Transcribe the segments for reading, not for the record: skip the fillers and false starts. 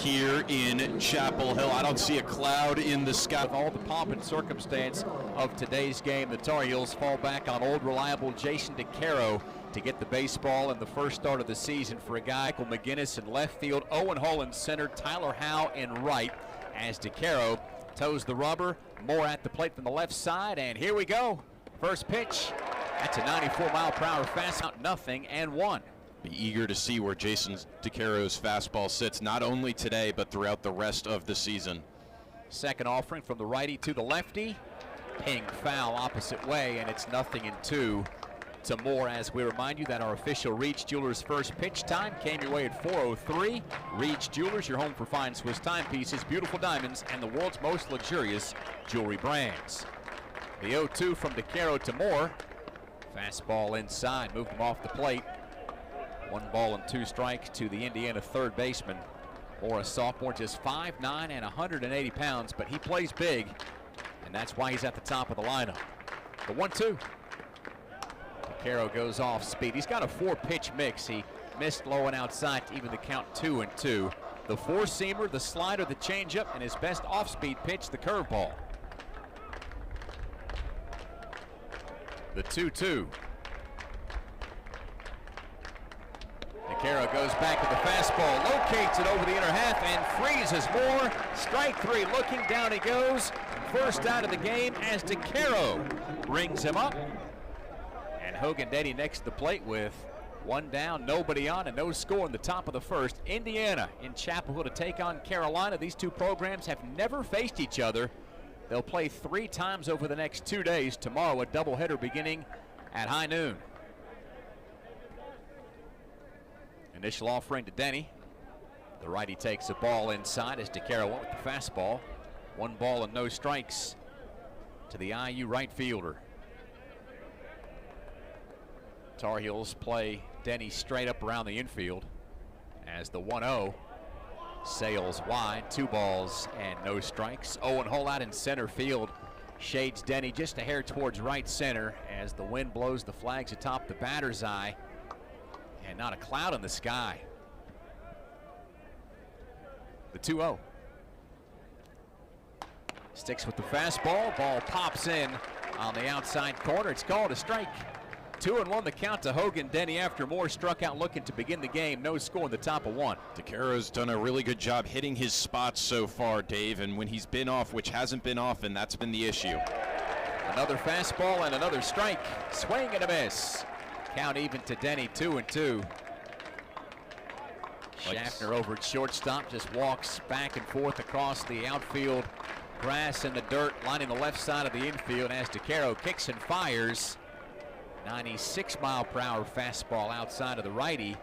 here in Chapel Hill. I don't see a cloud in the sky. With all the pomp and circumstance of today's game, the Tar Heels fall back on old reliable Jason DeCaro to get the baseball in the first start of the season for a guy. Michael McGinnis in left field, Owen Hull in center, Tyler Howe in right as DeCaro toes the rubber. Moore at the plate from the left side, and here we go. First pitch. That's a 94-mile-per-hour fastball, 0-1. Be eager to see where Jason DeCaro's fastball sits, not only today, but throughout the rest of the season. Second offering from the righty to the lefty. Ping foul opposite way, and it's 0-2 to Moore, as we remind you that our official Reed's Jewelers first pitch time came your way at 4:03. Reed's Jewelers, your home for fine Swiss timepieces, beautiful diamonds, and the world's most luxurious jewelry brands. The 0-2 from DeCaro to Moore. Fastball inside, moved him off the plate. 1 ball and 2 strikes to the Indiana third baseman. Moore, a sophomore, just 5'9" and 180 pounds, but he plays big, and that's why he's at the top of the lineup. The 1-2. DeCaro goes off speed. He's got a 4-pitch mix. He missed low and outside to even the count 2-2. The 4-seamer, the slider, the changeup, and his best off-speed pitch, the curveball. The 2-2. DeCaro goes back to the fastball, locates it over the inner half and freezes Moore. Strike 3, looking down he goes. First out of the game as DeCaro brings him up. And Hogan Denny next to the plate with 1 down, nobody on, and no score in the top of the first. Indiana in Chapel Hill to take on Carolina. These two programs have never faced each other. They'll play 3 times over the next 2 days. Tomorrow, a doubleheader beginning at high noon. Initial offering to Denny. The righty takes a ball inside as DeCaro went with the fastball. 1 ball and no strikes to the IU right fielder. Tar Heels play Denny straight up around the infield as the 1-0 sails wide. 2 balls and no strikes. Owen Hull out in center field shades Denny just a hair towards right center as the wind blows the flags atop the batter's eye, and not a cloud in the sky. The 2-0. Sticks with the fastball. Ball pops in on the outside corner. It's called a strike. 2-1 the count to Hogan Denny after Moore struck out looking to begin the game. No score in the top of 1. DeCaro's done a really good job hitting his spots so far, Dave, and when he's been off, which hasn't been often, that's been the issue. Another fastball and another strike. Swing and a miss. Count even to Denny, 2-2. Schaffner over at shortstop just walks back and forth across the outfield. Grass and the dirt lining the left side of the infield as DeCaro kicks and fires. 96-mile-per-hour fastball outside of the righty,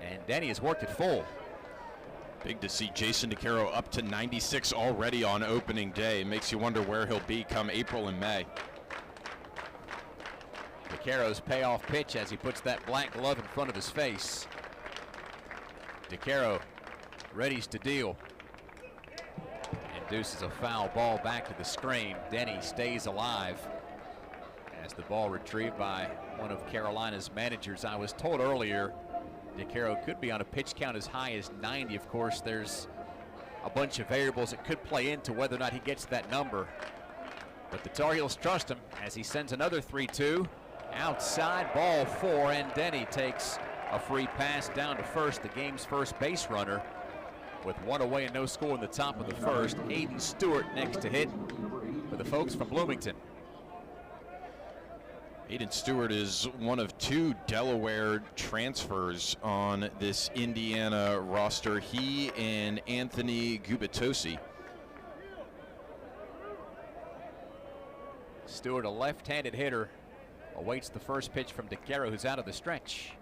and Denny has worked it full. Big to see Jason DeCaro up to 96 already on opening day. It makes you wonder where he'll be come April and May. DeCaro's payoff pitch as he puts that black glove in front of his face. DeCaro readies to deal. Induces a foul ball back to the screen. Denny stays alive as the ball retrieved by one of Carolina's managers. I was told earlier DeCaro could be on a pitch count as high as 90. Of course, there's a bunch of variables that could play into whether or not he gets that number. But the Tar Heels trust him as he sends another 3-2. Outside, ball 4, and Denny takes a free pass down to first, the game's first base runner. With 1 away and no score in the top of the first, Aiden Stewart next to hit for the folks from Bloomington. Aiden Stewart is one of 2 Delaware transfers on this Indiana roster. He and Anthony Gubitosi. Stewart, a left-handed hitter, awaits the first pitch from DeCaro, who's out of the stretch.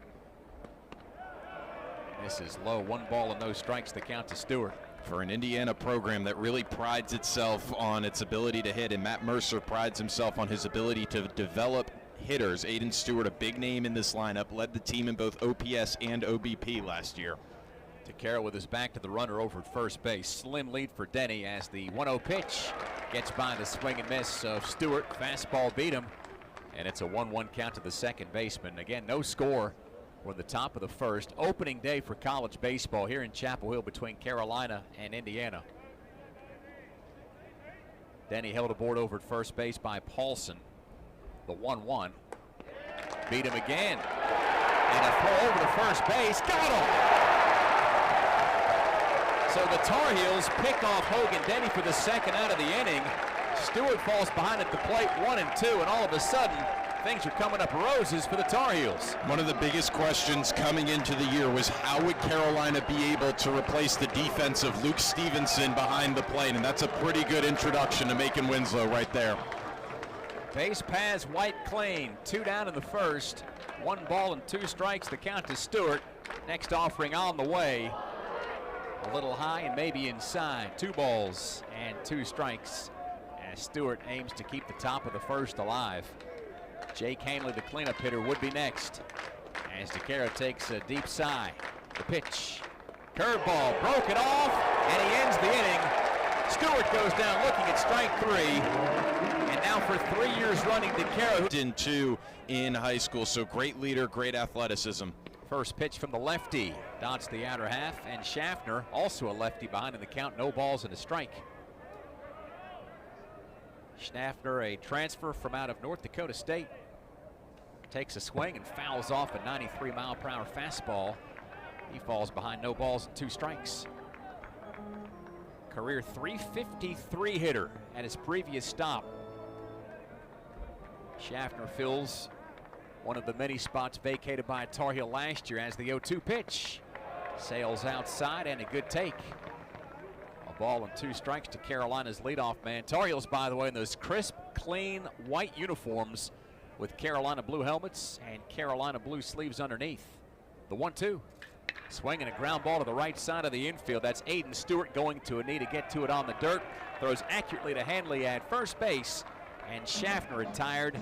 This is low. 1 ball and no strikes, the count to Stewart. For an Indiana program that really prides itself on its ability to hit, and Matt Mercer prides himself on his ability to develop hitters. Aiden Stewart, a big name in this lineup, led the team in both OPS and OBP last year. DeCaro with his back to the runner over at first base. Slim lead for Denny as the 1-0 pitch gets by the swing and miss of Stewart. Fastball beat him, and it's a 1-1 count to the second baseman. Again, no score We're at the top of the first. Opening day for college baseball here in Chapel Hill between Carolina and Indiana. Denny held aboard over at first base by Paulson. The 1-1. Beat him again. And a throw over to first base. Got him! So the Tar Heels pick off Hogan Denny for the second out of the inning. Stewart falls behind at the plate, 1-2, and all of a sudden, things are coming up roses for the Tar Heels. One of the biggest questions coming into the year was how would Carolina be able to replace the defense of Luke Stevenson behind the plate, and that's a pretty good introduction to Macon Winslow right there. Base paths White clean, 2 down in the first, 1 ball and 2 strikes. The count to Stewart. Next offering on the way. A little high and maybe inside. 2 balls and 2 strikes as Stewart aims to keep the top of the first alive. Jake Hanley, the cleanup hitter, would be next as DeCaro takes a deep sigh. The pitch. Curveball, broke it off, and he ends the inning. Stewart goes down looking at strike 3. And now for 3 years running, DeCaro. In 2 in high school, so great leader, great athleticism. First pitch from the lefty, dots the outer half, and Schaffner, also a lefty, behind in the count, no balls and a strike. Schaffner, a transfer from out of North Dakota State, takes a swing and fouls off a 93-mile-per-hour fastball. He falls behind, no balls and 2 strikes. Career .353 hitter at his previous stop. Schaffner fills one of the many spots vacated by Tar Heel last year as the 0-2 pitch. Sails outside and a good take. A ball and 2 strikes to Carolina's leadoff man. Tar Heels, by the way, in those crisp, clean white uniforms with Carolina blue helmets and Carolina blue sleeves underneath. The 1-2. Swinging a ground ball to the right side of the infield. That's Aiden Stewart going to a knee to get to it on the dirt. Throws accurately to Hanley at first base. And Schaffner retired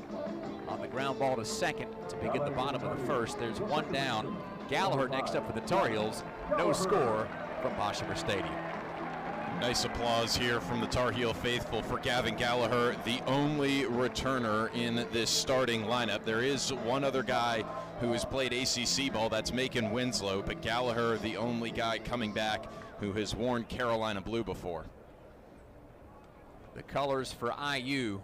on the ground ball to second to begin the bottom of the first. There's 1 down. Gallagher next up for the Tar Heels. No score from Boshamer Stadium. Nice applause here from the Tar Heel faithful for Gavin Gallagher, the only returner in this starting lineup. There is one other guy who has played ACC ball, that's Macon Winslow, but Gallagher, the only guy coming back who has worn Carolina blue before. The colors for IU,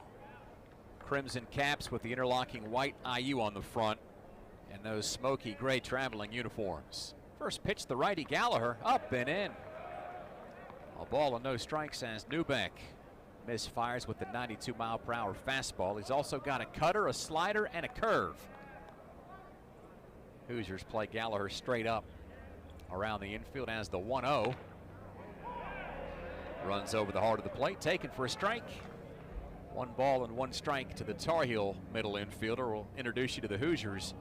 crimson caps with the interlocking white IU on the front, and those smoky gray traveling uniforms. First pitch, the righty Gallagher, up and in. A ball and no strikes as Newbeck misfires with the 92-mile-per-hour fastball. He's also got a cutter, a slider, and a curve. Hoosiers play Gallagher straight up around the infield as the 1-0. Runs over the heart of the plate, taken for a strike. 1 ball and 1 strike to the Tar Heel middle infielder. We'll introduce you to the Hoosiers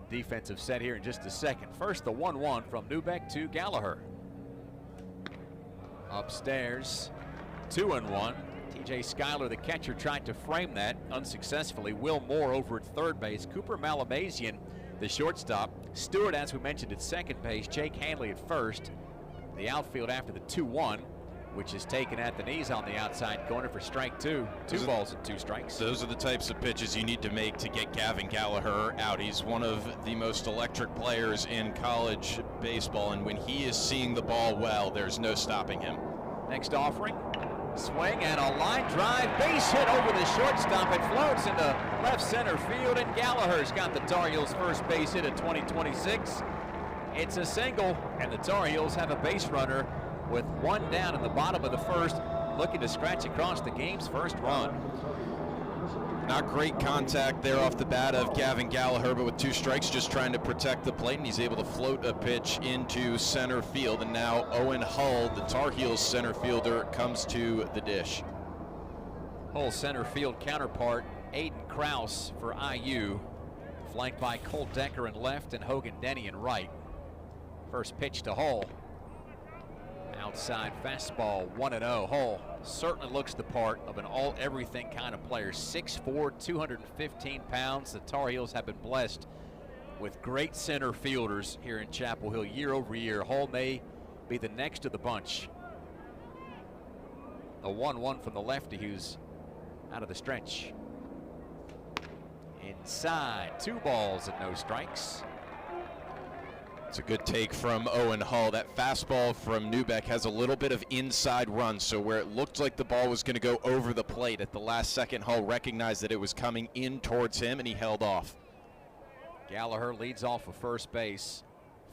defensive set here in just a second. First, the 1-1 from Newbeck to Gallagher. Upstairs, 2-1. TJ Schuyler, the catcher, tried to frame that unsuccessfully. Will Moore over at third base. Cooper Malamazian, the shortstop. Stewart, as we mentioned, at second base. Jake Hanley at first. The outfield after the 2-1, which is taken at the knees on the outside corner for strike 2. 2 balls and 2 strikes. Those are the types of pitches you need to make to get Gavin Gallagher out. He's one of the most electric players in college baseball, and when he is seeing the ball well, there's no stopping him. Next offering, swing and a line drive, base hit over the shortstop. It floats into left center field, and Gallagher's got the Tar Heels' first base hit of 2026. It's a single, and the Tar Heels have a base runner with 1 down in the bottom of the first, looking to scratch across the game's first run. Not great contact there off the bat of Gavin Gallagher, but with 2 strikes, just trying to protect the plate, and he's able to float a pitch into center field. And now Owen Hull, the Tar Heels center fielder, comes to the dish. Hull's center field counterpart, Aiden Krause for IU, flanked by Cole Decker in left and Hogan Denny in right. First pitch to Hull. Outside fastball, 1-0. Hull certainly looks the part of an all-everything kind of player. 6'4", 215 pounds. The Tar Heels have been blessed with great center fielders here in Chapel Hill year over year. Hull may be the next of the bunch. A 1-1 from the lefty who's out of the stretch. Inside, 2 balls and no strikes. It's a good take from Owen Hull. That fastball from Neubeck has a little bit of inside run, so where it looked like the ball was going to go over the plate at the last second, Hull recognized that it was coming in towards him, and he held off. Gallagher leads off of first base.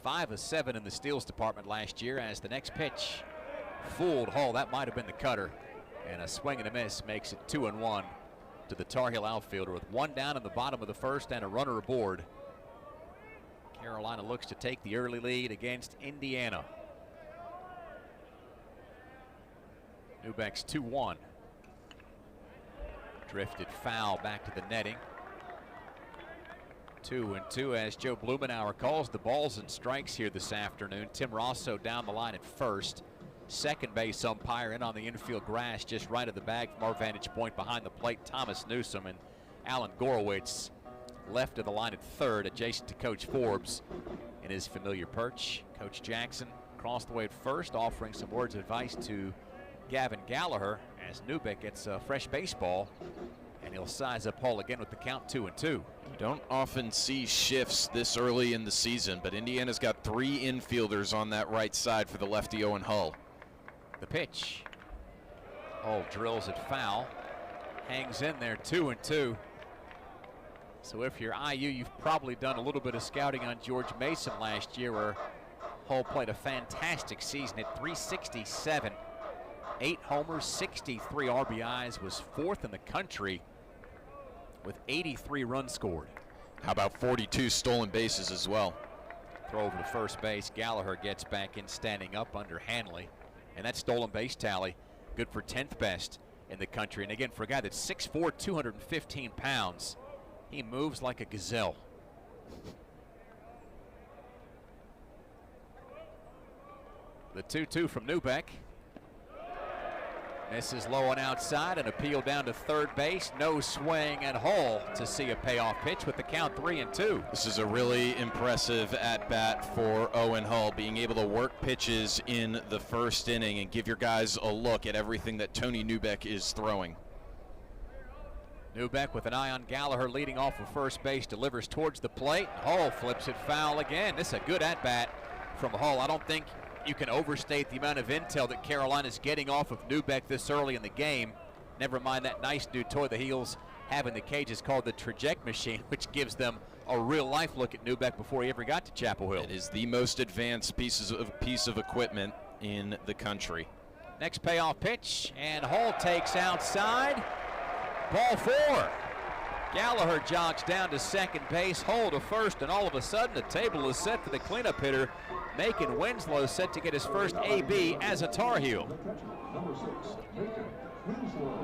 5 of 7 in the steals department last year, as the next pitch fooled Hull. That might have been the cutter, and a swing and a miss makes it 2-1 to the Tar Heel outfielder with 1 down in the bottom of the first and a runner aboard. Carolina looks to take the early lead against Indiana. Neubeck's 2-1. Drifted foul back to the netting. 2-2 as Joe Blumenauer calls the balls and strikes here this afternoon. Tim Rosso down the line at first. Second base umpire in on the infield grass just right of the bag from our vantage point behind the plate, Thomas Newsom, and Alan Gorowitz left of the line at third, adjacent to Coach Forbes in his familiar perch. Coach Jackson crossed the way at first, offering some words of advice to Gavin Gallagher as Neubeck gets a fresh baseball, and he'll size up Hull again with the count 2-2. You don't often see shifts this early in the season, but Indiana's got 3 infielders on that right side for the lefty Owen Hull. The pitch. Hull drills it foul, hangs in there, 2-2. So if you're IU, you've probably done a little bit of scouting on George Mason last year, where Hull played a fantastic season at .367. 8 homers, 63 RBIs, was 4th in the country with 83 runs scored. How about 42 stolen bases as well? Throw over to first base. Gallagher gets back in standing up under Hanley. And that stolen base tally, good for 10th best in the country. And again, for a guy that's 6'4", 215 pounds, he moves like a gazelle. The 2-2 from Neubeck. Misses low and outside, and appeal down to third base. No swing, and Hull to see a payoff pitch with the count 3-2. This is a really impressive at-bat for Owen Hull, being able to work pitches in the first inning and give your guys a look at everything that Tony Neubeck is throwing. Neubeck with an eye on Gallagher leading off of first base, delivers towards the plate. Hull flips it foul again. This is a good at-bat from Hull. I don't think you can overstate the amount of intel that Carolina's getting off of Neubeck this early in the game. Never mind that nice new toy the Heels have in the cages called the Traject Machine, which gives them a real-life look at Neubeck before he ever got to Chapel Hill. It is the most advanced piece of equipment in the country. Next payoff pitch, and Hull takes outside. Ball 4. Gallagher jogs down to second base, Hull to first, and all of a sudden the table is set for the cleanup hitter, Macon Winslow, set to get his first AB as a Tar Heel.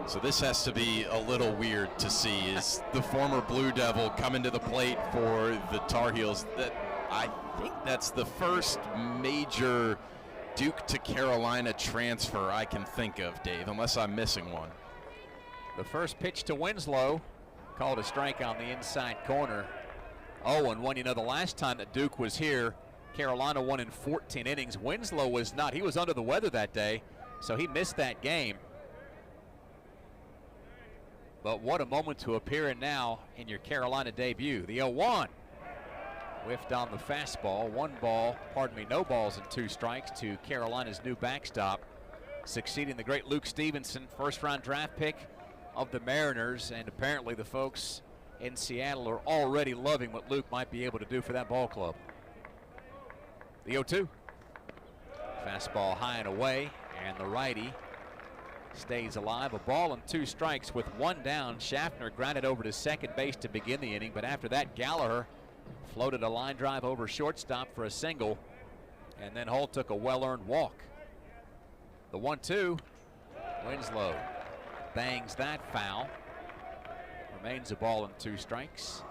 So this has to be a little weird to see, is the former Blue Devil coming to the plate for the Tar Heels. I think that's the first major Duke to Carolina transfer I can think of, Dave, unless I'm missing one. The first pitch to Winslow, called a strike on the inside corner. 0-1. You know, the last time that Duke was here, Carolina won in 14 innings. Winslow was not. He was under the weather that day, so he missed that game. But what a moment to appear in now in your Carolina debut. The 0-1. Whiffed on the fastball. No balls and 2 strikes to Carolina's new backstop, succeeding the great Luke Stevenson, first-round draft pick of the Mariners, and apparently the folks in Seattle are already loving what Luke might be able to do for that ball club. The 0-2. Fastball high and away, and the righty stays alive. A ball and 2 strikes with 1 down. Schaffner grounded over to second base to begin the inning, but after that Gallagher floated a line drive over shortstop for a single, and then Hull took a well-earned walk. The 1-2. Winslow bangs that foul. Remains a ball and 2 strikes.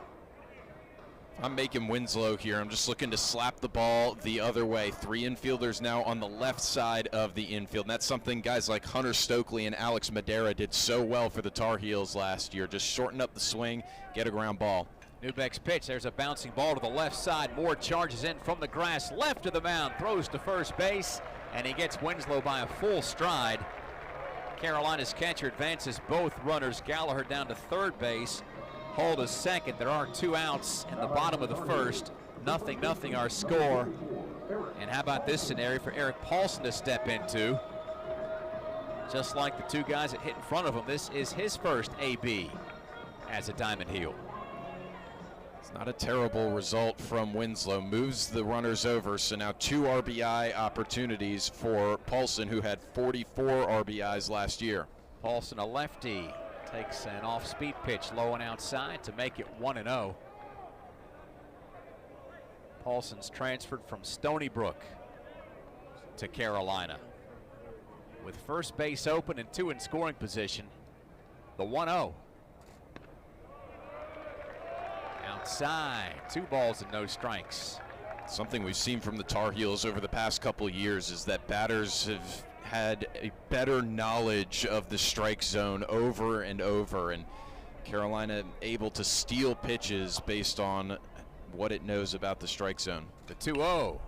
I'm making Winslow here. I'm just looking to slap the ball the other way. 3 infielders now on the left side of the infield. And that's something guys like Hunter Stokely and Alex Madera did so well for the Tar Heels last year. Just shorten up the swing, get a ground ball. Neubeck's pitch. There's a bouncing ball to the left side. Moore charges in from the grass, left of the mound, throws to first base, and he gets Winslow by a full stride. Carolina's catcher advances both runners. Gallagher down to third base. Hull to second. There are 2 outs in the bottom of the first. 0-0 our score And how about this scenario for Eric Paulson to step into? Just like the two guys that hit in front of him, this is his first AB as a Diamond heel. It's not a terrible result from Winslow. Moves the runners over, so now 2 RBI opportunities for Paulson, who had 44 RBIs last year. Paulson, a lefty, takes an off-speed pitch low and outside to make it 1-0. Paulson's transferred from Stony Brook to Carolina. With first base open and 2 in scoring position, the 1-0. Outside, 2 balls and no strikes. Something we've seen from the Tar Heels over the past couple of years is that batters have had a better knowledge of the strike zone over and over, and Carolina able to steal pitches based on what it knows about the strike zone. The 2-0.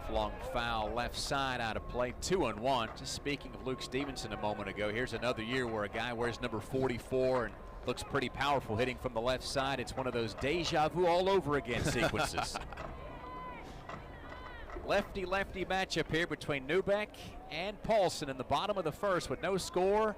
Flung foul left side out of play, 2-1. Just speaking of Luke Stevenson a moment ago, here's another year where a guy wears number 44 and looks pretty powerful hitting from the left side. It's one of those deja vu all over again sequences. Lefty-lefty matchup here between Newbeck and Paulson in the bottom of the first with no score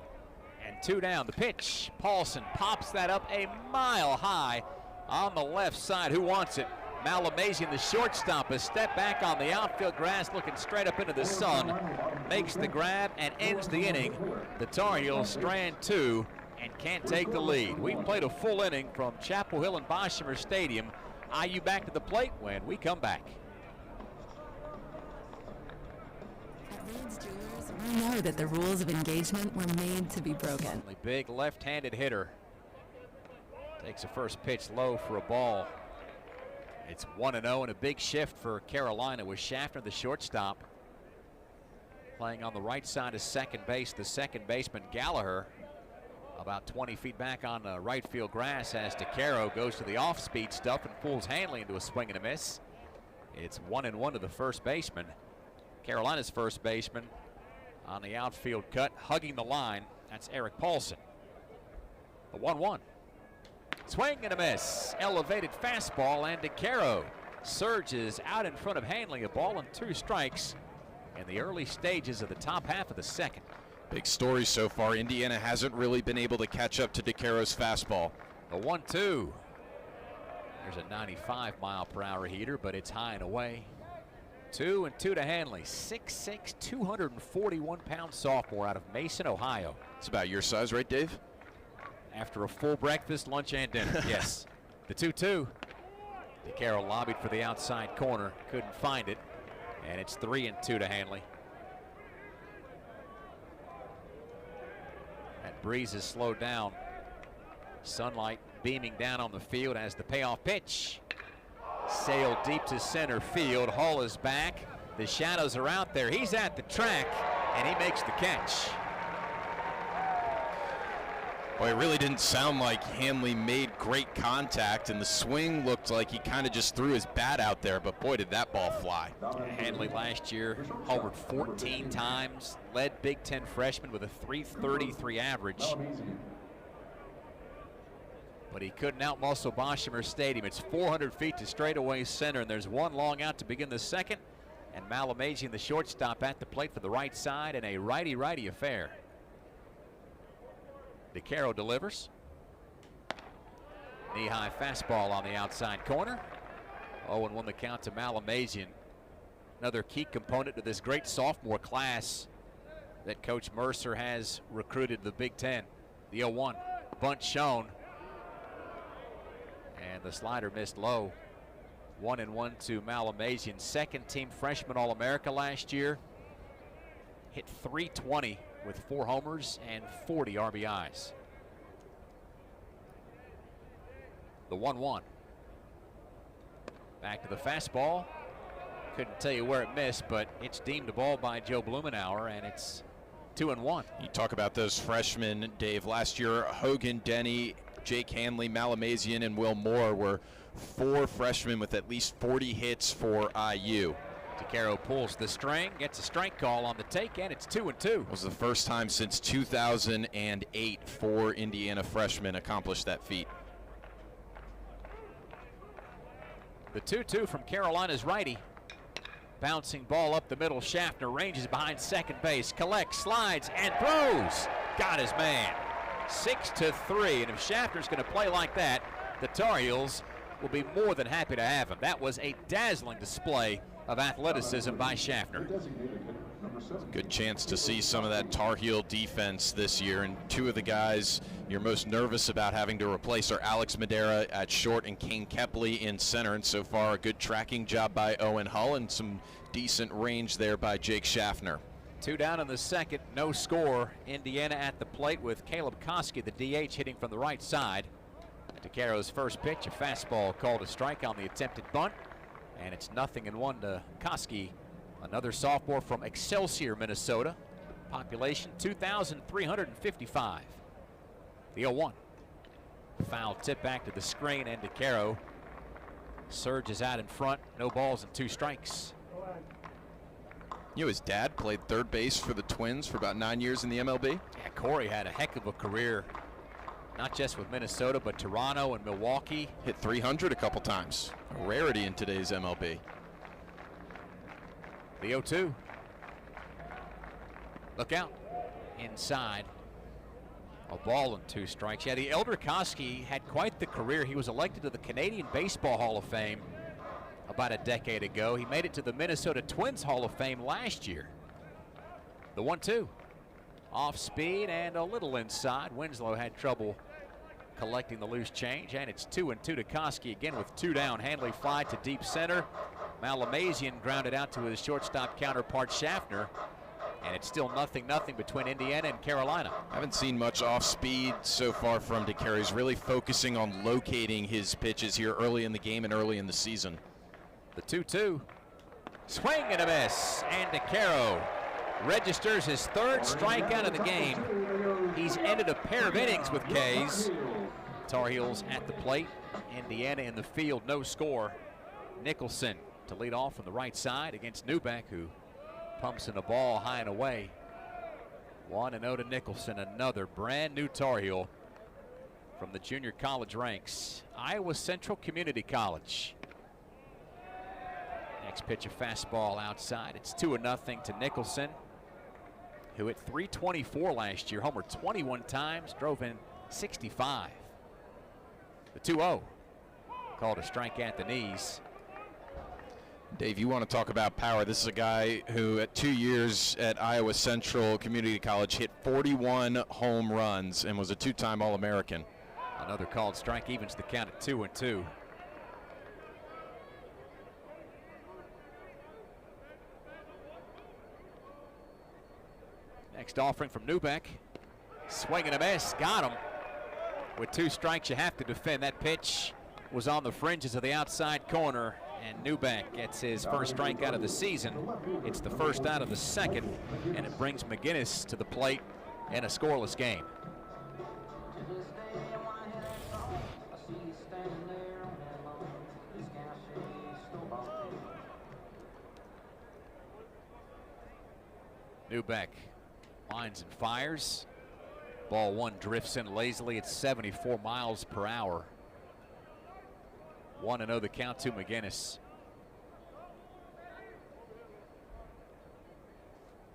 and 2 down. The pitch, Paulson pops that up a mile high on the left side. Who wants it? Malamazian, the shortstop, a step back on the outfield grass, looking straight up into the sun, makes the grab and ends the inning. The Tar Heels strand 2 and can't take the lead. We've played a full inning from Chapel Hill and Boshemer Stadium. IU back to the plate when we come back. We know that the rules of engagement were made to be broken. The big left-handed hitter takes a first pitch low for a ball. It's 1-0 and a big shift for Carolina with Schaffner, the shortstop, playing on the right side of second base. The second baseman Gallagher about 20 feet back on the right field grass as DeCaro goes to the off-speed stuff and fools Hanley into a swing and a miss. It's 1-1 to the first baseman. Carolina's first baseman on the outfield cut, hugging the line. That's Eric Paulson. The 1-1. Swing and a miss. Elevated fastball, and DeCaro surges out in front of Hanley. A ball and 2 strikes in the early stages of the top half of the second. Big story so far. Indiana hasn't really been able to catch up to DeCaro's fastball. The 1-2. There's a 95-mile-per-hour heater, but it's high and away. 2-2 to Hanley. 6'6", 241-pound sophomore out of Mason, Ohio. It's about your size, right, Dave? After a full breakfast, lunch, and dinner. Yes. The 2-2. DeCaro lobbied for the outside corner. Couldn't find it. And it's 3-2 to Hanley. That breeze is slowed down. Sunlight beaming down on the field as the payoff pitch sailed deep to center field. Hall is back. The shadows are out there. He's at the track, and he makes the catch. Well, it really didn't sound like Hanley made great contact, and the swing looked like he kind of just threw his bat out there, but boy, did that ball fly. Hanley last year homered 14 times, led Big Ten freshman with a .333 average. But he couldn't outmuscle Boshemer Stadium. It's 400 feet to straightaway center, and there's one long out to begin the second. And Malamazian, the shortstop, at the plate for the right side in a righty-righty affair. DeCaro delivers. Knee-high fastball on the outside corner. 0-1 the count to Malamazian. Another key component to this great sophomore class that Coach Mercer has recruited the Big Ten. The 0-1 bunt shown. And the slider missed low. 1-1 to Malamazian. Second team freshman All-America last year. Hit .320 with 4 homers and 40 RBIs. The 1-1. Back to the fastball. Couldn't tell you where it missed, but it's deemed a ball by Joe Blumenauer, and it's 2-1. You talk about those freshmen, Dave. Last year, Hogan, Denny, Jake Hanley, Malamazian, and Will Moore were 4 freshmen with at least 40 hits for IU. DeCaro pulls the string, gets a strike call on the take, and it's 2-2. It was the first time since 2008 4 Indiana freshmen accomplished that feat. The 2-2 from Carolina's righty. Bouncing ball up the middle. Schaffner ranges behind second base. Collects, slides, and throws. Got his man. 6-3. And if Schaffner's going to play like that, the Tar Heels will be more than happy to have him. That was a dazzling display of athleticism by Schaffner. Good chance to see some of that Tar Heel defense this year, and two of the guys you're most nervous about having to replace are Alex Madera at short and Kane Kepley in center, and so far a good tracking job by Owen Hull and some decent range there by Jake Schaffner. 2 down in the second, no score. Indiana at the plate with Caleb Koski, the DH, hitting from the right side. DeCaro's first pitch, a fastball called a strike on the attempted bunt, and it's 0-1 to Koski. Another sophomore from Excelsior, Minnesota. Population 2,355. The 0-1. Foul tip back to the screen, and DeCaro surges out in front. No balls and 2 strikes. You know, his dad played third base for the Twins for about 9 years in the MLB. Yeah, Corey had a heck of a career, not just with Minnesota, but Toronto and Milwaukee. Hit 300 a couple times. A rarity in today's MLB. The 0-2. Look out. Inside. A ball and 2 strikes. Yeah, the elder Koski had quite the career. He was elected to the Canadian Baseball Hall of Fame about a decade ago. He made it to the Minnesota Twins Hall of Fame last year. The 1-2. Off speed and a little inside. Winslow had trouble collecting the loose change, and it's 2-2 to Koski again with 2 down. Handley fly to deep center. Malamazian grounded out to his shortstop counterpart Schaffner, and it's still 0-0 between Indiana and Carolina. I haven't seen much off speed so far from DeCaro. He's really focusing on locating his pitches here early in the game and early in the season. The 2-2. Swing and a miss, and DeCaro registers his 3rd strikeout of the game. He's ended a pair of innings with K's. Tar Heels at the plate. Indiana in the field, no score. Nicholson to lead off from the right side against Newbeck, who pumps in a ball high and away. 1-0 to Nicholson, another brand new Tar Heel from the junior college ranks. Iowa Central Community College. Next pitch, a fastball outside. It's 2-0 to Nicholson, who hit .324 last year, homered 21 times, drove in 65. The 2-0, called a strike at the knees. Dave, you want to talk about power. This is a guy who at 2 years at Iowa Central Community College hit 41 home runs and was a 2-time All-American. Another called strike evens the count at 2-2. Next offering from Newbeck. Swing and a miss, got him. With 2 strikes, you have to defend. That pitch was on the fringes of the outside corner, and Newbeck gets his first strikeout of the season. It's the first out of the second, and it brings McGinnis to the plate in a scoreless game. Newbeck lines and fires. Ball 1 drifts in lazily at 74 miles per hour. 1-0 the count to McGinnis.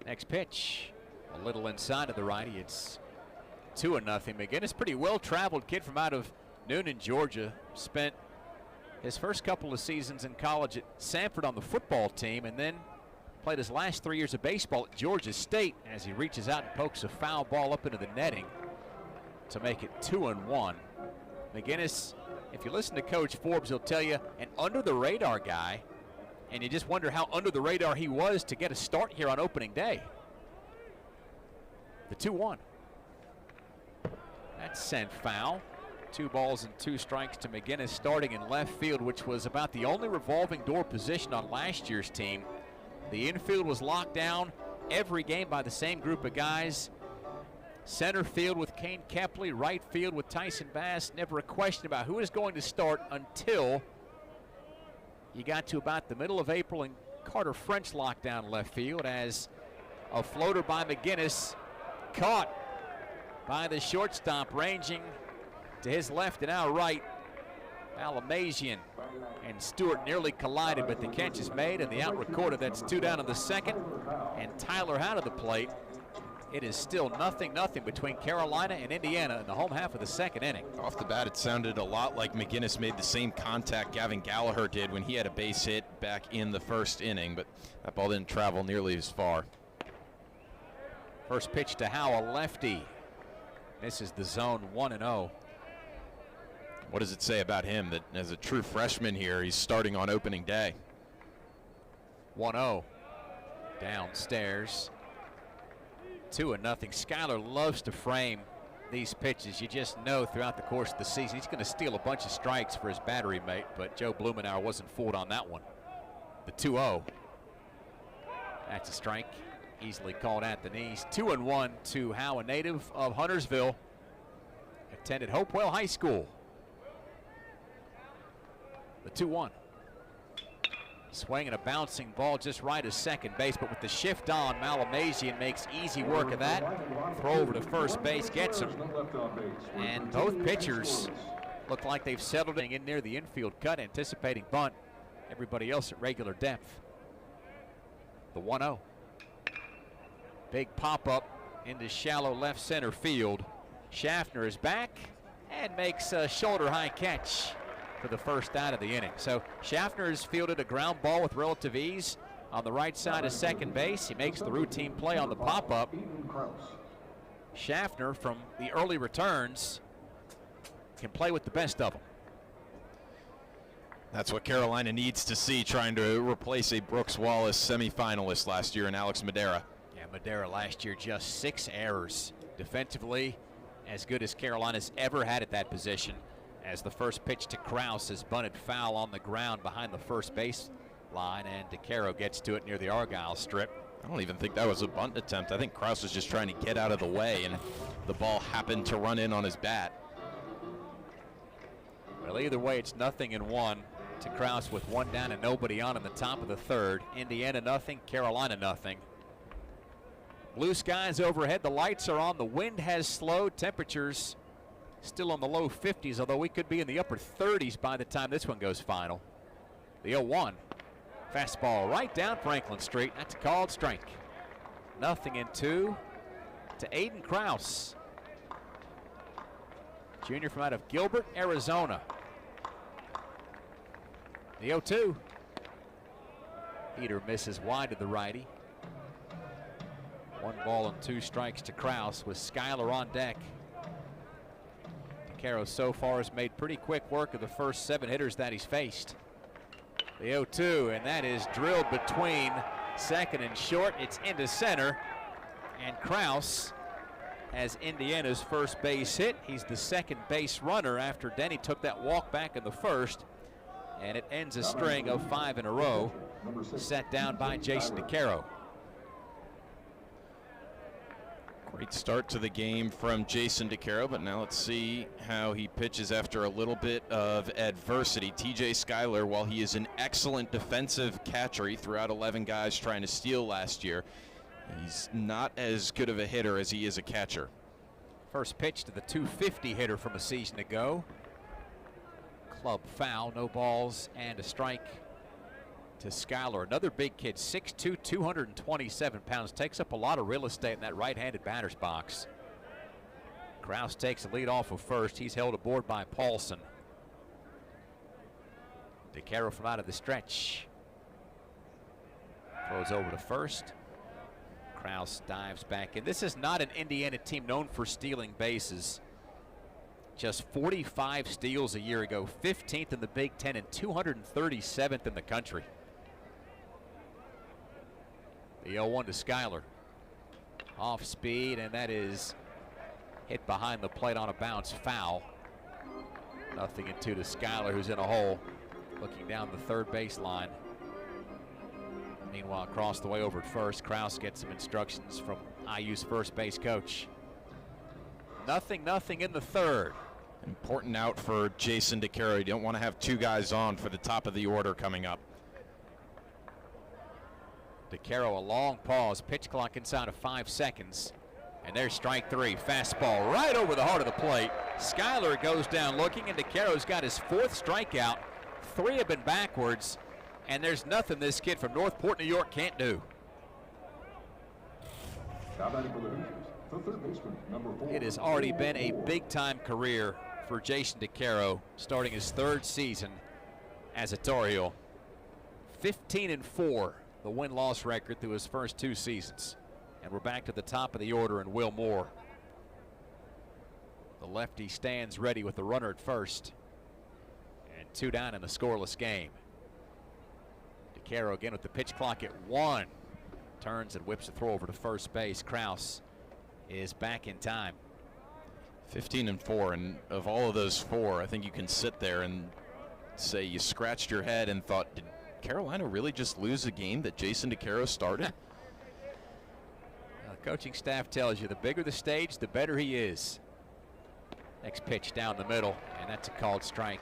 Next pitch, a little inside of the righty. It's 2-0. McGinnis, pretty well-traveled kid from out of Noonan, Georgia. Spent his first couple of seasons in college at Samford on the football team, and then played his last 3 years of baseball at Georgia State as he reaches out and pokes a foul ball up into the netting to make it 2-1. McGinnis, if you listen to Coach Forbes, he'll tell you an under-the-radar guy, and you just wonder how under the radar he was to get a start here on opening day. The 2-1. That's sent foul. 2 balls and 2 strikes to McGinnis, starting in left field, which was about the only revolving door position on last year's team. The infield was locked down every game by the same group of guys. Center field with Kane Kepley, right field with Tyson Bass. Never a question about who is going to start until you got to about the middle of April and Carter French locked down left field as a floater by McGinnis caught by the shortstop, ranging to his left and our right. Malamazian and Stewart nearly collided, but the catch is made and the out recorded. That's 2 down in the second. And Tyler out of the plate. It is still 0-0 between Carolina and Indiana in the home half of the second inning. Off the bat, it sounded a lot like McGinnis made the same contact Gavin Gallagher did when he had a base hit back in the first inning, but that ball didn't travel nearly as far. First pitch to Howe, a lefty. This is the zone 1-0. What does it say about him that as a true freshman here, he's starting on opening day? 1-0. Downstairs. 2-0. Schuyler loves to frame these pitches. You just know throughout the course of the season he's going to steal a bunch of strikes for his battery mate, but Joe Blumenauer wasn't fooled on that one. The 2-0. That's a strike. Easily called at the knees. 2-1 to Howe, a native of Huntersville. Attended Hopewell High School. The 2-1. Swing and a bouncing ball just right as second base, but with the shift on, Malamazian makes easy work of that. Throw over to first base, gets him. And both pitchers look like they've settled in near the infield cut, anticipating bunt. Everybody else at regular depth. The 1-0. Big pop-up into shallow left center field. Schaffner is back and makes a shoulder-high catch for the first out of the inning. So Schaffner has fielded a ground ball with relative ease on the right side of second base. He makes the routine play on the pop-up. Schaffner, from the early returns, can play with the best of them. That's what Carolina needs to see, trying to replace a Brooks Wallace semifinalist last year in Alex Madera. Yeah, Madera last year just 6 errors. Defensively, as good as Carolina's ever had at that position, as the first pitch to Krause is bunted foul on the ground behind the first base line, and DeCaro gets to it near the Argyle strip. I don't even think that was a bunt attempt. I think Krause was just trying to get out of the way, and the ball happened to run in on his bat. Well, either way, it's 0-1 to Krause with 1 down and nobody on in the top of the third. Indiana 0, Carolina 0. Blue skies overhead. The lights are on. The wind has slowed. Temperatures still on the low 50s, although we could be in the upper 30s by the time this one goes final. The 0-1. Fastball right down Franklin Street. That's a called strike. 0-2 to Aiden Krause, junior from out of Gilbert, Arizona. The 0-2. Heater misses wide to the righty. 1 ball and 2 strikes to Krause with Schuyler on deck. DeCaro so far has made pretty quick work of the first 7 hitters that he's faced. The 0-2, and that is drilled between second and short. It's into center, and Krause has Indiana's first base hit. He's the second base runner after Denny took that walk back in the first, and it ends a string of 5 in a row set down by Jason DeCaro. Great start to the game from Jason DeCaro, but now let's see how he pitches after a little bit of adversity. TJ Schuyler, while he is an excellent defensive catcher, he threw out 11 guys trying to steal last year. He's not as good of a hitter as he is a catcher. First pitch to the 250 hitter from a season ago. Club foul, no balls and a strike to Schuyler. Another big kid, 6'2", 227 pounds, takes up a lot of real estate in that right-handed batter's box. Krause takes the lead off of first. He's held aboard by Paulson. DeCaro from out of the stretch. Throws over to first. Krause dives back in. This is not an Indiana team known for stealing bases. Just 45 steals a year ago, 15th in the Big Ten and 237th in the country. The 0-1 to Schuyler. Off speed, and that is hit behind the plate on a bounce foul. 0-2 to Schuyler, who's in a hole, looking down the third baseline. Meanwhile, across the way over at first, Krause gets some instructions from IU's first base coach. 0-0 in the third. Important out for Jason DeCaro. You don't want to have 2 guys on for the top of the order coming up. DeCaro, a long pause, pitch clock inside of 5 seconds. And there's strike 3. Fastball right over the heart of the plate. Schuyler goes down looking, and DeCaro's got his 4th strikeout. 3 have been backwards, and there's nothing this kid from Northport, New York can't do. It has already been a big-time career for Jason DeCaro, starting his 3rd season as a Tar Heel. 15-4, the win-loss record through his first 2 seasons. And we're back to the top of the order in Will Moore. The lefty stands ready with the runner at first. And 2 down in a scoreless game. DeCaro again with the pitch clock at 1. Turns and whips a throw over to first base. Kraus is back in time. 15-4, and of all of those 4, I think you can sit there and say you scratched your head and thought, did Carolina really just lose a game that Jason DeCaro started? The coaching staff tells you the bigger the stage, the better he is. Next pitch down the middle, and that's a called strike.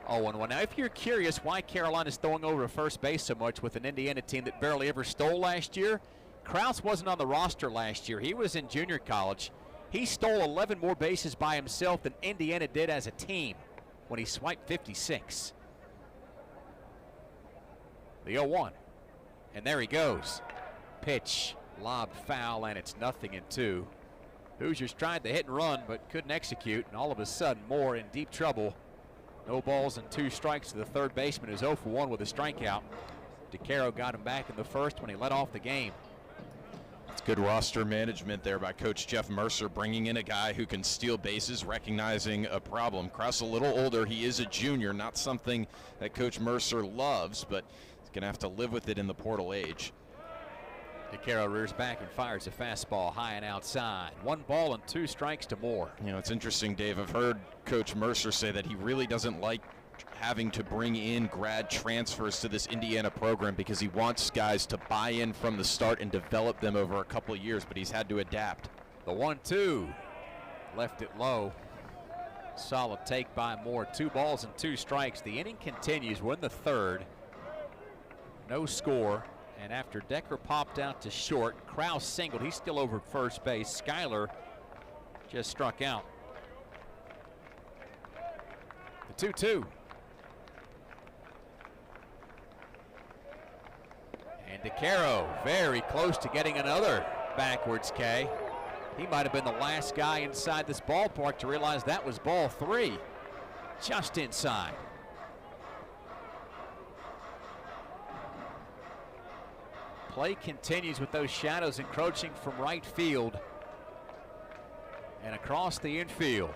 0-1. Now, if you're curious why Carolina's throwing over to first base so much with an Indiana team that barely ever stole last year, Kraus wasn't on the roster last year. He was in junior college. He stole 11 more bases by himself than Indiana did as a team when he swiped 56. The 0-1. And there he goes. Pitch, lob, foul, and it's 0-2. Hoosiers tried to hit and run but couldn't execute, and all of a sudden Moore in deep trouble. No balls and 2 strikes to the third baseman, who's 0 for 1 with a strikeout. DeCaro got him back in the first when he led off the game. It's good roster management there by Coach Jeff Mercer, bringing in a guy who can steal bases, recognizing a problem. Kraus a little older. He is a junior, not something that Coach Mercer loves, but he's going to have to live with it in the portal age. DeCaro rears back and fires a fastball high and outside. 1 ball and 2 strikes to Moore. You know, it's interesting, Dave. I've heard Coach Mercer say that he really doesn't like having to bring in grad transfers to this Indiana program because he wants guys to buy in from the start and develop them over a couple of years, but he's had to adapt. The 1-2 left it low. Solid take by Moore. 2 balls and 2 strikes. The inning continues. We're in the 3rd. No score. And after Decker popped out to short, Kraus singled. He's still over at first base. Schuyler just struck out. The 2-2. And DeCaro very close to getting another backwards K. He might have been the last guy inside this ballpark to realize that was ball 3. Just inside. Play continues with those shadows encroaching from right field and across the infield.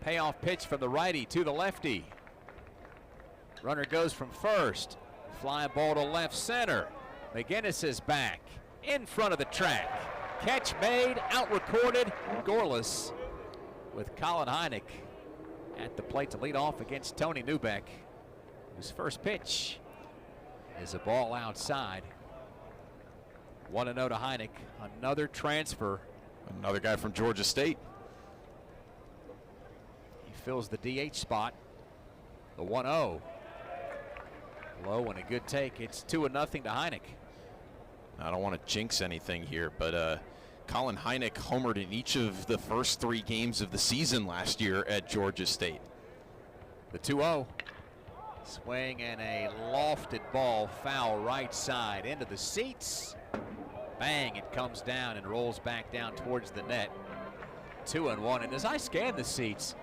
Payoff pitch from the righty to the lefty. Runner goes from first. Fly ball to left center. McGinnis is back in front of the track. Catch made, out recorded, scoreless, with Colin Heineck at the plate to lead off against Tony Newbeck, whose first pitch is a ball outside. 1-0 to Heineck. Another transfer. Another guy from Georgia State. He fills the DH spot. The 1-0. Low and a good take. It's 2-0 to Heineck. I don't want to jinx anything here, but Colin Heineck homered in each of the first 3 games of the season last year at Georgia State. The 2-0. Swing and a lofted ball, foul right side into the seats. Bang, it comes down and rolls back down towards the net. 2-1. And as I scan the seats,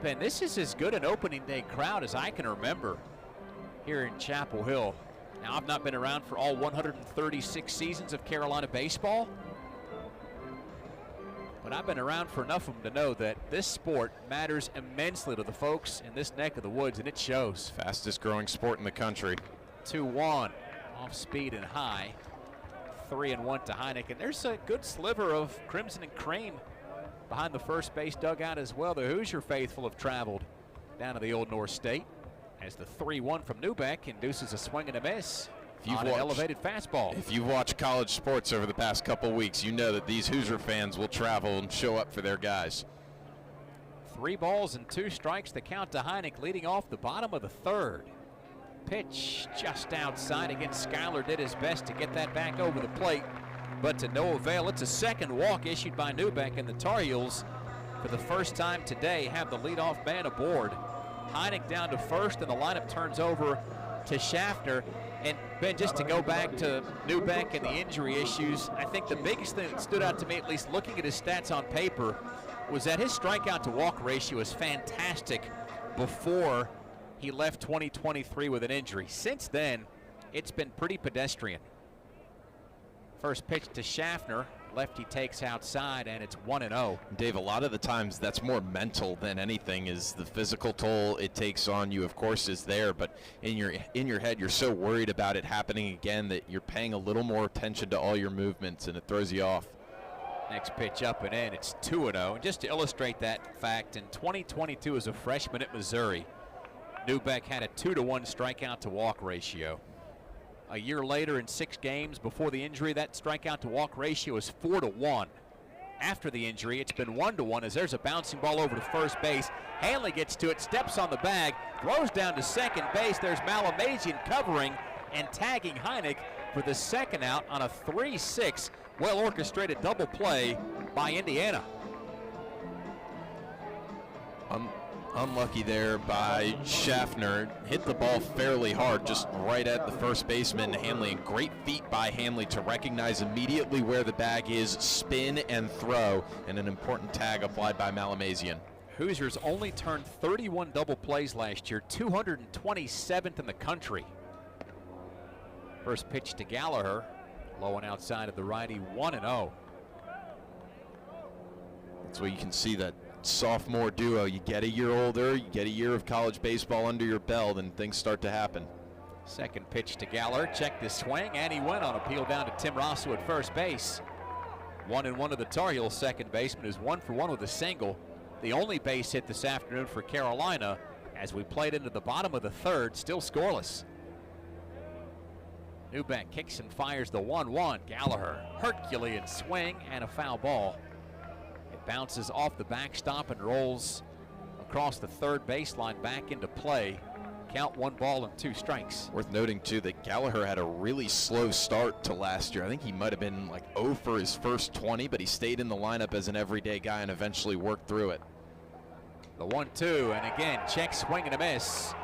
Ben, this is as good an opening day crowd as I can remember here in Chapel Hill. Now, I've not been around for all 136 seasons of Carolina baseball, but I've been around for enough of them to know that this sport matters immensely to the folks in this neck of the woods, and it shows. Fastest growing sport in the country. 2-1, off speed and high. 3-1 to Heineck, and there's a good sliver of crimson and cream behind the first base dugout as well. The Hoosier faithful have traveled down to the Old North State as the 3-1 from Newbeck induces a swing and a miss on an elevated fastball. If you've watched college sports over the past couple weeks, you know that these Hoosier fans will travel and show up for their guys. 3 balls and 2 strikes, the count to Heineck, leading off the bottom of the 3rd. Pitch just outside. Again, Schuyler did his best to get that back over the plate. but to no avail. It's a second walk issued by Newbeck, and the Tar Heels, for the first time today, have the leadoff man aboard. Heineck down to first, and the lineup turns over to Schaffner. And Ben, just to go back to Newbeck and the injury issues, I think the biggest thing that stood out to me, at least looking at his stats on paper, was that his strikeout to walk ratio is fantastic before he left 2023 with an injury. Since then, it's been pretty pedestrian. First pitch to Schaffner. Lefty takes outside, and it's 1-0. Dave, a lot of the times that's more mental than anything. Is the physical toll it takes on you, of course, is there, but in your head, you're so worried about it happening again that you're paying a little more attention to all your movements, and it throws you off. Next pitch up and in, it's 2-0. And just to illustrate that fact, in 2022 as a freshman at Missouri, Newbeck had a 2-to-1 strikeout to walk ratio. A year later, in 6 games before the injury, that strikeout to walk ratio is 4-to-1. After the injury, it's been 1-to-1 as there's a bouncing ball over to first base. Hanley gets to it, steps on the bag, throws down to second base. There's Malamazian covering and tagging Heineck for the second out on a 3-6 well-orchestrated double play by Indiana. Unlucky there by Schaffner. Hit the ball fairly hard, just right at the first baseman, Hanley. And great feat by Hanley to recognize immediately where the bag is, spin and throw, and an important tag applied by Malamazian. Hoosiers only turned 31 double plays last year, 227th in the country. First pitch to Gallagher, low and outside of the righty, 1-0. That's where you can see that sophomore duo. You get a year older, you get a year of college baseball under your belt, and things start to happen. Second pitch to Gallagher, checked the swing, and he went on appeal down to Tim Rosso at first base. 1-1 to the Tar Heels second baseman, who's 1-for-1 with a single. The only base hit this afternoon for Carolina as we played into the bottom of the third, still scoreless. Newbeck kicks and fires the 1-1. Gallagher, Herculean swing and a foul ball. It bounces off the backstop and rolls across the third baseline back into play. Count 1 ball and 2 strikes. Worth noting too that Gallagher had a really slow start to last year. I think he might have been like 0 for his first 20, but he stayed in the lineup as an everyday guy and eventually worked through it. The 1-2, and again, check swing and a miss.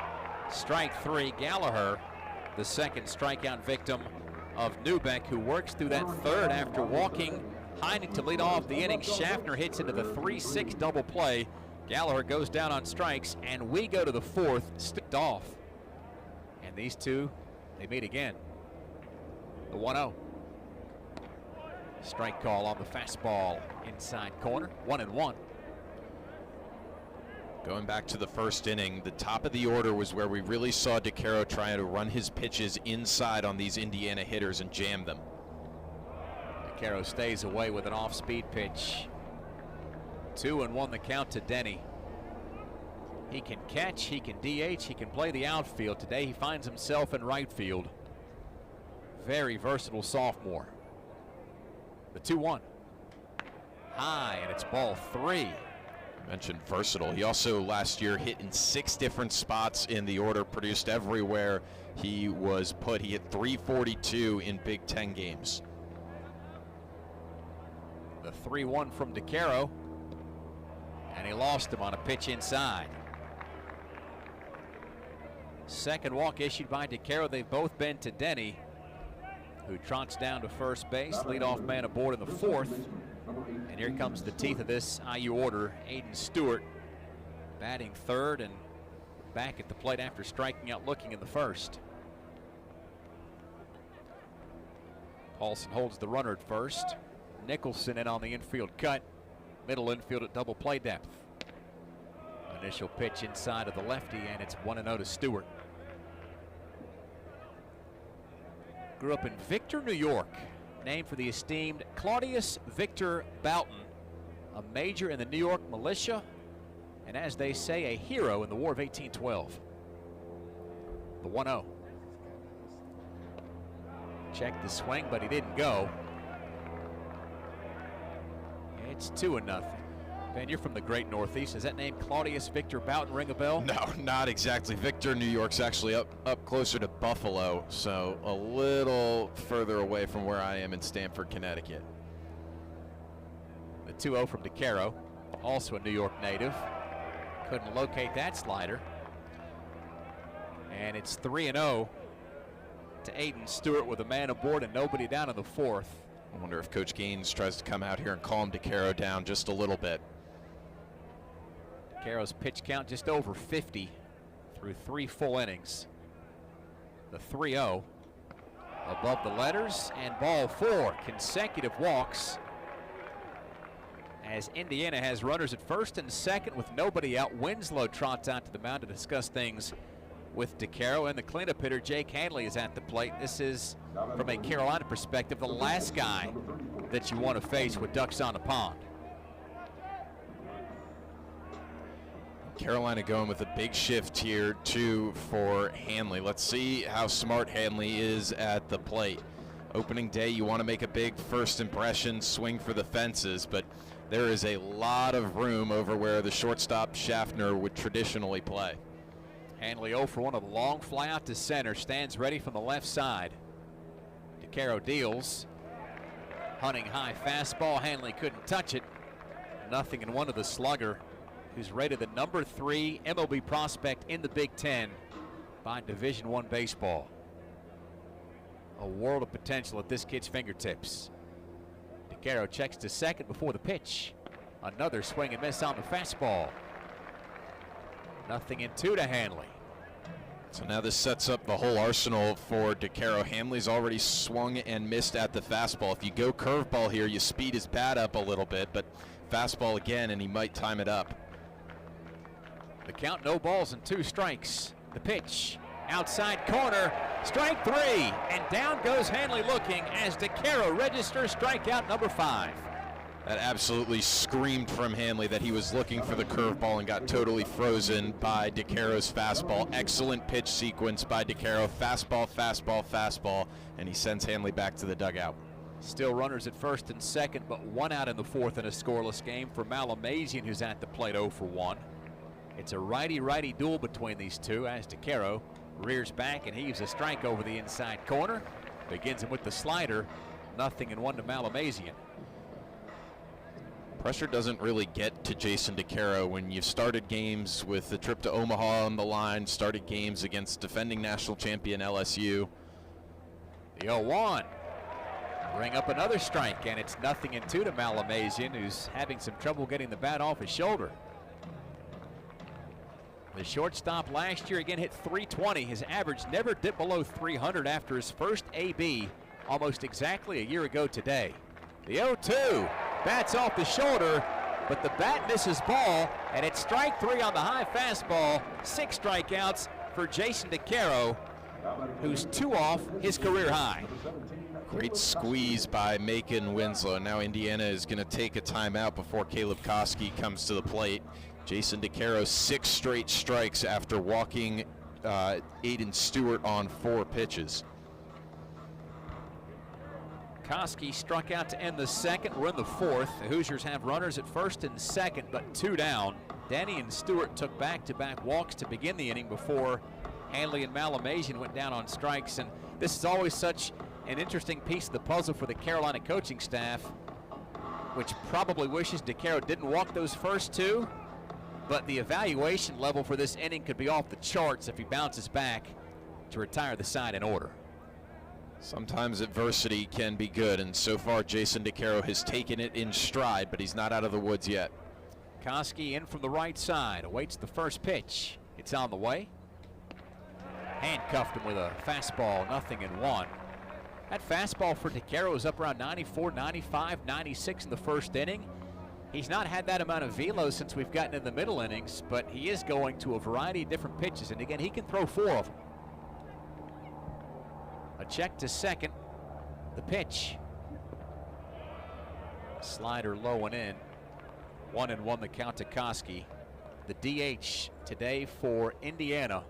Strike 3, Gallagher, the second strikeout victim of Newbeck, who works through that third after walking Heineck to lead off the inning. Schaffner hits into the 3-6 double play. Gallagher goes down on strikes, and we go to the fourth, sticked off. And these two, they meet again. The 1-0. Strike call on the fastball inside corner, 1-1. Going back to the first inning, the top of the order was where we really saw DeCaro trying to run his pitches inside on these Indiana hitters and jam them. DeCaro stays away with an off-speed pitch. 2-1 the count to Denny. He can catch, he can DH, he can play the outfield. Today he finds himself in right field. Very versatile sophomore. The 2-1. High, and it's ball 3. Mentioned versatile. He also last year hit in 6 different spots in the order, produced everywhere he was put. He hit 342 in Big Ten games. The 3-1 from DeCaro, and he lost him on a pitch inside. Second walk issued by DeCaro. They've both been to Denny, who trots down to first base. Leadoff man aboard in the fourth. And here comes the teeth of this IU order. Aiden Stewart batting third and back at the plate after striking out looking in the first. Paulson holds the runner at first. Nicholson in on the infield cut. Middle infield at double play depth. Initial pitch inside of the lefty, and it's 1-0 to Stewart. Grew up in Victor, New York. Named for the esteemed Claudius Victor Boughton, a major in the New York militia, and as they say, a hero in the War of 1812. The 1-0. Checked the swing, but he didn't go. It's 2-0. Ben, you're from the great Northeast. Does that name Claudius Victor Boughton ring a bell? No, not exactly. Victor, New York's actually up closer to Buffalo, so a little further away from where I am in Stamford, Connecticut. The 2-0 from DeCaro, also a New York native. Couldn't locate that slider. And it's 3-0 to Aiden Stewart with a man aboard and nobody down in the fourth. I wonder if Coach Gaines tries to come out here and calm DeCaro down just a little bit. DeCaro's pitch count just over 50 through 3 full innings. The 3-0 above the letters, and ball 4. Consecutive walks as Indiana has runners at first and second with nobody out. Winslow trots out to the mound to discuss things with DeCaro, and the cleanup hitter Jake Hanley is at the plate. This is, from a Carolina perspective, the last guy that you want to face with ducks on the pond. Carolina going with a big shift here, too, for Hanley. Let's see how smart Hanley is at the plate. Opening day, you want to make a big first impression, swing for the fences, but there is a lot of room over where the shortstop Schaffner would traditionally play. Hanley 0 for 1 of a long fly out to center, stands ready from the left side. DeCaro deals. Hunting high fastball, Hanley couldn't touch it. 0-1 to the slugger, who's rated the number 3 MLB prospect in the Big Ten by Division I baseball. A world of potential at this kid's fingertips. DeCaro checks to second before the pitch. Another swing and miss on the fastball. 0-2 to Hanley. So now this sets up the whole arsenal for DeCaro. Hanley's already swung and missed at the fastball. If you go curveball here, you speed his bat up a little bit, but fastball again, and he might time it up. The count, no balls and 2 strikes. The pitch, outside corner, strike 3, and down goes Hanley looking as DeCaro registers strikeout number 5. That absolutely screamed from Hanley that he was looking for the curveball and got totally frozen by DeCaro's fastball. Excellent pitch sequence by DeCaro. Fastball, fastball, fastball, and he sends Hanley back to the dugout. Still runners at first and second, but 1 out in the fourth in a scoreless game for Malamazian, who's at the plate 0 for 1. It's a righty-righty duel between these two as DeCaro rears back and heaves a strike over the inside corner. Begins him with the slider. 0-1 to Malamazian. Pressure doesn't really get to Jason DeCaro when you've started games with the trip to Omaha on the line, started games against defending national champion LSU. The 0-1. Bring up another strike, and it's 0-2 to Malamazian, who's having some trouble getting the bat off his shoulder. The shortstop last year again hit .320. His average never dipped below 300 after his first AB almost exactly a year ago today. The 0-2. Bat's off the shoulder, but the bat misses ball, and it's strike 3 on the high fastball. 6 strikeouts for Jason DeCaro, who's 2 off his career high. Great squeeze by Macon Winslow. Now Indiana is going to take a timeout before Caleb Koski comes to the plate. Jason DeCaro 6 straight strikes after walking Aiden Stewart on 4 pitches. Koski struck out to end the second. We're in the fourth. The Hoosiers have runners at first and second, but 2 down. Danny and Stewart took back-to-back walks to begin the inning before Hanley and Malamazian went down on strikes. And this is always such an interesting piece of the puzzle for the Carolina coaching staff, which probably wishes DeCaro didn't walk those first 2. But the evaluation level for this inning could be off the charts if he bounces back to retire the side in order. Sometimes adversity can be good, and so far Jason DeCaro has taken it in stride, but he's not out of the woods yet. Koski in from the right side, awaits the first pitch. It's on the way. Handcuffed him with a fastball, 0-1. That fastball for DeCaro is up around 94, 95, 96 in the first inning. He's not had that amount of velo since we've gotten in the middle innings, but he is going to a variety of different pitches, and again, he can throw 4 of them. A check to second. The pitch. Slider low and in. 1-1 the count to Koski. The DH today for Indiana.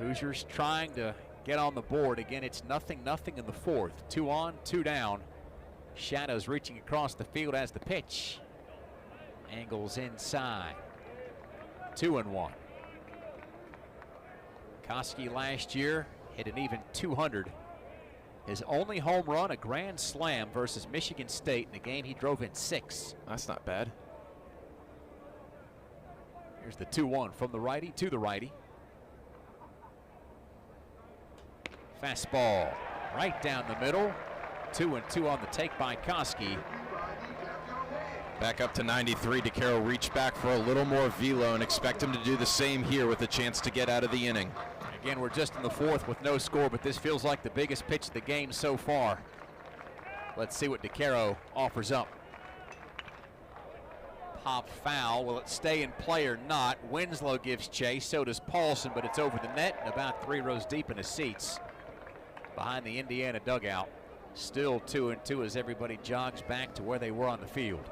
Hoosiers trying to get on the board. Again, it's 0-0 in the fourth. 2 on, 2 down. Shadows reaching across the field as the pitch. Angles inside. 2-1. Koski last year hit an even 200. His only home run, a grand slam versus Michigan State in a game he drove in 6. That's not bad. Here's the 2-1 from the righty to the righty. Fastball right down the middle. 2-2 on the take by Koski. Back up to 93. DeCaro reached back for a little more velo and expect him to do the same here with a chance to get out of the inning. Again, we're just in the 4th with no score, but this feels like the biggest pitch of the game so far. Let's see what DeCaro offers up. Pop foul. Will it stay in play or not? Winslow gives chase. So does Paulson, but it's over the net and about 3 rows deep in the seats behind the Indiana dugout. Still 2-2 as everybody jogs back to where they were on the field.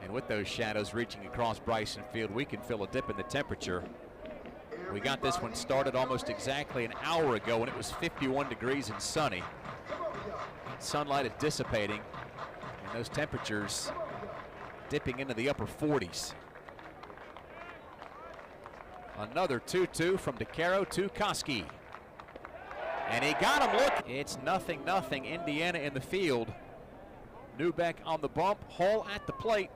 And with those shadows reaching across Bryson Field, we can feel a dip in the temperature. We got this one started almost exactly an hour ago when it was 51 degrees and sunny. Sunlight is dissipating, and those temperatures dipping into the upper 40s. Another 2-2 from DeCaro to Koski. And he got him. Look, it's 0-0 Indiana in the field. Neubeck on the bump, Hall at the plate.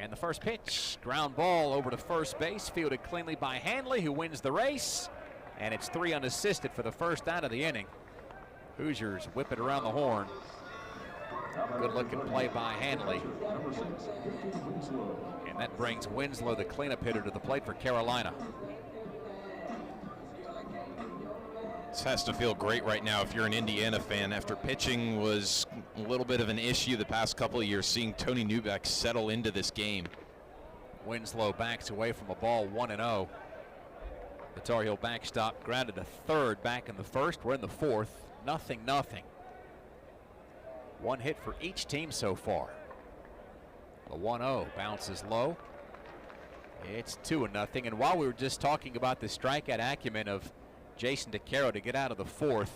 And the first pitch, ground ball over to first base, fielded cleanly by Hanley, who wins the race. And it's 3 unassisted for the first out of the inning. Hoosiers whip it around the horn. Good looking play by Hanley. And that brings Winslow, the cleanup hitter, to the plate for Carolina. This has to feel great right now if you're an Indiana fan. After pitching was a little bit of an issue the past couple of years, seeing Tony Neubeck settle into this game. Winslow backs away from a ball 1-0. The Tar Heel backstop grounded to third back in the 1st. We're in the 4th. 0-0. 1 hit for each team so far. The 1-0 bounces low. It's 2-0. And while we were just talking about the strikeout acumen of Jason DeCaro to get out of the 4th,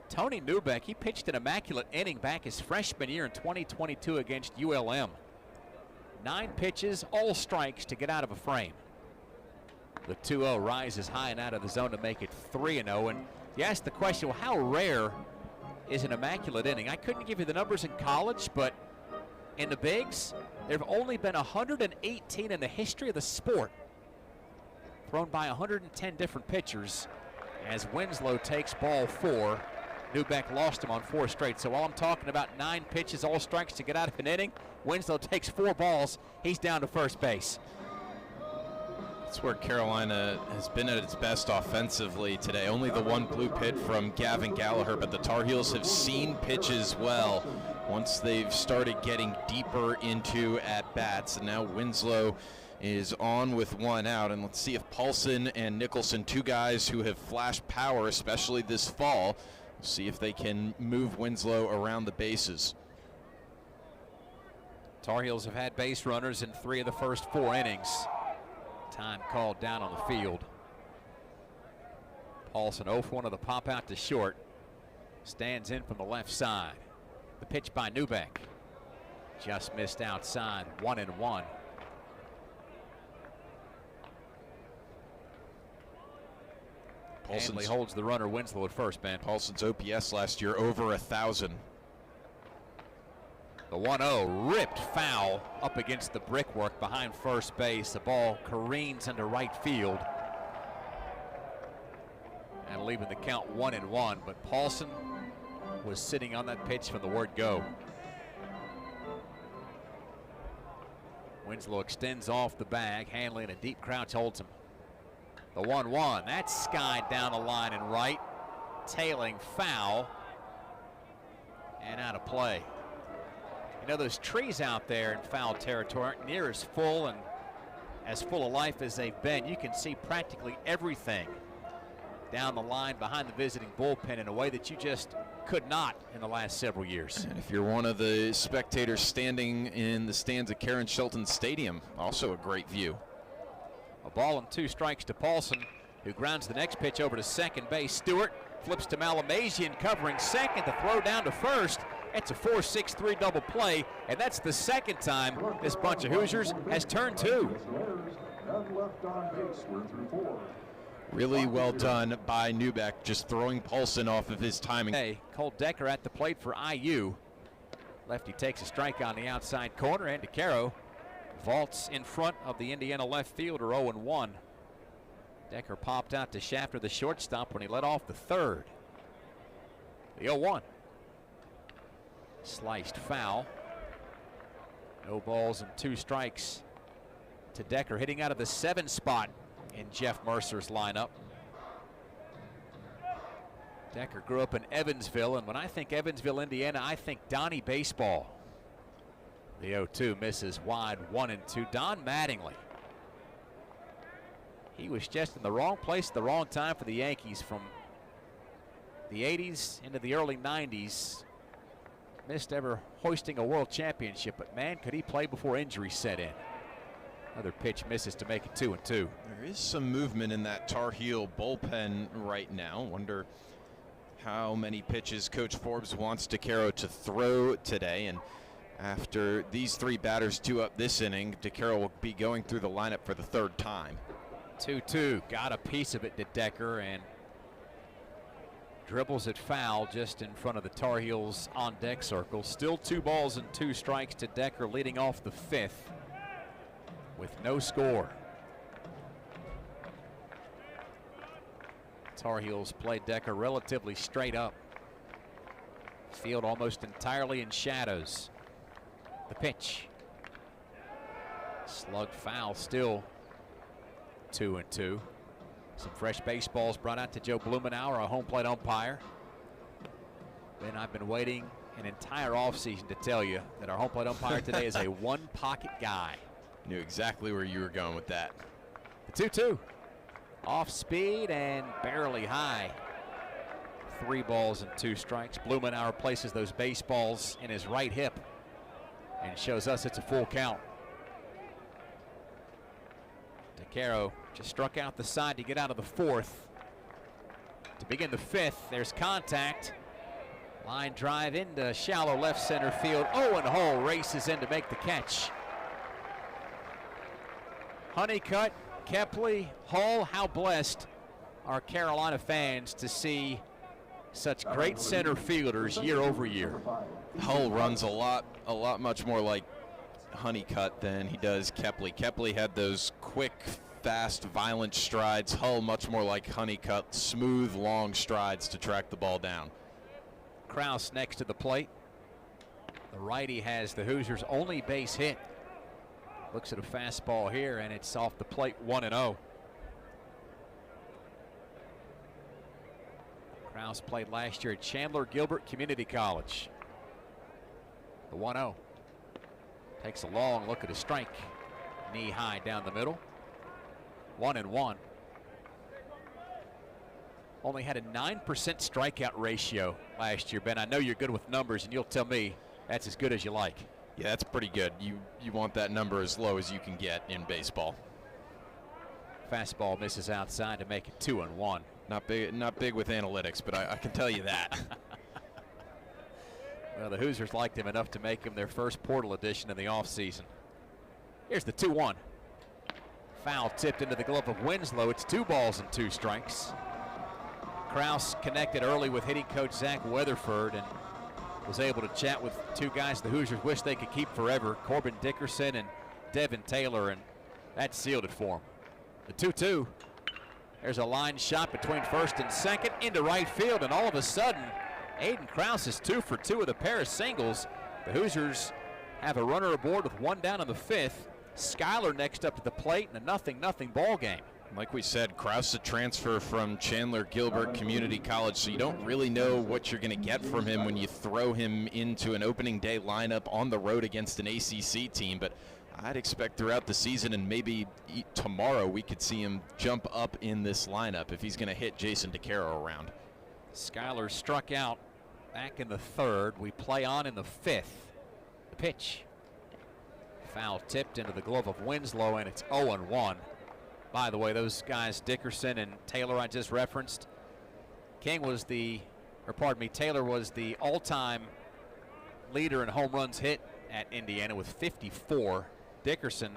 Tony Neubeck, he pitched an immaculate inning back his freshman year in 2022 against ULM. 9 pitches, all strikes to get out of a frame. The 2-0 rises high and out of the zone to make it 3-0. And you ask the question, well, how rare is an immaculate inning? I couldn't give you the numbers in college, but in the bigs, there have only been 118 in the history of the sport, thrown by 110 different pitchers. As Winslow takes ball 4, Neubeck lost him on 4 straight. So while I'm talking about 9 pitches, all strikes to get out of an inning, Winslow takes 4 balls. He's down to first base. That's where Carolina has been at its best offensively today. Only the 1 blue pit from Gavin Gallagher, but the Tar Heels have seen pitches well once they've started getting deeper into at-bats. And now Winslow is on with 1 out, and let's see if Paulson and Nicholson, 2 guys who have flashed power, especially this fall, see if they can move Winslow around the bases. Tar Heels have had base runners in 3 of the first 4 innings. Time called down on the field. Paulson 0 for 1 of the pop out to short. Stands in from the left side. The pitch by Neubeck. Just missed outside, 1-1. Hanley holds the runner, Winslow at first, Ben. Paulson's OPS last year over 1,000. The 1-0 ripped foul up against the brickwork behind first base. The ball careens into right field. And leaving the count 1-1, but Paulson was sitting on that pitch from the word go. Winslow extends off the bag. Hanley in a deep crouch holds him. The 1-1, that's skied down the line and right. Tailing foul. And out of play. You know, those trees out there in foul territory aren't near as full and as full of life as they've been. You can see practically everything down the line behind the visiting bullpen in a way that you just could not in the last several years. And if you're one of the spectators standing in the stands at Karen Shelton Stadium, also a great view. A ball and 2 strikes to Paulson, who grounds the next pitch over to second base. Stewart flips to Malamasian covering second. The throw down to first. It's a 4-6-3 double play, and that's the second time this bunch of Hoosiers has turned two. Really well done by Newbeck, just throwing Paulson off of his timing. Hey, Cole Decker at the plate for IU. Lefty takes a strike on the outside corner, and DeCaro vaults in front of the Indiana left fielder, 0-1. Decker popped out to Shafter, the shortstop, when he led off the third. The 0-1. Sliced foul. No balls and 2 strikes to Decker, hitting out of the 7 spot in Jeff Mercer's lineup. Decker grew up in Evansville, and when I think Evansville, Indiana, I think Donnie baseball. The 0-2 misses wide, 1-2. Don Mattingly. He was just in the wrong place at the wrong time for the Yankees from the 80s into the early 90s. Missed ever hoisting a world championship, but man, could he play before injury set in. Another pitch misses to make it 2-2. There is some movement in that Tar Heel bullpen right now. Wonder how many pitches Coach Forbes wants DeCaro to throw today. And after these 3 batters 2 up this inning, DeCaro will be going through the lineup for the 3rd time. 2-2, got a piece of it to Decker and dribbles it foul just in front of the Tar Heels on deck circle. Still 2 balls and 2 strikes to Decker, leading off the 5th with no score. Tar Heels played Decker relatively straight up. Field almost entirely in shadows. The pitch. Slug foul, still 2-2. Some fresh baseballs brought out to Joe Blumenauer, a home plate umpire. Ben, I've been waiting an entire offseason to tell you that our home plate umpire today is a one-pocket guy. Knew exactly where you were going with that. The 2-2. Off speed and barely high. 3 balls and 2 strikes. Blumenauer places those baseballs in his right hip and shows us it's a full count. DeCaro just struck out the side to get out of the 4th. To begin the 5th, there's contact. Line drive into shallow left center field. Owen Hull races in to make the catch. Honeycutt, Kepley, Hull, how blessed are Carolina fans to see such great center fielders year over year. Hull runs a lot much more like Honeycutt than he does Kepley. Kepley had those quick, fast, violent strides. Hull much more like Honeycutt, smooth, long strides to track the ball down. Kraus next to the plate. The righty has the Hoosiers' only base hit. Looks at a fastball here, and it's off the plate, 1-0. Kraus played last year at Chandler Gilbert Community College. The 1-0. Takes a long look at a strike. Knee high down the middle. 1-1. Only had a 9% strikeout ratio last year. Ben, I know you're good with numbers, and you'll tell me that's as good as you like. Yeah, that's pretty good. You want that number as low as you can get in baseball. Fastball misses outside to make it 2-1. Not big with analytics, but I can tell you that. Well, the Hoosiers liked him enough to make him their first portal addition in the offseason. Here's the 2-1. Foul tipped into the glove of Winslow. It's 2 balls and 2 strikes. Kraus connected early with hitting coach Zach Weatherford and was able to chat with 2 guys the Hoosiers wish they could keep forever, Corbin Dickerson and Devin Taylor, and that sealed it for him. The 2-2. There's a line shot between first and second into right field, and all of a sudden, Aiden Kraus is 2 for 2 with a pair of singles. The Hoosiers have a runner aboard with 1 down in the 5th. Schuyler next up to the plate in a 0-0 ball game. Like we said, Kraus a transfer from Chandler Gilbert Community College, so you don't really know what you're going to get from him when you throw him into an opening day lineup on the road against an ACC team. But I'd expect throughout the season and maybe tomorrow we could see him jump up in this lineup if he's going to hit Jason DeCaro around. Schuyler struck out back in the 3rd. We play on in the 5th. The pitch. Foul tipped into the glove of Winslow, and it's 0-1. By the way, those guys, Dickerson and Taylor, I just referenced. Taylor was the all-time leader in home runs hit at Indiana with 54. Dickerson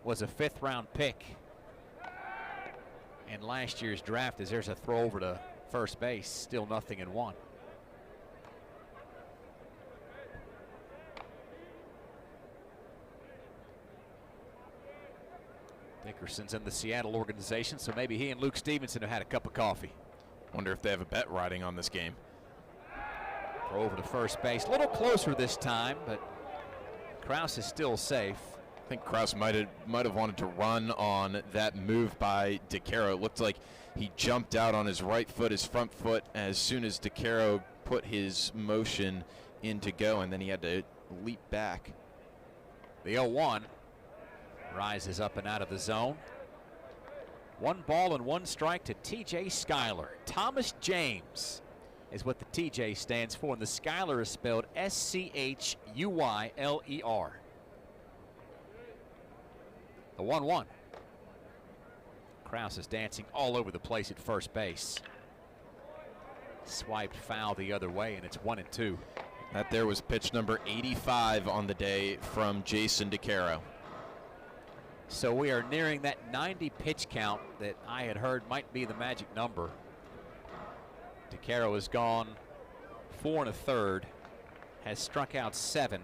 was a 5th-round pick in last year's draft, as there's a throw over to first base. Still 0-1. Dickerson's in the Seattle organization, so maybe he and Luke Stevenson have had a cup of coffee. Wonder if they have a bet riding on this game. Throw over to first base. A little closer this time, but Krause is still safe. I think Krause might have wanted to run on that move by DeCaro. It looked like he jumped out on his right foot, his front foot, as soon as DeCaro put his motion into go, and then he had to leap back. The 0-1 rises up and out of the zone. 1 ball and 1 strike to TJ Schuyler. Thomas James is what the TJ stands for, and the Schuyler is spelled S-C-H-U-Y-L-E-R. The 1-1. Krause is dancing all over the place at first base. Swiped foul the other way, and it's 1-2. That there was pitch number 85 on the day from Jason DeCaro. So we are nearing that 90 pitch count that I had heard might be the magic number. DeCaro has gone 4 1/3, has struck out 7,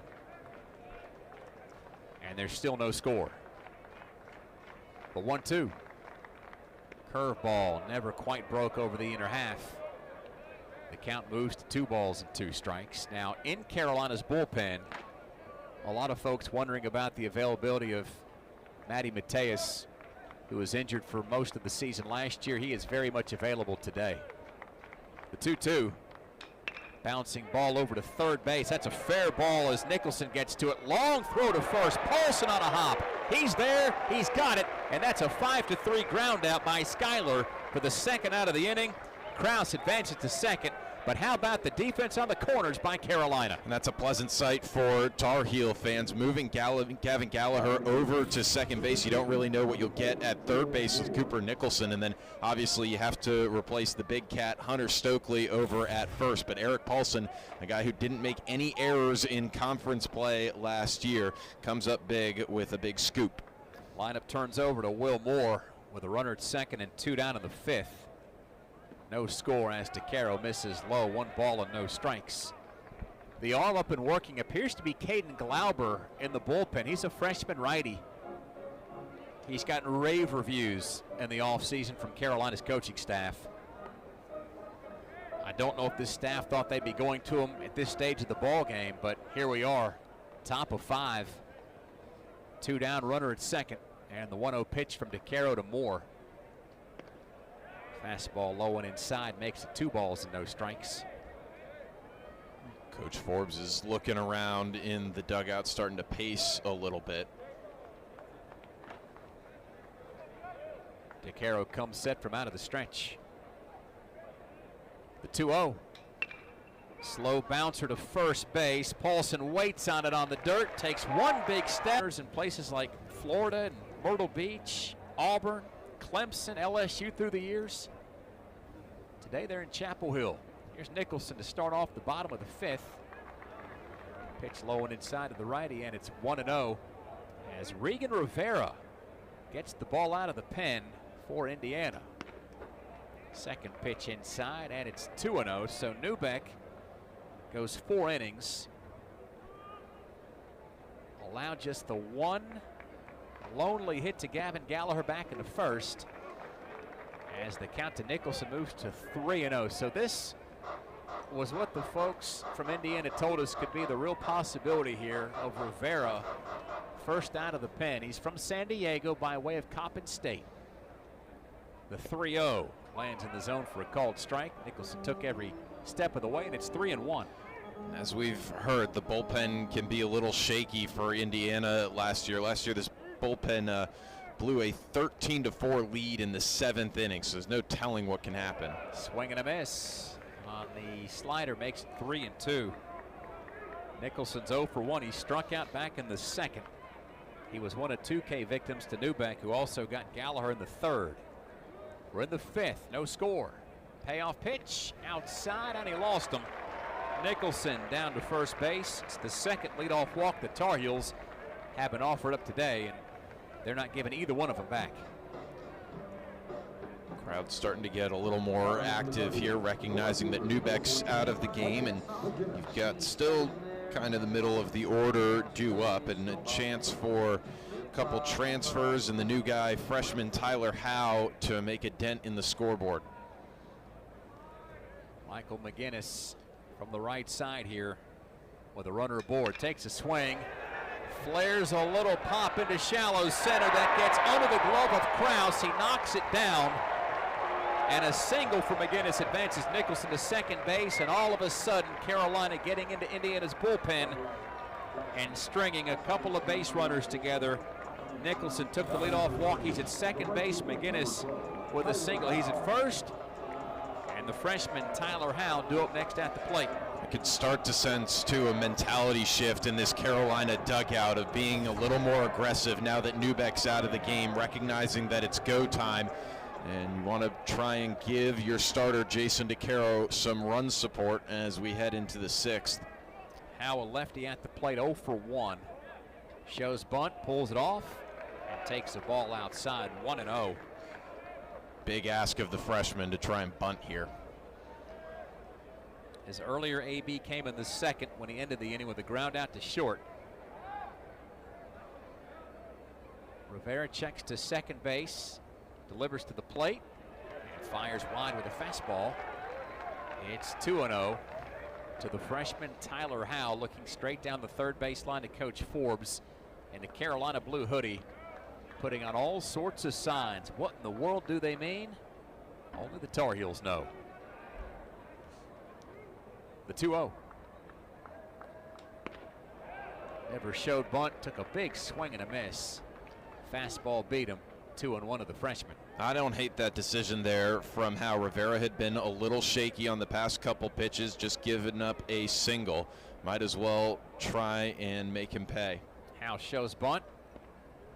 and there's still no score. The 1-2. Curveball never quite broke over the inner half. The count moves to 2 balls and 2 strikes. Now in Carolina's bullpen, a lot of folks wondering about the availability of Matty Mateus, who was injured for most of the season last year. He is very much available today. The 2-2. Bouncing ball over to third base. That's a fair ball as Nicholson gets to it. Long throw to first. Paulson on a hop. He's there. He's got it. And that's a 5-3 ground out by Schuyler for the 2nd out of the inning. Krause advances to 2nd. But how about the defense on the corners by Carolina? And that's a pleasant sight for Tar Heel fans. Moving Gavin Gallagher over to second base. You don't really know what you'll get at third base with Cooper Nicholson. And then obviously you have to replace the big cat Hunter Stokely over at first. But Eric Paulson, a guy who didn't make any errors in conference play last year, comes up big with a big scoop. Lineup turns over to Will Moore with a runner at 2nd and 2 down in the 5th. No score as DeCaro misses low. 1 ball and no strikes. The arm up and working appears to be Caden Glauber in the bullpen. He's a freshman righty. He's gotten rave reviews in the offseason from Carolina's coaching staff. I don't know if this staff thought they'd be going to him at this stage of the ball game, but here we are, top of 5. 2 down, runner at 2nd, and the 1-0 pitch from DeCaro to Moore. Fastball low and inside makes it 2 balls and no strikes. Coach Forbes is looking around in the dugout, starting to pace a little bit. DeCaro comes set from out of the stretch. The 2-0. Slow bouncer to first base. Paulson waits on it on the dirt, takes 1 big step. In places like Florida and Myrtle Beach, Auburn, Clemson, LSU through the years. Today they're in Chapel Hill. Here's Nicholson to start off the bottom of the 5th. Pitch low and inside to the righty, and it's 1-0 as Regan Rivera gets the ball out of the pen for Indiana. 2nd pitch inside, and it's 2-0. So Neubeck goes 4 innings. Allowed just the 1 lonely hit to Gavin Gallagher back in the 1st, as the count to Nicholson moves to 3-0. So this was what the folks from Indiana told us could be the real possibility here of Rivera first out of the pen. He's from San Diego by way of Coppin State. The 3-0 lands in the zone for a called strike. Nicholson took every step of the way, and it's 3-1. As we've heard, the bullpen can be a little shaky for Indiana last year. Last year, this bullpen blew a 13-4 lead in the 7th inning, so there's no telling what can happen. Swing and a miss on the slider makes it 3-2. Nicholson's 0 for 1. He struck out back in the 2nd. He was one of 2 K victims to Neubeck, who also got Gallagher in the 3rd. We're in the 5th, no score. Payoff pitch outside, and he lost him. Nicholson down to first base. It's the second leadoff walk the Tar Heels haven't offered up today, and they're not giving either one of them back. Crowd's starting to get a little more active here, recognizing that Neubeck's out of the game, and you've got still kind of the middle of the order due up, and a chance for a couple transfers and the new guy, freshman Tyler Howe, to make a dent in the scoreboard. Michael McGinnis from the right side here with a runner aboard, takes a swing, flares a little pop into shallow center that gets under the glove of Krause. He knocks it down, and a single for McGinnis advances Nicholson to second base, and all of a sudden Carolina getting into Indiana's bullpen and stringing a couple of base runners together. Nicholson took the leadoff walk. He's at second base. McGinnis with a single. He's at first, and the freshman Tyler Howe due up next at the plate. I could start to sense, too, a mentality shift in this Carolina dugout of being a little more aggressive now that Neubeck's out of the game, recognizing that it's go time. And you want to try and give your starter, Jason DeCaro, some run support as we head into the sixth. Howe, a lefty at the plate, 0 for 1. Shows bunt, pulls it off, and takes the ball outside, 1-0. Big ask of the freshman to try and bunt here. His earlier AB came in the second when he ended the inning with a ground out to short. Rivera checks to second base, delivers to the plate, and fires wide with a fastball. It's 2-0 to the freshman Tyler Howe, looking straight down the third baseline to Coach Forbes in the Carolina blue hoodie, putting on all sorts of signs. What in the world do they mean? Only the Tar Heels know. The 2-0. Never showed bunt, took a big swing and a miss. Fastball beat him. 2-1 of the freshman. I don't hate that decision there from Howe. Rivera had been a little shaky on the past couple pitches, just giving up a single. Might as well try and make him pay. Howe shows bunt.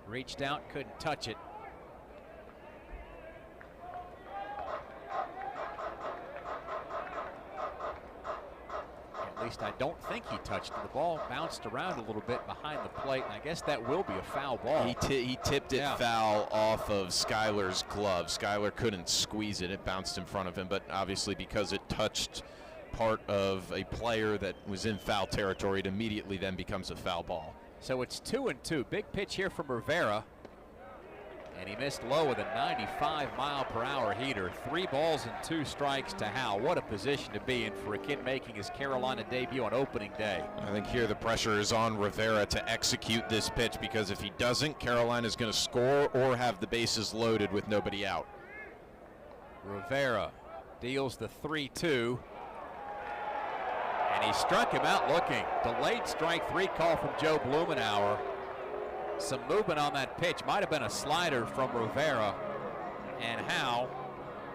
Reached out, couldn't touch it. At least I don't think he touched it. The ball bounced around a little bit behind the plate, and I guess that will be a foul ball. He tipped it foul off of Skyler's glove. Skyler couldn't squeeze it. It bounced in front of him, but obviously because it touched part of a player that was in foul territory, it immediately then becomes a foul ball. So it's 2-2. Big pitch here from Rivera. And he missed low with a 95-mile-per-hour heater. 3 balls and 2 strikes to Howe. What a position to be in for a kid making his Carolina debut on opening day. I think here the pressure is on Rivera to execute this pitch, because if he doesn't, Carolina's going to score or have the bases loaded with nobody out. Rivera deals the 3-2. And he struck him out looking. Delayed strike 3 call from Joe Blumenauer. Some movement on that pitch. Might have been a slider from Rivera. And Howe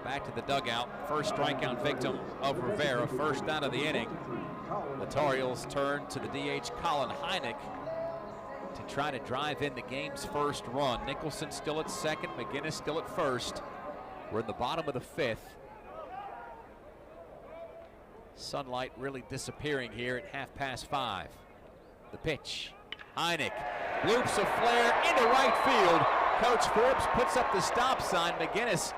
back to the dugout. First strikeout victim of Rivera. First out of the inning. The Tar Heels turn to the DH Colin Hynek to try to drive in the game's first run. Nicholson still at second. McGinnis still at first. We're in the bottom of the 5th. Sunlight really disappearing here at 5:30. The pitch. Hynek loops a flare into right field. Coach Forbes puts up the stop sign. McGinnis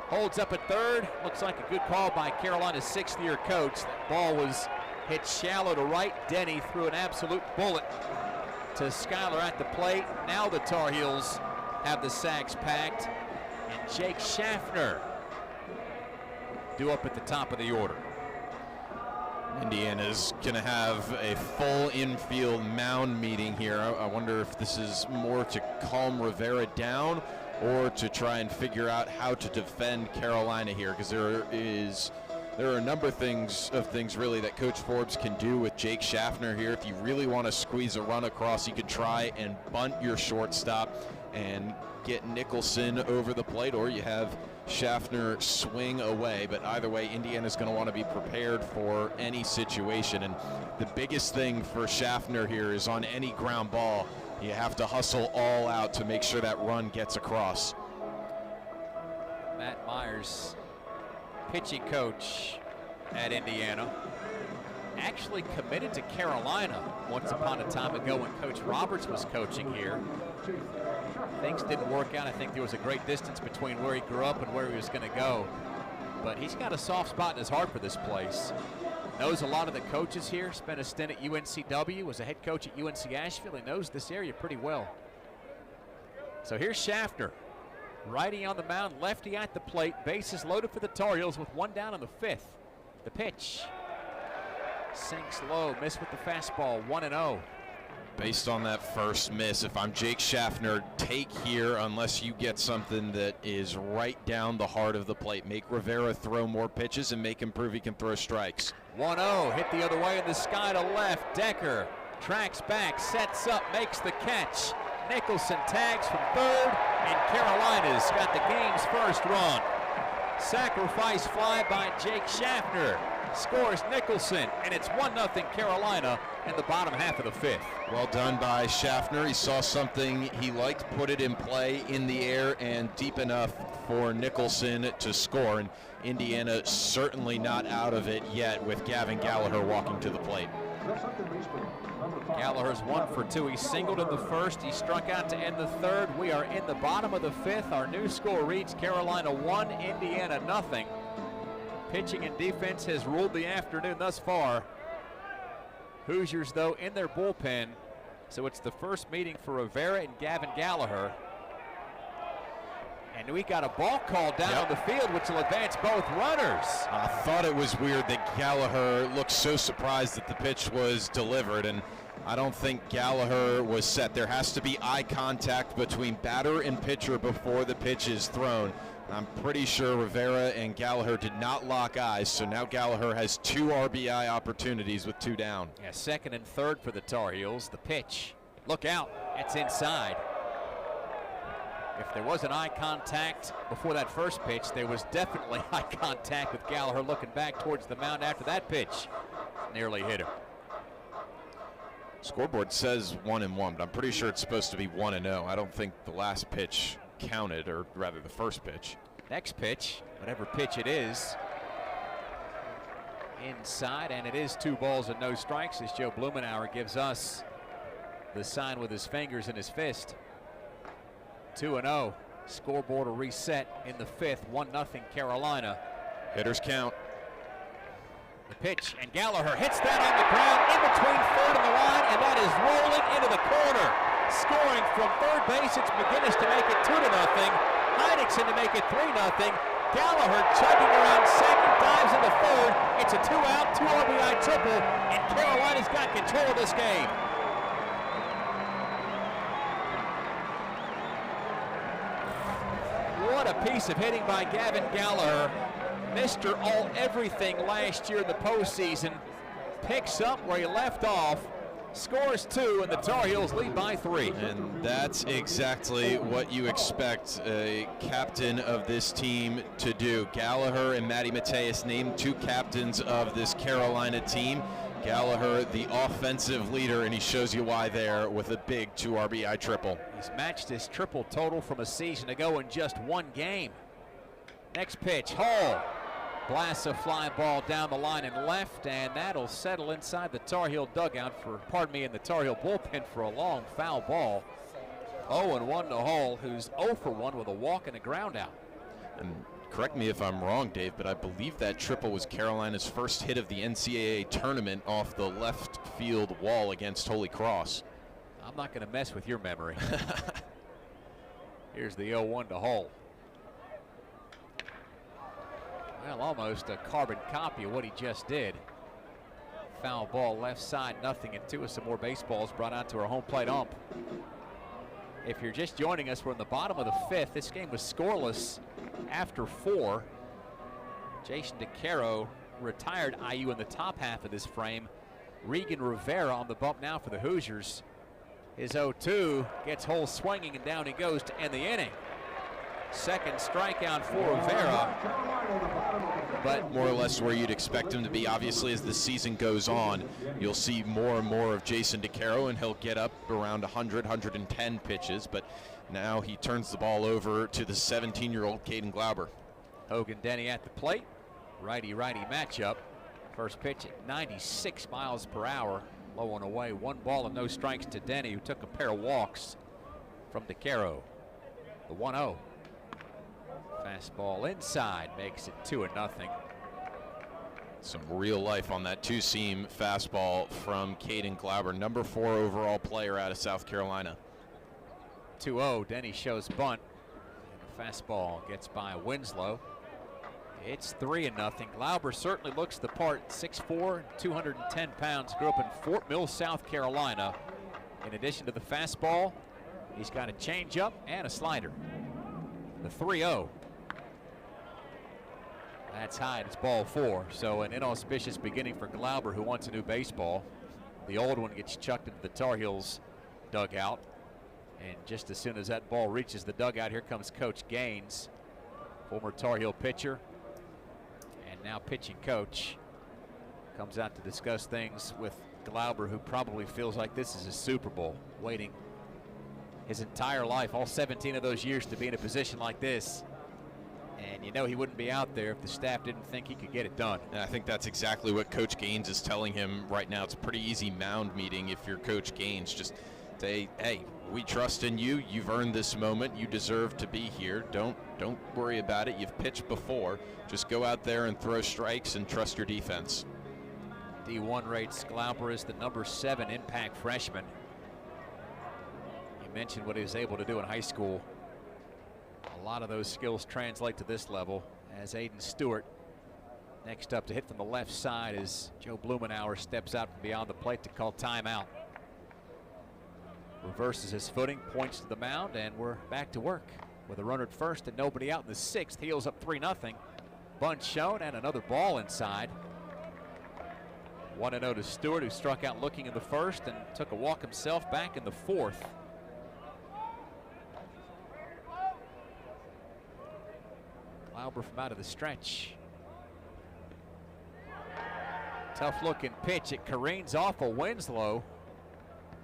holds up at third. Looks like a good call by Carolina's 6th-year coach. That ball was hit shallow to right. Denny threw an absolute bullet to Skyler at the plate. Now the Tar Heels have the sacks packed. And Jake Schaffner due up at the top of the order. Indiana's going to have a full infield mound meeting here. I wonder if this is more to calm Rivera down or to try and figure out how to defend Carolina here, because there are a number of things really that Coach Forbes can do with Jake Schaffner here. If you really want to squeeze a run across, you could try and bunt your shortstop and get Nicholson over the plate, or you have Schaffner swing away. But either way, Indiana's going to want to be prepared for any situation. And the biggest thing for Schaffner here is on any ground ball, you have to hustle all out to make sure that run gets across. Matt Myers, pitching coach at Indiana. actually committed to Carolina once upon a time ago when Coach Roberts was coaching here. Things didn't work out. I think there was a great distance between where he grew up and where he was going to go. But he's got a soft spot in his heart for this place. Knows a lot of the coaches here. Spent a stint at UNCW, was a head coach at UNC Asheville. He knows this area pretty well. So here's Schaffner. Righty on the mound, lefty at the plate. Bases loaded for the Tar Heels with one down in the fifth. The pitch. Sinks low, miss with the fastball, 1-0. Based on that first miss, if I'm Jake Schaffner, take here unless you get something that is right down the heart of the plate. Make Rivera throw more pitches and make him prove he can throw strikes. 1-0, hit the other way in the sky to left. Decker tracks back, sets up, makes the catch. Nicholson tags from third, and Carolina's got the game's first run. Sacrifice fly by Jake Schaffner. Scores Nicholson, and it's 1-0 Carolina in the bottom half of the fifth. Well done by Schaffner. He saw something he liked, put it in play in the air and deep enough for Nicholson to score. And Indiana certainly not out of it yet with Gavin Gallagher walking to the plate. Gallagher's 1 for 2. He singled in the first. He struck out to end the third. We are in the bottom of the fifth. Our new score reads Carolina 1, Indiana 0. Pitching and defense has ruled the afternoon thus far. Hoosiers, though, in their bullpen. So it's the first meeting for Rivera and Gavin Gallagher. And we got a ball called down on the field, which will advance both runners. I thought it was weird that Gallagher looked so surprised that the pitch was delivered, and I don't think Gallagher was set. There has to be eye contact between batter and pitcher before the pitch is thrown. I'm pretty sure Rivera and Gallagher did not lock eyes, so now Gallagher has 2 RBI opportunities with 2 down. Yeah, second and third for the Tar Heels. The pitch. Look out. It's inside. If there was an eye contact before that first pitch, there was definitely eye contact with Gallagher looking back towards the mound after that pitch. Nearly hit him. Scoreboard says 1-1, but I'm pretty sure it's supposed to be 1-0. I don't think the last pitch counted, or rather the first pitch. Next pitch, whatever pitch it is, inside, and it is 2 balls and no strikes as Joe Blumenauer gives us the sign with his fingers and his fist. 2-0. Scoreboard will reset in the fifth. 1-0 Carolina. Hitters count. The pitch, and Gallagher hits that on the ground in between third and the line, and that is rolling into the corner. Scoring from third base, it's McGinnis to make it 2-0. Heidickson to make it 3-0. Gallagher chugging around second, dives into third. It's a 2-out, 2 RBI triple, and Carolina's got control of this game. What a piece of hitting by Gavin Gallagher. Mr. All-Everything last year in the postseason. Picks up where he left off. Scores 2, and the Tar Heels lead by 3. And that's exactly what you expect a captain of this team to do. Gallagher and Matty Mateus named 2 captains of this Carolina team. Gallagher, the offensive leader, and he shows you why there with a big 2 RBI triple. He's matched his triple total from a season ago in just 1 game. Next pitch, Hall blasts a fly ball down the line and left, and that'll settle inside the Tar Heel dugout in the Tar Heel bullpen for a long foul ball. 0-1 to Hall, who's 0 for 1 with a walk and a ground out. And correct me if I'm wrong, Dave, but I believe that triple was Carolina's first hit of the NCAA tournament off the left field wall against Holy Cross. I'm not going to mess with your memory. Here's the 0-1 to Hall. Well, almost a carbon copy of what he just did. Foul ball left side, 0-2 with some more baseballs brought out to our home plate ump. If you're just joining us, we're in the bottom of the fifth. This game was scoreless after 4. Jason DeCaro retired IU in the top half of this frame. Regan Rivera on the bump now for the Hoosiers. His 0-2 gets Hole swinging, and down he goes to end the inning. Second strikeout for Rivera. But more or less where you'd expect him to be. Obviously, as the season goes on, you'll see more and more of Jason DeCaro, and he'll get up around 100, 110 pitches. But now he turns the ball over to the 17-year-old Caden Glauber. Hogan Denny at the plate. Righty-righty matchup. First pitch at 96 miles per hour, low and away. 1 ball and no strikes to Denny, who took a pair of walks from DeCaro. The 1-0. Fastball inside makes it 2-0. Some real life on that two-seam fastball from Caden Glauber, number 4 overall player out of South Carolina. 2-0. Denny shows bunt. And the fastball gets by Winslow. It's 3-0. Glauber certainly looks the part. 6'4", 210 pounds. Grew up in Fort Mill, South Carolina. In addition to the fastball, he's got a changeup and a slider. The 3-0. That's high, and it's ball 4. So an inauspicious beginning for Glauber, who wants a new baseball. The old one gets chucked into the Tar Heels dugout. And just as soon as that ball reaches the dugout, here comes Coach Gaines, former Tar Heel pitcher and now pitching coach. Comes out to discuss things with Glauber, who probably feels like this is a Super Bowl, waiting his entire life, all 17 of those years, to be in a position like this. And you know he wouldn't be out there if the staff didn't think he could get it done. And I think that's exactly what Coach Gaines is telling him right now. It's a pretty easy mound meeting if you're Coach Gaines. Just say, hey, we trust in you. You've earned this moment. You deserve to be here. Don't worry about it. You've pitched before. Just go out there and throw strikes and trust your defense. D1 rates Glauber as the number 7 impact freshman. You mentioned what he was able to do in high school. A lot of those skills translate to this level, as Aiden Stewart next up to hit from the left side as Joe Blumenauer steps out from beyond the plate to call timeout. Reverses his footing, points to the mound, and we're back to work with a runner at first and nobody out in the 6th. Heels up 3-0. Bunt shown and another ball inside. 1-0 to Stewart, who struck out looking in the 1st and took a walk himself back in the 4th. Glauber from out of the stretch. Tough looking pitch. It careens off of Winslow.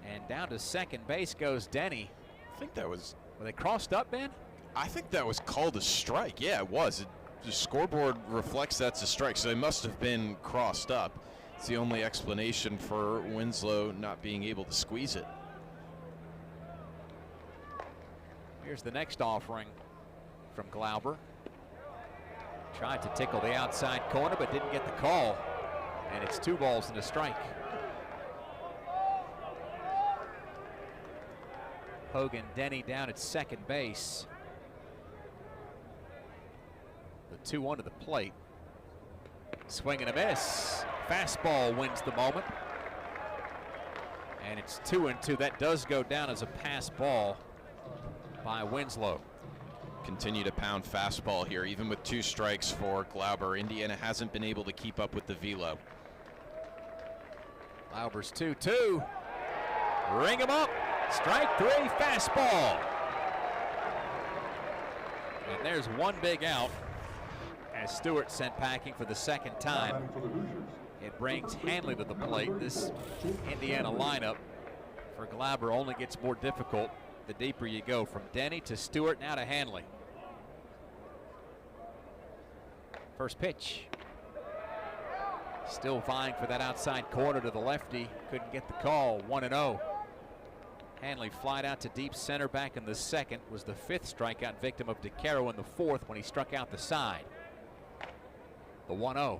And down to second base goes Denny. I think that was... Were they crossed up, Ben? I think that was called a strike. Yeah, it was. The scoreboard reflects that's a strike, so they must have been crossed up. It's the only explanation for Winslow not being able to squeeze it. Here's the next offering from Glauber. Tried to tickle the outside corner, but didn't get the call. And it's 2 balls and a strike. Hogan Denny down at second base. The 2-1 to the plate. Swing and a miss. Fastball wins the moment. And it's 2-2. That does go down as a pass ball by Winslow. Continue to pound fastball here, even with 2 strikes for Glauber. Indiana hasn't been able to keep up with the velo. Glauber's 2-2. Ring him up. Strike 3, fastball. And there's 1 big out as Stewart sent packing for the 2nd time. It brings Hanley to the plate. This Indiana lineup for Glauber only gets more difficult the deeper you go, from Denny to Stewart, now to Hanley. First pitch. Still vying for that outside corner to the lefty. Couldn't get the call. 1-0. Hanley flied out to deep center back in the 2nd. Was the 5th strikeout victim of DeCaro in the 4th when he struck out the side. The 1-0.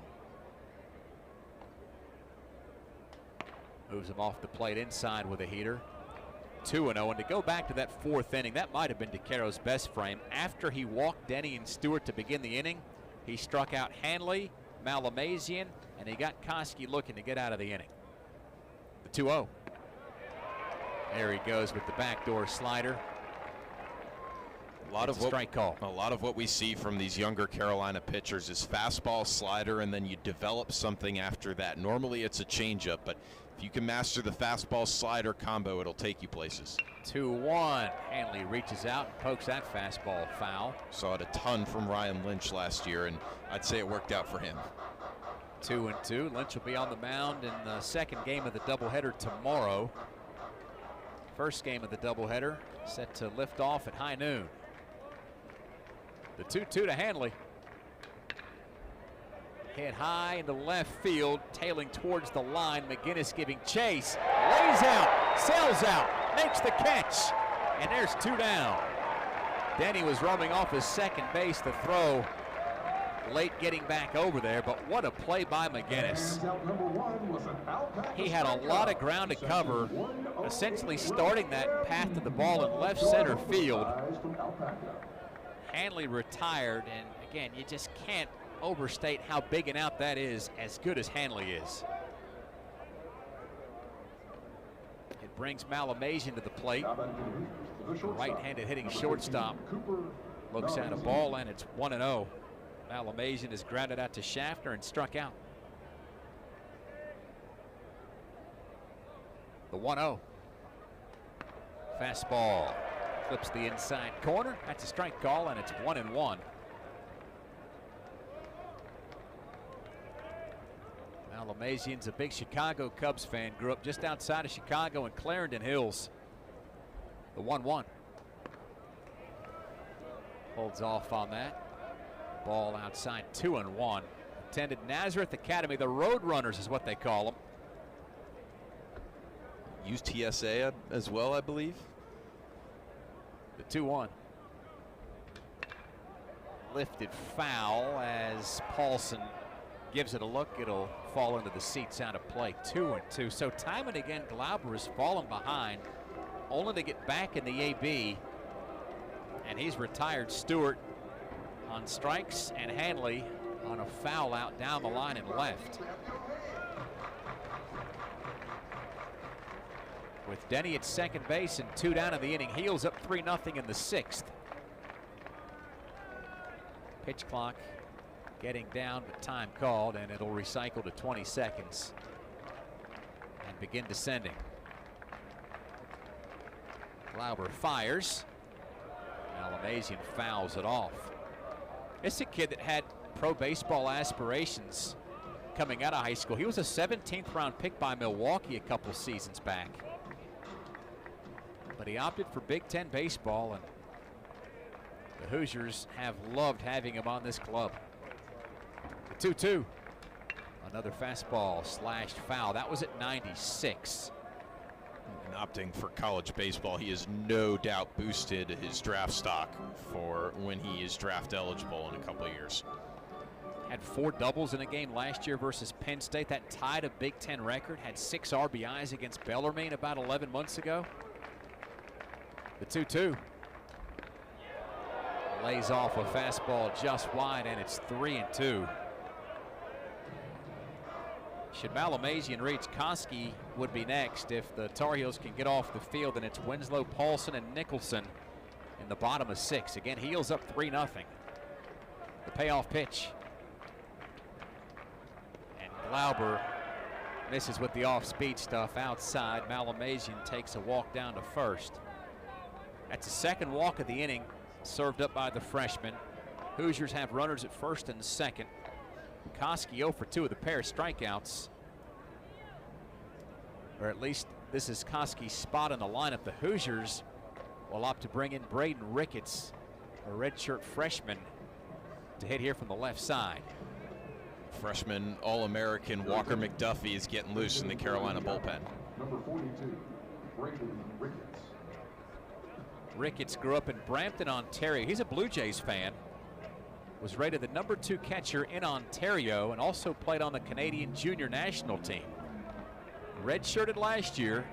Moves him off the plate inside with a heater. 2-0, and to go back to that 4th inning, that might have been DeCaro's best frame. After he walked Denny and Stewart to begin the inning, he struck out Hanley, Malamazian, and he got Koski looking to get out of the inning. The 2-0. There he goes with the backdoor slider. A lot of what we see from these younger Carolina pitchers is fastball, slider, and then you develop something after that. Normally it's a changeup, but if you can master the fastball slider combo, it'll take you places. 2-1. Hanley reaches out and pokes that fastball foul. Saw it a ton from Ryan Lynch last year, and I'd say it worked out for him. 2-2. Lynch will be on the mound in the 2nd game of the doubleheader tomorrow. First game of the doubleheader set to lift off at high noon. The 2-2 to Hanley. Hit high into left field, tailing towards the line. McGinnis giving chase, lays out, sails out, makes the catch, and there's 2 down. Denny was roaming off his second base to throw, late getting back over there, but what a play by McGinnis. He had a lot of ground to cover, essentially starting that path to the ball in left center field. Hanley retired, and again, you just can't overstate how big an out that is, as good as Hanley is. It brings Malamazian to the plate. Right-handed hitting shortstop looks at a ball, and it's 1-0. Malamazian is grounded out to Schaffner and struck out. The 1-0. Fastball clips the inside corner. That's a strike call, and it's 1-1. Malamazian's a big Chicago Cubs fan. Grew up just outside of Chicago in Clarendon Hills. The 1-1. Holds off on that. Ball outside, 2-1. Attended Nazareth Academy. The Roadrunners is what they call them. UTSA as well, I believe. The 2-1. Lifted foul as Paulson gives it a look. It'll fall into the seats out of play. 2-2. So time and again, Glauber has fallen behind, only to get back in the AB. And he's retired Stewart on strikes and Hanley on a foul out down the line and left. With Denny at second base and 2 down in the inning, Heels up 3-0 in the 6th. Pitch clock getting down, but time called, and it'll recycle to 20 seconds and begin descending. Glauber fires. Malamazian fouls it off. It's a kid that had pro baseball aspirations coming out of high school. He was a 17th round pick by Milwaukee a couple seasons back. But he opted for Big Ten baseball, and the Hoosiers have loved having him on this club. The 2-2. Another fastball slashed foul. That was at 96. And opting for college baseball, he has no doubt boosted his draft stock for when he is draft eligible in a couple of years. Had 4 doubles in a game last year versus Penn State. That tied a Big Ten record. Had 6 RBIs against Bellarmine about 11 months ago. The 2-2. Lays off a fastball just wide, and it's 3-2. Should Malamazian reach, Koski would be next. If the Tar Heels can get off the field, then it's Winslow, Paulson, and Nicholson in the bottom of 6. Again, Heels up 3-0. The payoff pitch. And Glauber misses with the off-speed stuff outside. Malamazian takes a walk down to first. That's the second walk of the inning, served up by the freshman. Hoosiers have runners at first and second. Koski 0 for 2 with a pair of strikeouts. Or at least this is Koski's spot in the lineup. The Hoosiers will opt to bring in Braden Ricketts, a redshirt freshman, to hit here from the left side. Freshman All-American Walker McDuffie is getting loose in the Carolina bullpen. Number 42, Braden Ricketts. Ricketts grew up in Brampton, Ontario. He's a Blue Jays fan. Was rated the number 2 catcher in Ontario and also played on the Canadian junior national team. Redshirted last year,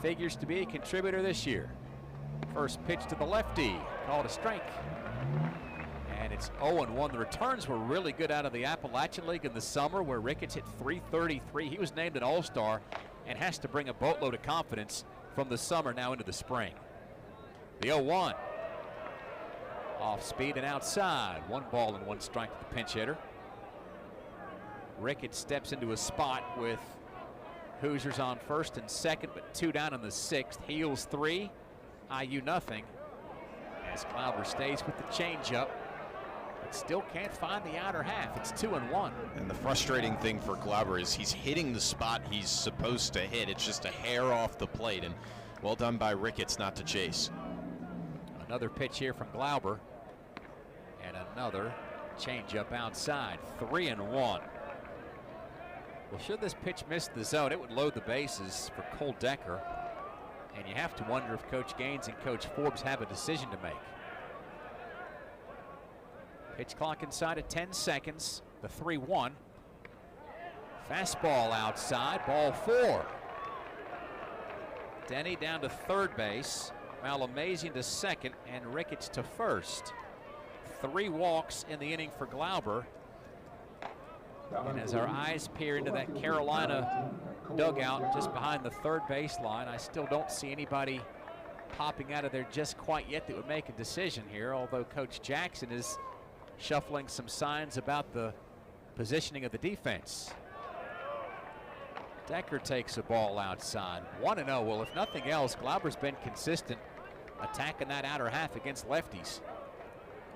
figures to be a contributor this year. First pitch to the lefty, called a strike. And it's 0-1. The returns were really good out of the Appalachian League in the summer, where Ricketts hit .333. He was named an All-Star and has to bring a boatload of confidence from the summer now into the spring. The 0-1. Off speed and outside. 1 ball and 1 strike to the pinch hitter. Ricketts steps into a spot with Hoosiers on first and second, but 2 down in the 6th. Heels 3, IU nothing. As Glauber stays with the changeup, but still can't find the outer half. It's 2-1. And the frustrating thing for Glauber is he's hitting the spot he's supposed to hit. It's just a hair off the plate, and well done by Ricketts not to chase. Another pitch here from Glauber. And another Change up outside, 3-1. Well, should this pitch miss the zone, it would load the bases for Cole Decker. And you have to wonder if Coach Gaines and Coach Forbes have a decision to make. Pitch clock inside at 10 seconds, the 3-1. Fastball outside, ball 4. Denny down to third base, Malamazian to second, and Ricketts to first. 3 walks in the inning for Glauber. And as our eyes peer into that Carolina dugout just behind the third baseline, I still don't see anybody popping out of there just quite yet that would make a decision here, although Coach Jackson is shuffling some signs about the positioning of the defense. Decker takes a ball outside, 1-0. Well, if nothing else, Glauber's been consistent attacking that outer half against lefties.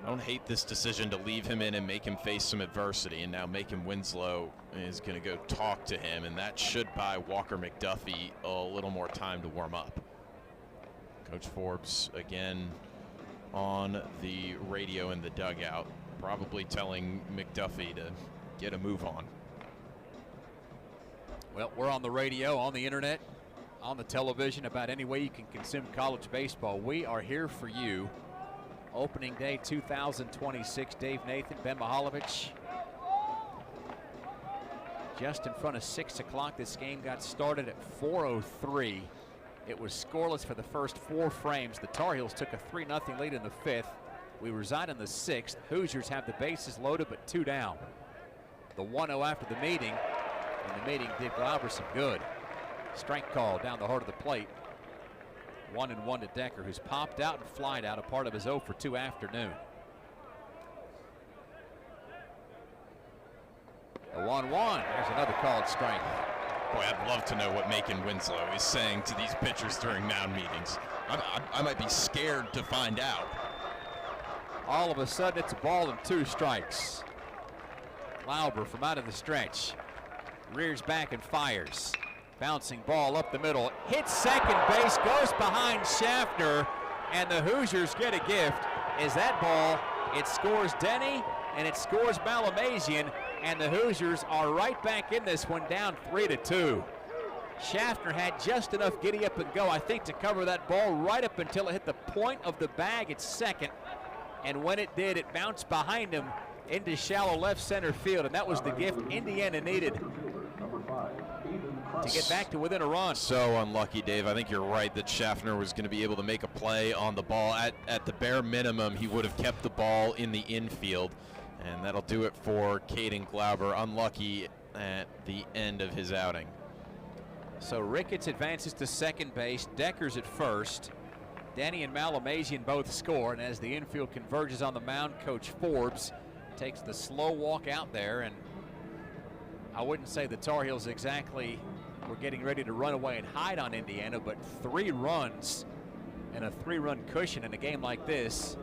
I don't hate this decision to leave him in and make him face some adversity, and now Macon Winslow is going to go talk to him, and that should buy Walker McDuffie a little more time to warm up. Coach Forbes again on the radio in the dugout, probably telling McDuffie to get a move on. Well, we're on the radio, on the internet, on the television, about any way you can consume college baseball. We are here for you. Opening day 2026, Dave Nathan, Ben Mihaljevic. Just in front of 6 o'clock, this game got started at 4:03. It was scoreless for the first 4 frames. The Tar Heels took a 3-0 lead in the 5th. We reside in the 6th. Hoosiers have the bases loaded but 2 down. The 1-0 after the meeting, and the meeting did Glauber some good. Strike call down the heart of the plate. 1-1 to Decker, who's popped out and flied out, a part of his 0 for 2 afternoon. The 1-1. There's another called strike. Boy, I'd love to know what Macon Winslow is saying to these pitchers during mound meetings. I might be scared to find out. All of a sudden, it's a ball and 2 strikes. Glauber from out of the stretch rears back and fires. Bouncing ball up the middle, hits second base, goes behind Schaffner, and the Hoosiers get a gift. Is that ball? It scores Denny, and it scores Malamazian, and the Hoosiers are right back in this one, down 3-2. Schaffner had just enough giddy up and go, I think, to cover that ball right up until it hit the point of the bag at second, and when it did, it bounced behind him into shallow left center field, and that was the gift Indiana needed to get back to within a run. So unlucky, Dave. I think you're right that Schaffner was going to be able to make a play on the ball. At the bare minimum, he would have kept the ball in the infield, and that'll do it for Caden Glauber. Unlucky at the end of his outing. So Ricketts advances to second base, Decker's at first. Denny and Malamazian both score, and as the infield converges on the mound, Coach Forbes takes the slow walk out there, and I wouldn't say the Tar Heels exactly were getting ready to run away and hide on Indiana, but 3 runs and a 3-run cushion in a game like this,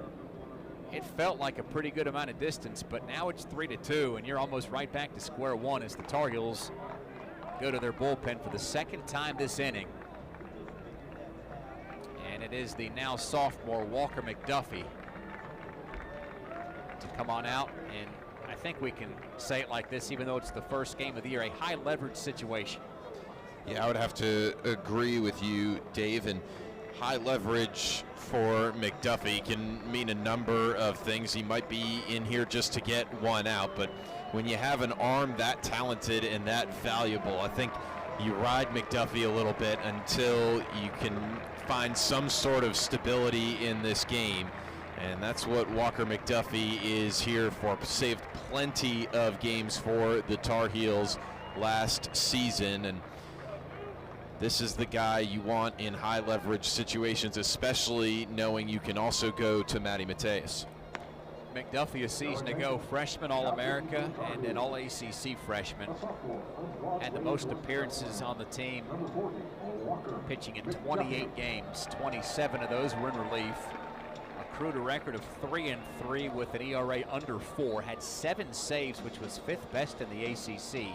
it felt like a pretty good amount of distance, but now it's 3-2, and you're almost right back to square one as the Tar Heels go to their bullpen for the 2nd time this inning. And it is the now sophomore Walker McDuffie to come on out, and I think we can say it like this, even though it's the first game of the year, a high leverage situation. Yeah, I would have to agree with you, Dave, and high leverage for McDuffie can mean a number of things. He might be in here just to get one out, but when you have an arm that talented and that valuable, I think you ride McDuffie a little bit until you can find some sort of stability in this game. And that's what Walker McDuffie is here for. Saved plenty of games for the Tar Heels last season, and this is the guy you want in high leverage situations, especially knowing you can also go to Matty Mateus. McDuffie a season ago, freshman All-America and an All-ACC freshman. Had the most appearances on the team, pitching in 28 games. 27 of those were in relief. Accrued a record of 3-3 with an ERA under 4. Had 7 saves, which was 5th best in the ACC.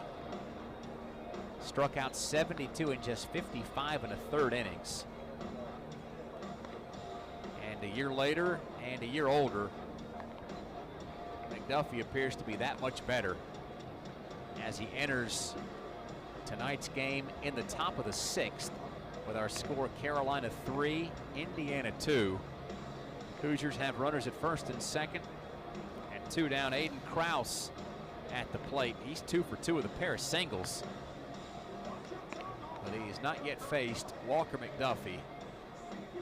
Struck out 72 in just 55 and a third innings. And a year later and a year older, McDuffie appears to be that much better as he enters tonight's game in the top of the 6th with our score Carolina 3, Indiana 2. Hoosiers have runners at first and second, and 2 down. Aiden Krause at the plate. He's 2 for 2 with a pair of singles, but he has not yet faced Walker McDuffie,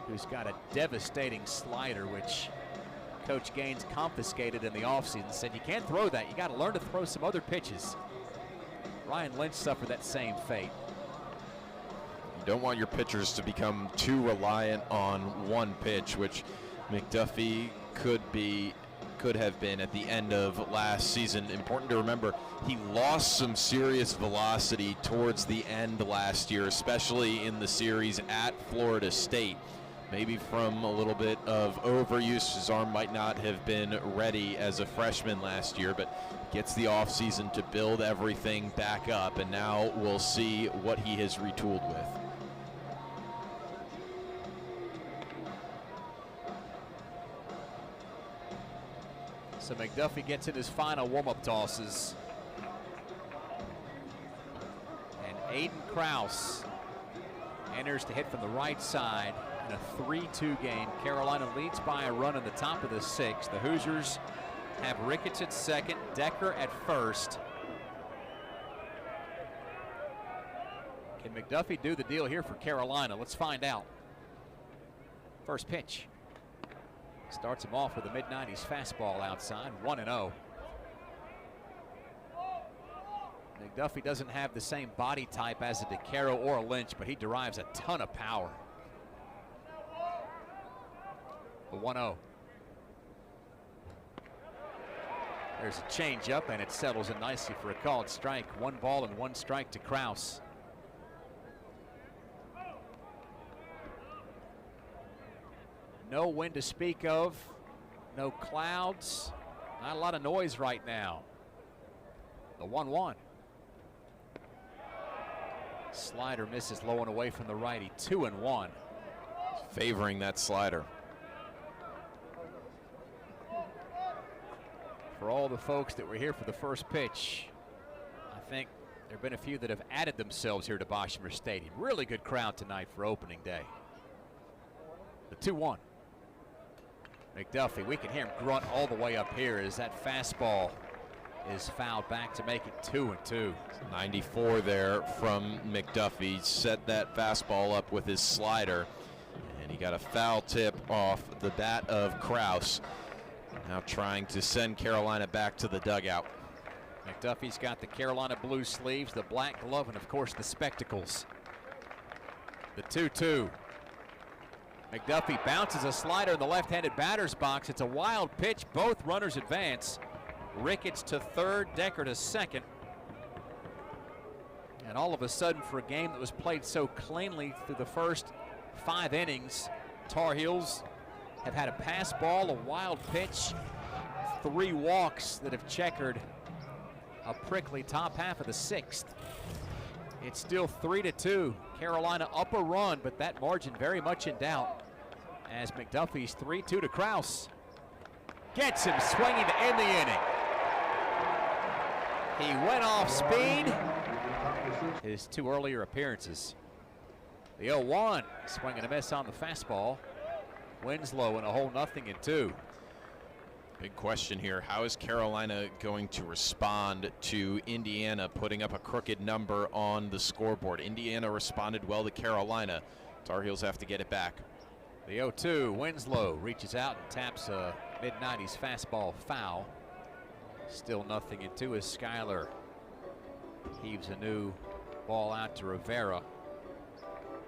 who's got a devastating slider, which Coach Gaines confiscated in the offseason. Said you can't throw that, you got to learn to throw some other pitches. Ryan Lynch suffered that same fate. You don't want your pitchers to become too reliant on one pitch, which McDuffie could have been at the end of last season. Important to remember, he lost some serious velocity towards the end last year, especially in the series at Florida State. Maybe from a little bit of overuse. His arm might not have been ready as a freshman last year, but gets the offseason to build everything back up, and now we'll see what he has retooled with. So McDuffie gets in his final warm-up tosses. And Aiden Krause enters to hit from the right side in a 3-2 game. Carolina leads by a run in the top of the 6th. The Hoosiers have Ricketts at second, Decker at first. Can McDuffie do the deal here for Carolina? Let's find out. First pitch. Starts him off with a mid-90s fastball outside, 1-0. McDuffie doesn't have the same body type as a DeCaro or a Lynch, but he derives a ton of power. The 1-0. There's a change-up, and it settles in nicely for a called strike. 1 ball and 1 strike to Krause. No wind to speak of, no clouds, not a lot of noise right now. The 1-1. Slider misses low and away from the righty, 2-1. Favoring that slider. For all the folks that were here for the first pitch, I think there have been a few that have added themselves here to Boshamer Stadium. Really good crowd tonight for opening day. The 2-1. McDuffie, we can hear him grunt all the way up here as that fastball is fouled back to make it 2-2. 94 there from McDuffie. Set that fastball up with his slider, and he got a foul tip off the bat of Krause. Now trying to send Carolina back to the dugout. McDuffie's got the Carolina blue sleeves, the black glove, and of course the spectacles. The 2-2. McDuffie bounces a slider in the left-handed batter's box. It's a wild pitch. Both runners advance. Ricketts to third, Decker to second. And all of a sudden, for a game that was played so cleanly through the first 5 innings, Tar Heels have had a pass ball, a wild pitch, 3 walks that have checkered a prickly top half of the 6th. It's still 3-2. Carolina up a run, but that margin very much in doubt as McDuffie's 3-2 to Krause. Gets him swinging to end the inning. He went off speed. His 2 earlier appearances. The 0-1, swing and a miss on the fastball. Winslow in a hole, 0-2. Big question here. How is Carolina going to respond to Indiana putting up a crooked number on the scoreboard? Indiana responded well to Carolina. Tar Heels have to get it back. The 0-2, Winslow reaches out and taps a mid-90s fastball foul. Still 0-2 as Schuyler heaves a new ball out to Rivera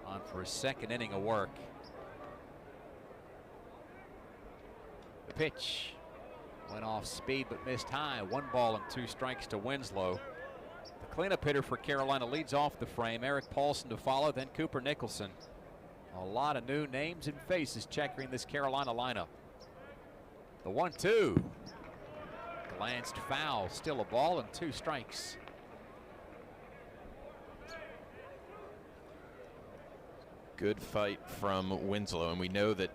on for his 2nd inning of work. The pitch went off speed but missed high. 1 ball and 2 strikes to Winslow. The cleanup hitter for Carolina leads off the frame. Eric Paulson to follow, then Cooper Nicholson. A lot of new names and faces checkering this Carolina lineup. The 1-2. Glanced foul, still a ball and 2 strikes. Good fight from Winslow, and we know that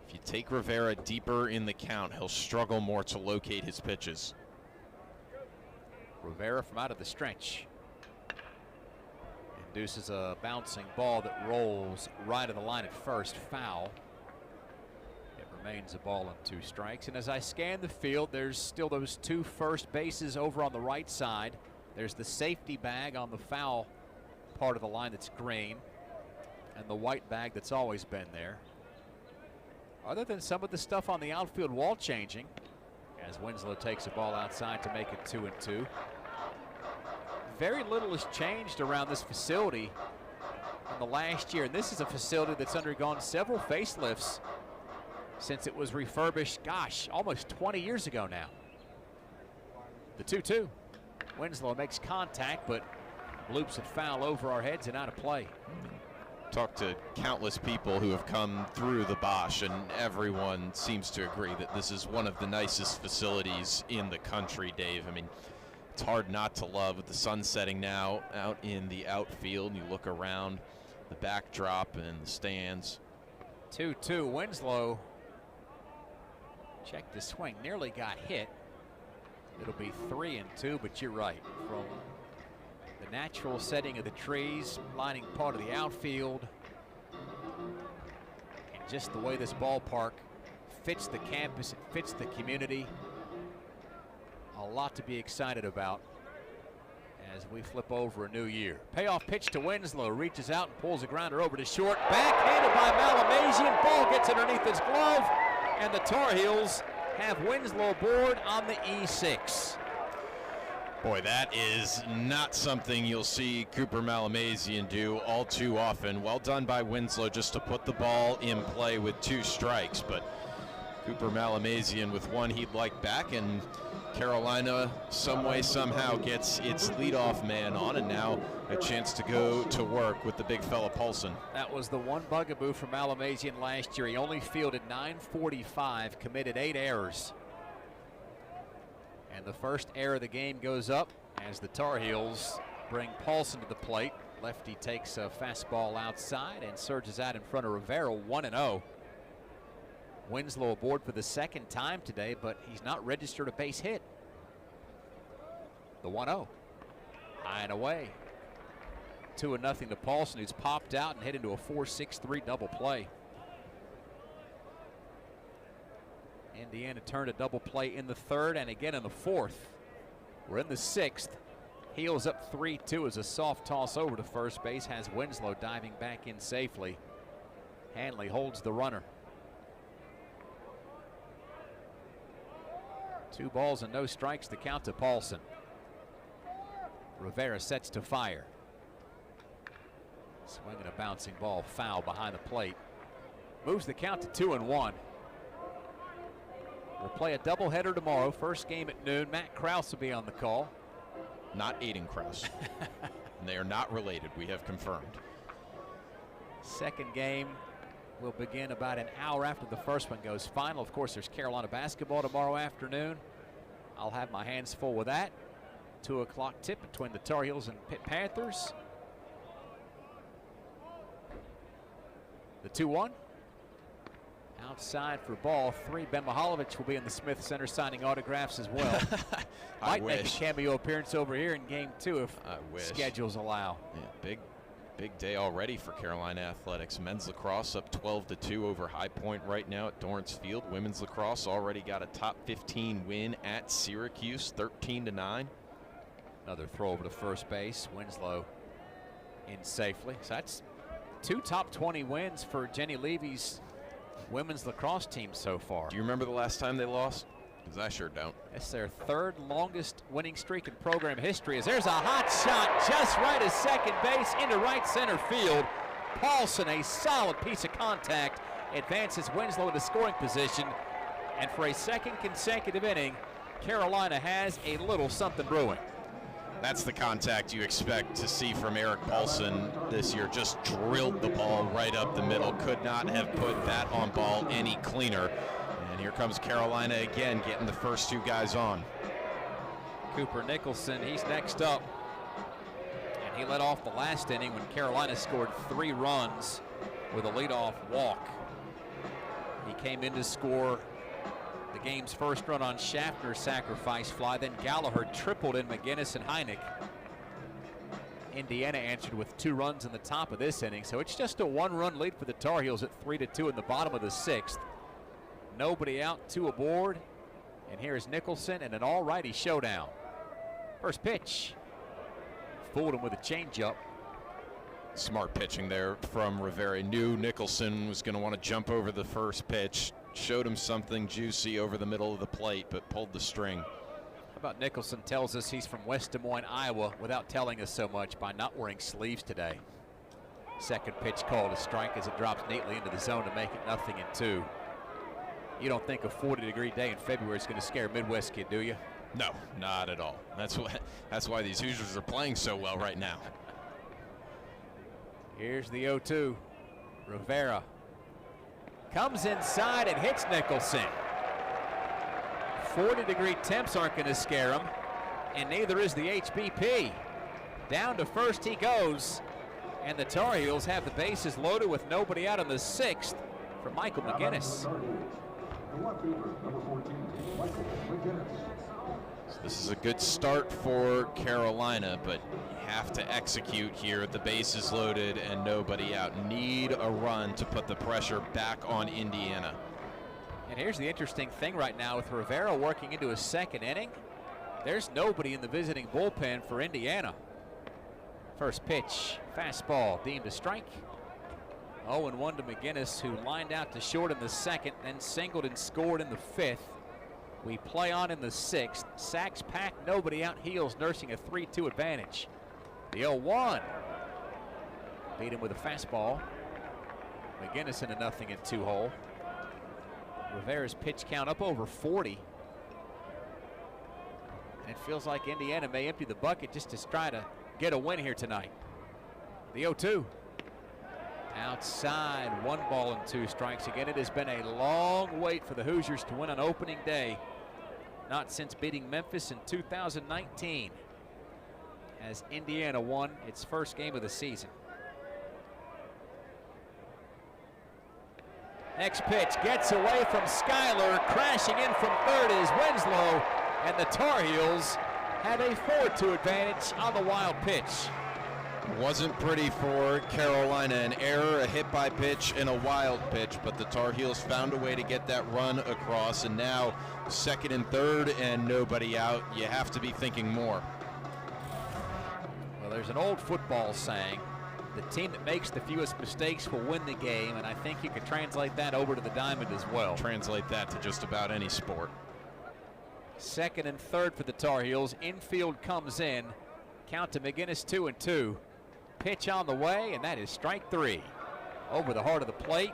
if you take Rivera deeper in the count, he'll struggle more to locate his pitches. Rivera from out of the stretch induces a bouncing ball that rolls right of the line at first. Foul. It remains a ball and 2 strikes. And as I scan the field, there's still those 2 first bases over on the right side. There's the safety bag on the foul part of the line that's green, and the white bag that's always been there. Other than some of the stuff on the outfield wall changing, as Winslow takes a ball outside to make it 2-2. Very little has changed around this facility in the last year, and this is a facility that's undergone several facelifts since it was refurbished, gosh, almost 20 years ago now. The 2-2. Winslow makes contact, but loops it foul over our heads and out of play. Talked to countless people who have come through the Bosch, and everyone seems to agree that this is one of the nicest facilities in the country, Dave. I mean, it's hard not to love with the sun setting now out in the outfield. You look around the backdrop and the stands. 2-2. Winslow checked the swing, nearly got hit. It'll be 3-2, but you're right. From the natural setting of the trees lining part of the outfield, and just the way this ballpark fits the campus, it fits the community. A lot to be excited about as we flip over a new year. Payoff pitch to Winslow, reaches out and pulls a grounder over to short. Backhanded by Malamasian. Ball gets underneath his glove, and the Tar Heels have Winslow aboard on the E6. Boy, that is not something you'll see Cooper Malamasian do all too often. Well done by Winslow just to put the ball in play with 2 strikes, but Cooper Malamasian with one he'd like back, and Carolina some way somehow gets its leadoff man on, and now a chance to go to work with the big fella Paulson. That was the one bugaboo for Malamasian last year. He only fielded 945, committed 8 errors. And the first error of the game goes up as the Tar Heels bring Paulson to the plate. Lefty takes a fastball outside and surges out in front of Rivera. 1-0. Winslow aboard for the 2nd time today, but he's not registered a base hit. The 1-0. High and away. 2-0 to Paulson, who's popped out and hit into a 4-6-3 double play. Indiana turned a double play in the 3rd and again in the 4th. We're in the 6th. Heels up 3-2 as a soft toss over to first base has Winslow diving back in safely. Hanley holds the runner. 2 balls and no strikes to count to Paulson. Rivera sets to fire. Swinging a bouncing ball foul behind the plate. Moves the count to 2-1. We'll play a doubleheader tomorrow. First game at noon. Matt Krause will be on the call. Not Aiden Krause. And they are not related, we have confirmed. Second game will begin about an hour after the first one goes final. Of course, there's Carolina basketball tomorrow afternoon. I'll have my hands full with that. 2 o'clock tip between the Tar Heels and Pitt Panthers. The 2-1. Outside for ball 3. Ben Mihalovic will be in the Smith Center signing autographs as well. Might make a cameo appearance over here in game 2 if schedules allow. Yeah, big day already for Carolina athletics. Men's lacrosse up 12-2 over High Point right now at Dorrance Field. Women's lacrosse already got a top 15 win at Syracuse, 13-9. Another throw over to first base. Winslow in safely. So that's 2 top 20 wins for Jenny Levy's women's lacrosse team so far. Do you remember the last time they lost? Because I sure don't. It's their 3rd longest winning streak in program history. As there's a hot shot just right as second base into right center field. Paulson, a solid piece of contact, advances Winslow into scoring position. And for a 2nd consecutive inning, Carolina has a little something brewing. That's the contact you expect to see from Eric Paulson this year. Just drilled the ball right up the middle. Could not have put that on ball any cleaner. And here comes Carolina again, getting the first 2 guys on. Cooper Nicholson, he's next up. And he led off the last inning when Carolina scored 3 runs with a leadoff walk. He came in to score the game's first run on Schaffner's sacrifice fly. Then Gallagher tripled in McGinnis and Heineck. Indiana answered with 2 runs in the top of this inning, so it's just a 1-run lead for the Tar Heels at 3-2 in the bottom of the 6th. Nobody out, 2 aboard, and here's Nicholson and an all-righty showdown. First pitch, fooled him with a changeup. Smart pitching there from Rivera. Knew Nicholson was going to want to jump over the first pitch. Showed him something juicy over the middle of the plate, but pulled the string. How about Nicholson tells us he's from West Des Moines, Iowa, without telling us so much by not wearing sleeves today. Second pitch called a strike as it drops neatly into the zone to make it 0-2. You don't think a 40-degree day in February is going to scare a Midwest kid, do you? No, not at all. That's why these Hoosiers are playing so well right now. Here's the 0-2. Rivera comes inside and hits Nicholson. 40-degree temps aren't going to scare him, and neither is the HBP. Down to first he goes, and the Tar Heels have the bases loaded with nobody out in the 6th for Michael McGinnis. The left fielder, number 14, Michael McGinnis. So this is a good start for Carolina, but you have to execute here. The base is loaded and nobody out. Need a run to put the pressure back on Indiana. And here's the interesting thing right now with Rivera working into his 2nd inning. There's nobody in the visiting bullpen for Indiana. First pitch, fastball, deemed a strike. 0-1 to McGinnis, who lined out to short in the 2nd, then singled and scored in the 5th. We play on in the 6th. Sacks packed, nobody out. Heels nursing a 3-2 advantage. The 0-1. Beat him with a fastball. McGinnis in a 0-2 hole. Rivera's pitch count up over 40. And it feels like Indiana may empty the bucket just to try to get a win here tonight. The 0-2. Outside, 1 ball and 2 strikes. Again, it has been a long wait for the Hoosiers to win on opening day. Not since beating Memphis in 2019, as Indiana won its first game of the season. Next pitch gets away from Schuyler. Crashing in from third is Winslow, and the Tar Heels have a 4-2 advantage on the wild pitch. Wasn't pretty for Carolina. An error, a hit by pitch, and a wild pitch, but the Tar Heels found a way to get that run across, and now 2nd and 3rd and nobody out. You have to be thinking more. Well, there's an old football saying, the team that makes the fewest mistakes will win the game, and I think you could translate that over to the diamond as well. Translate that to just about any sport. 2nd and 3rd for the Tar Heels. Infield comes in. Count to McGinnis, 2-2. Pitch on the way, and that is strike 3. Over the heart of the plate.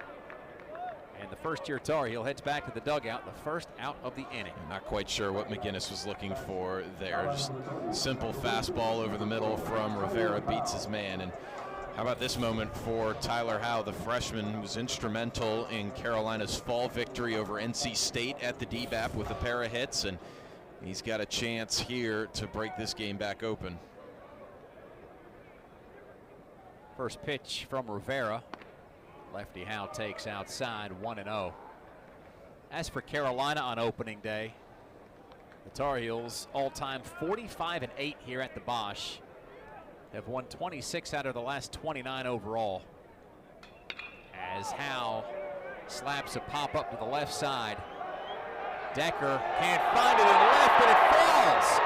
And the first-year Tar Heel heads back to the dugout, the first out of the inning. Not quite sure what McGinnis was looking for there. Just simple fastball over the middle from Rivera, beats his man. And how about this moment for Tyler Howe, the freshman who was instrumental in Carolina's fall victory over NC State at the DBAP with a pair of hits, and he's got a chance here to break this game back open. First pitch from Rivera. Lefty Howe takes outside, 1-0. As for Carolina on opening day, the Tar Heels all-time 45-8 here at the Bosch. Have won 26 out of the last 29 overall. As Howe slaps a pop-up to the left side. Decker can't find it in left, and it falls.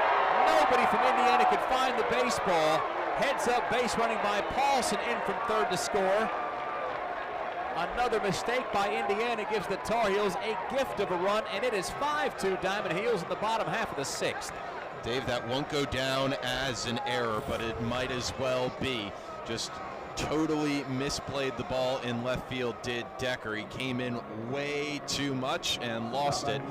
Nobody from Indiana could find the baseball. Heads up base running by Paulson in from third to score. Another mistake by Indiana gives the Tar Heels a gift of a run, and it is 5-2 Diamond Heels in the bottom half of the 6th. Dave, that won't go down as an error, but it might as well be. Just totally misplayed the ball in left field, did Decker. He came in way too much and lost it.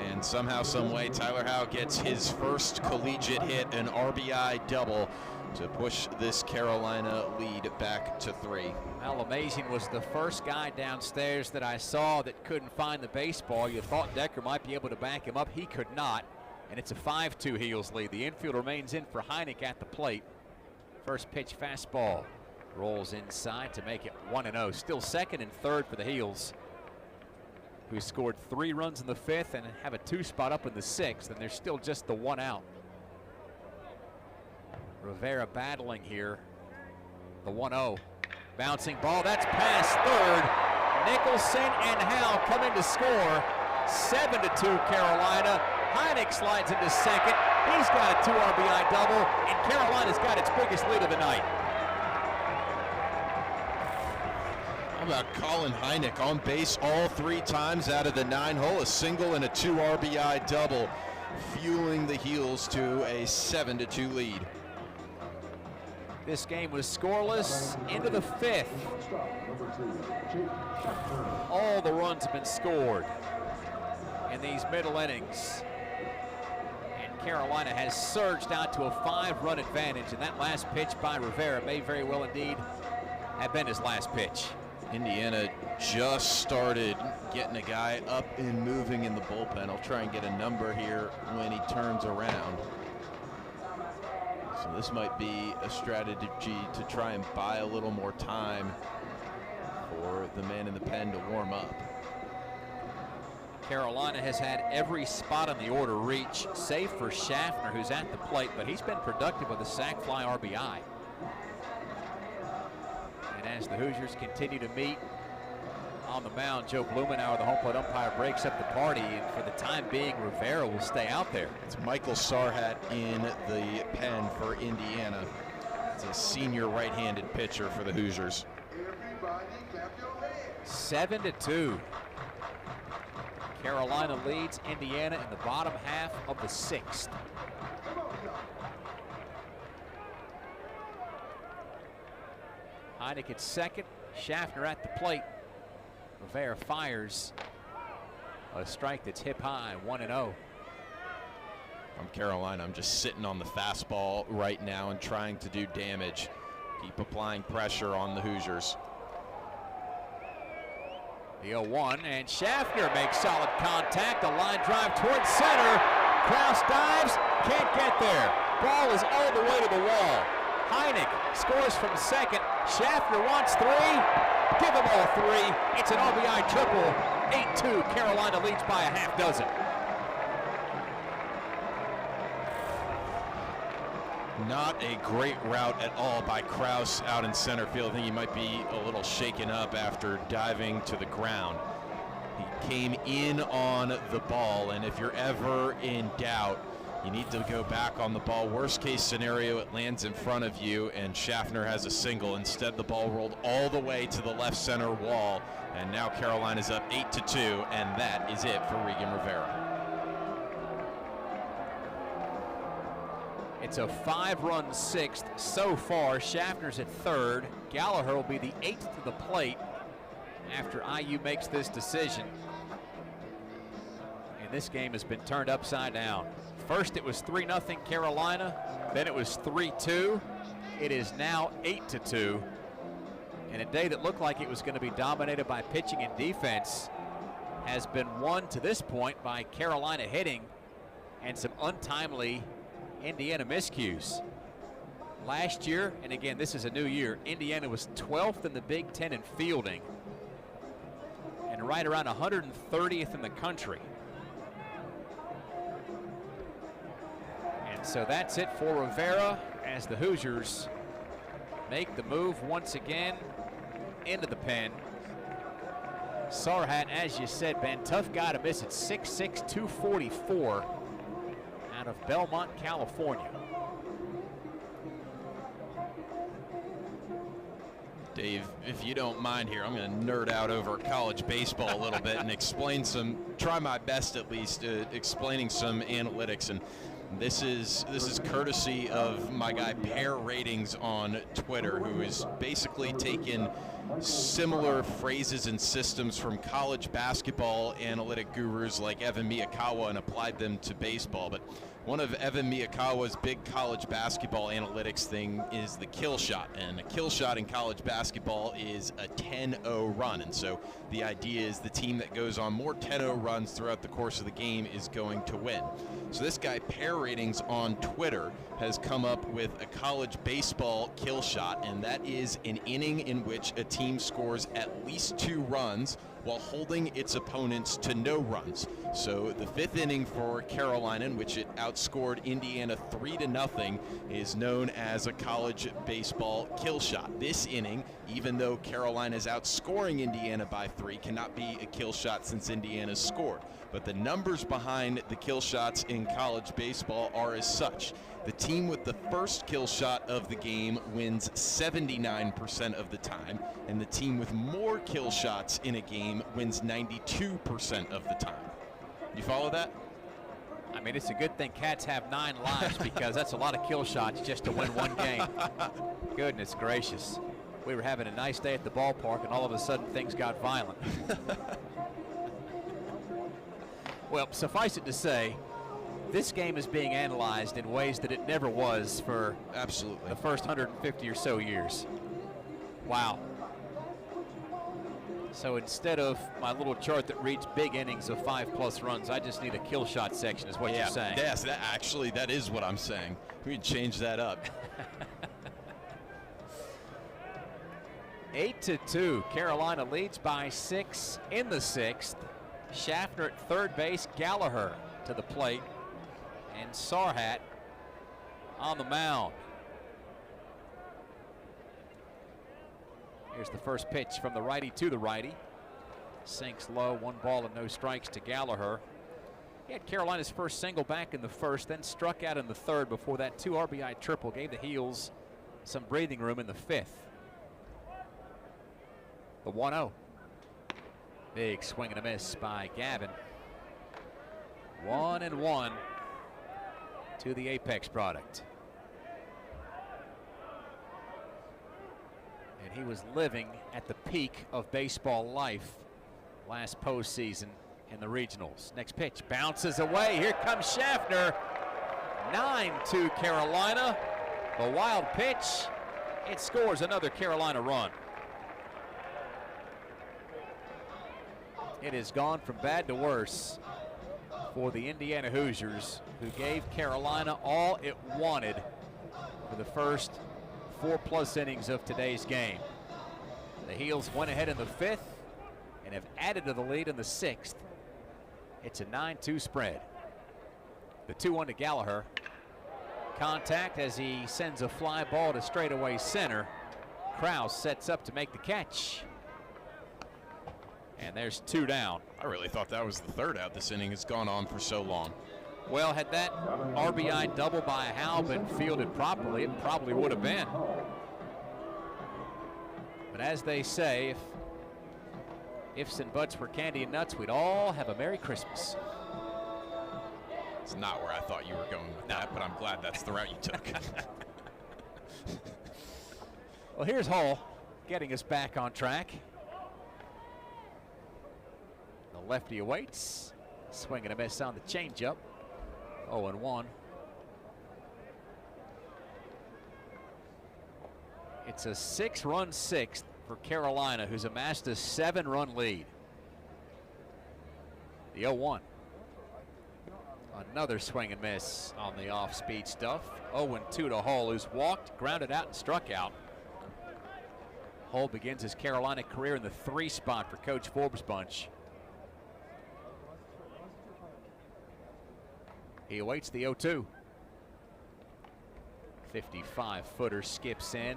And somehow, some way, Tyler Howe gets his first collegiate hit, an RBI double, to push this Carolina lead back to 3. Al Amazing was the first guy downstairs that I saw that couldn't find the baseball. You thought Decker might be able to back him up. He could not. And it's a 5-2 Heels lead. The infield remains in for Heineck at the plate. First pitch fastball. Rolls inside to make it 1-0. Still 2nd and 3rd for the Heels. who scored 3 runs in the 5th and have a 2 spot up in the 6th, and there's still just the 1 out. Rivera battling here. The 1-0. Bouncing ball, that's past third. Nicholson and Howe come in to score. 7-2 Carolina. Heineck slides into second. He's got a 2 RBI double, and Carolina's got its biggest lead of the night. How about Colin Heineck on base all 3 times out of the 9-hole, a single and a 2 RBI double, fueling the Heels to a 7-2 lead. This game was scoreless into the 5th. All the runs have been scored in these middle innings. And Carolina has surged out to a 5-run advantage, and that last pitch by Rivera may very well indeed have been his last pitch. Indiana just started getting a guy up and moving in the bullpen. I'll try and get a number here when he turns around. So this might be a strategy to try and buy a little more time for the man in the pen to warm up. Carolina has had every spot on the order reach, save for Schaffner, who's at the plate, but he's been productive with a sac fly RBI. And as the Hoosiers continue to meet on the mound, Joe Blumenauer, the home plate umpire, breaks up the party, and for the time being, Rivera will stay out there. It's Michael Sarhat in the pen for Indiana. It's a senior right-handed pitcher for the Hoosiers. 7-2. Carolina leads Indiana in the bottom half of the 6th. Heineck at second, Schaffner at the plate. Rivera fires a strike that's hip high, 1-0. I'm Carolina. I'm just sitting on the fastball right now and trying to do damage. Keep applying pressure on the Hoosiers. The 0-1, and Schaffner makes solid contact. A line drive towards center. Kraus dives, can't get there. Ball is all the way to the wall. Heineck scores from second. Schaffner wants 3. Give them all 3. It's an RBI triple. 8-2. Carolina leads by a half dozen. Not a great route at all by Kraus out in center field. I think he might be a little shaken up after diving to the ground. He came in on the ball, and if you're ever in doubt, you need to go back on the ball. Worst case scenario, it lands in front of you, and Schaffner has a single. Instead, the ball rolled all the way to the left center wall, and now Carolina's up 8-2, and that is it for Regan Rivera. It's a 5-run 6th so far. Schaffner's at third. Gallagher will be the 8th to the plate after IU makes this decision. And this game has been turned upside down. First it was 3-0 Carolina, then it was 3-2. It is now 8-2. And a day that looked like it was going to be dominated by pitching and defense has been won to this point by Carolina hitting and some untimely Indiana miscues. Last year, and again this is a new year, Indiana was 12th in the Big Ten in fielding and right around 130th in the country. And so that's it for Rivera as the Hoosiers make the move once again into the pen. Sarhat, as you said, Ben, tough guy to miss at 6'6", 244. Out of Belmont, California. Dave, if you don't mind here, I'm going to nerd out over college baseball a little bit and try my best at least, explaining some analytics. And this is courtesy of my guy Pair Ratings on Twitter, who is basically taken similar phrases and systems from college basketball analytic gurus like Evan Miyakawa and applied them to baseball. But one of Evan Miyakawa's big college basketball analytics thing is the kill shot, and a kill shot in college basketball is a 10-0 run. And so the idea is the team that goes on more 10-0 runs throughout the course of the game is going to win. So this guy Pair Ratings on Twitter has come up with a college baseball kill shot, and that is an inning in which a team scores at least 2 runs while holding its opponents to no runs. So the 5th inning for Carolina, in which it outscored Indiana 3-0, is known as a college baseball kill shot. This inning, even though Carolina is outscoring Indiana by 3, cannot be a kill shot since Indiana's scored. But the numbers behind the kill shots in college baseball are as such. The team with the first kill shot of the game wins 79% of the time, and the team with more kill shots in a game wins 92% of the time. You follow that? I mean, it's a good thing Cats have 9 lives because that's a lot of kill shots just to win one game. Goodness gracious. We were having a nice day at the ballpark, and all of a sudden things got violent. Well, suffice it to say, this game is being analyzed in ways that it never was for absolutely the first 150 or so years. Wow. So instead of my little chart that reads big innings of 5+ runs, I just need a kill shot section is what you're saying. Yes, that is what I'm saying. We can change that up. 8-2. Carolina leads by 6 in the 6th. Schaffner at third base, Gallagher to the plate, and Sarhat on the mound. Here's the first pitch from the righty to the righty. Sinks low, 1 ball and no strikes to Gallagher. He had Carolina's first single back in the 1st, then struck out in the 3rd before that 2 RBI triple gave the Heels some breathing room in the 5th. The 1-0. Big swing and a miss by Gavin. 1-1 to the Apex product. And he was living at the peak of baseball life last postseason in the regionals. Next pitch bounces away. Here comes Schaffner. 9-2 Carolina. The wild pitch. It scores another Carolina run. It has gone from bad to worse for the Indiana Hoosiers, who gave Carolina all it wanted for the first 4+ innings of today's game. The Heels went ahead in the 5th and have added to the lead in the 6th. It's a 9-2 spread. The 2-1 to Gallagher. Contact as he sends a fly ball to straightaway center. Krause sets up to make the catch. And there's 2 down. I really thought that was the 3rd out. This inning has gone on for so long. Well, had that RBI double by Hal been fielded properly, it probably would have been. But as they say, if ifs and buts were candy and nuts, we'd all have a Merry Christmas. It's not where I thought you were going with that, but I'm glad that's the route you took. Well, here's Hull getting us back on track. The lefty awaits. Swing and a miss on the changeup. 0-1. It's a 6-run 6th for Carolina, who's amassed a 7-run lead. The 0-1. Another swing and miss on the off-speed stuff. 0-2 to Hull, who's walked, grounded out, and struck out. Hull begins his Carolina career in the 3 spot for Coach Forbes' bunch. He awaits the 0-2. 55-footer skips in.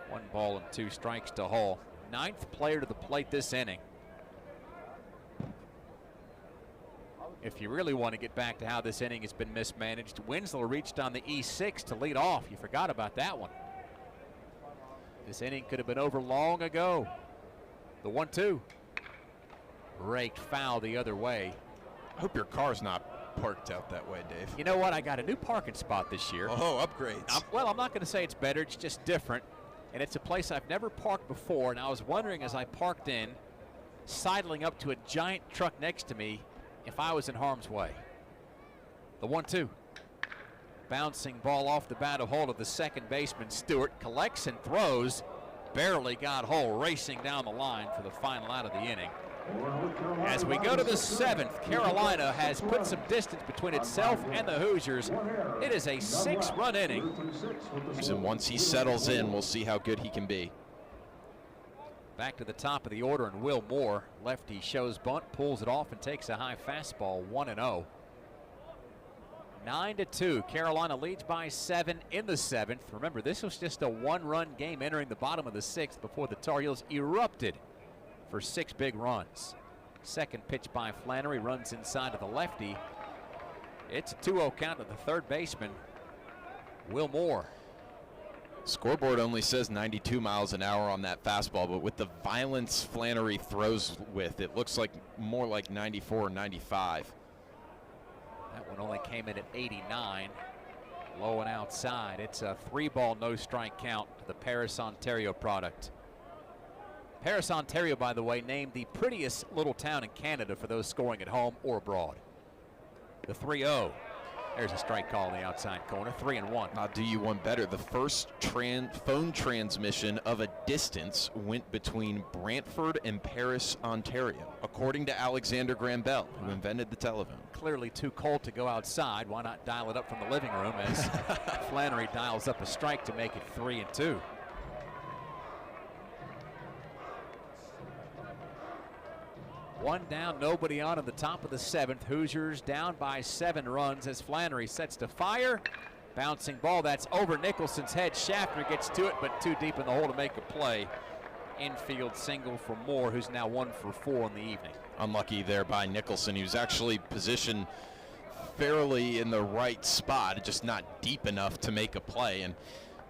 1 ball and 2 strikes to Hull. 9th player to the plate this inning. If you really want to get back to how this inning has been mismanaged, Winslow reached on the E6 to lead off. You forgot about that one. This inning could have been over long ago. The 1-2. Raked foul the other way. I hope your car's not parked out that way, Dave. You know what? I got a new parking spot this year. Oh, upgrades. Well, I'm not going to say it's better. It's just different. And it's a place I've never parked before. And I was wondering as I parked in, sidling up to a giant truck next to me, if I was in harm's way. The 1-2. Bouncing ball off the bat of Hull to the second baseman. Stewart collects and throws. Barely got Hull racing down the line for the final out of the inning. As we go to the 7th, Carolina has put some distance between itself and the Hoosiers. It is a 6-run inning. And once he settles in, we'll see how good he can be. Back to the top of the order, and Will Moore, lefty, shows bunt, pulls it off, and takes a high fastball, 1-0. 9-2. Carolina leads by 7 in the 7th. Remember, this was just a one-run game entering the bottom of the 6th before the Tar Heels erupted for 6 big runs. Second pitch by Flannery, runs inside of the lefty. It's a 2-0 count to the third baseman, Will Moore. Scoreboard only says 92 miles an hour on that fastball, but with the violence Flannery throws with, it looks like more like 94 or 95. That one only came in at 89. Low and outside. It's a 3-ball, no strike count to the Paris, Ontario product. Paris, Ontario, by the way, named the prettiest little town in Canada for those scoring at home or abroad. The 3-0. There's a strike call in the outside corner, 3-1. I'll do you one better. The first phone transmission of a distance went between Brantford and Paris, Ontario, according to Alexander Graham Bell, who invented the telephone. Clearly too cold to go outside. Why not dial it up from the living room as Flannery dials up a strike to make it 3-2. One down, nobody on at the top of the 7th. Hoosiers down by 7 runs as Flannery sets to fire. Bouncing ball, that's over Nicholson's head. Schaffner gets to it, but too deep in the hole to make a play. Infield single for Moore, who's now 1 for 4 in the evening. Unlucky there by Nicholson. He was actually positioned fairly in the right spot, just not deep enough to make a play. And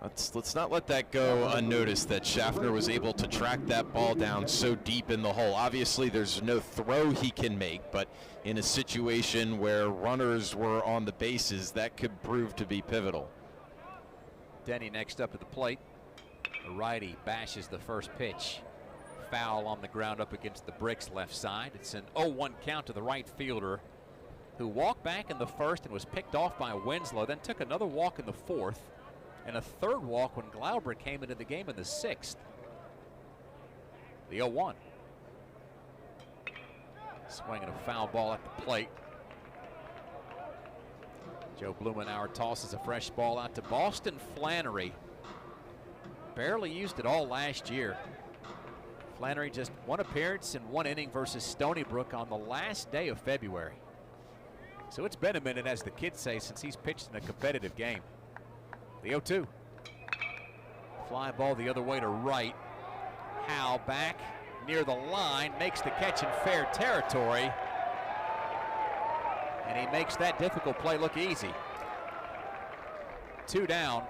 let's not let that go unnoticed that Schaffner was able to track that ball down so deep in the hole. Obviously, there's no throw he can make, but in a situation where runners were on the bases, that could prove to be pivotal. Denny next up at the plate. The righty bashes the first pitch. Foul on the ground up against the bricks left side. It's an 0-1 count to the right fielder, who walked back in the first and was picked off by Winslow, then took another walk in the 4th, and a 3rd walk when Glauber came into the game in the 6th. The 0-1. Swinging a foul ball at the plate. Joe Blumenauer tosses a fresh ball out to Boston Flannery. Barely used it all last year. Flannery just 1 appearance in 1 inning versus Stony Brook on the last day of February. So it's been a minute, as the kids say, since he's pitched in a competitive game. The 0-2. Fly ball the other way to right. Howe back near the line, makes the catch in fair territory. And he makes that difficult play look easy. 2 down.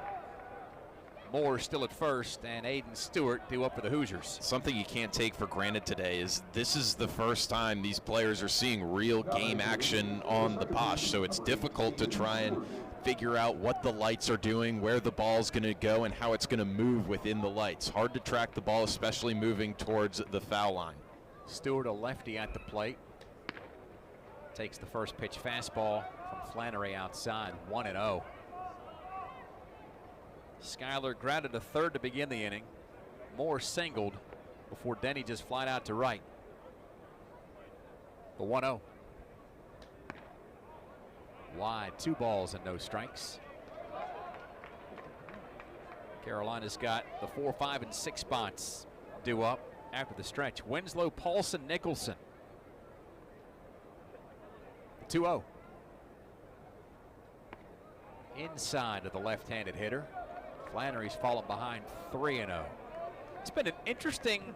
Moore still at first, and Aiden Stewart due up for the Hoosiers. Something you can't take for granted today is this is the first time these players are seeing real game action on the Posh, so it's difficult to try and figure out what the lights are doing, where the ball's going to go, and how it's going to move within the lights. Hard to track the ball, especially moving towards the foul line. Stewart, a lefty at the plate. Takes the first pitch fastball from Flannery outside, 1-0. Schuyler grounded to third to begin the inning. Moore singled before Denny just flied out to right. The 1-0. Wide, 2 balls and no strikes. Carolina's got the 4, 5, and 6 spots due up after the stretch. Winslow, Paulson, Nicholson. 2-0. Inside of the left-handed hitter. Flannery's fallen behind 3-0. It's been an interesting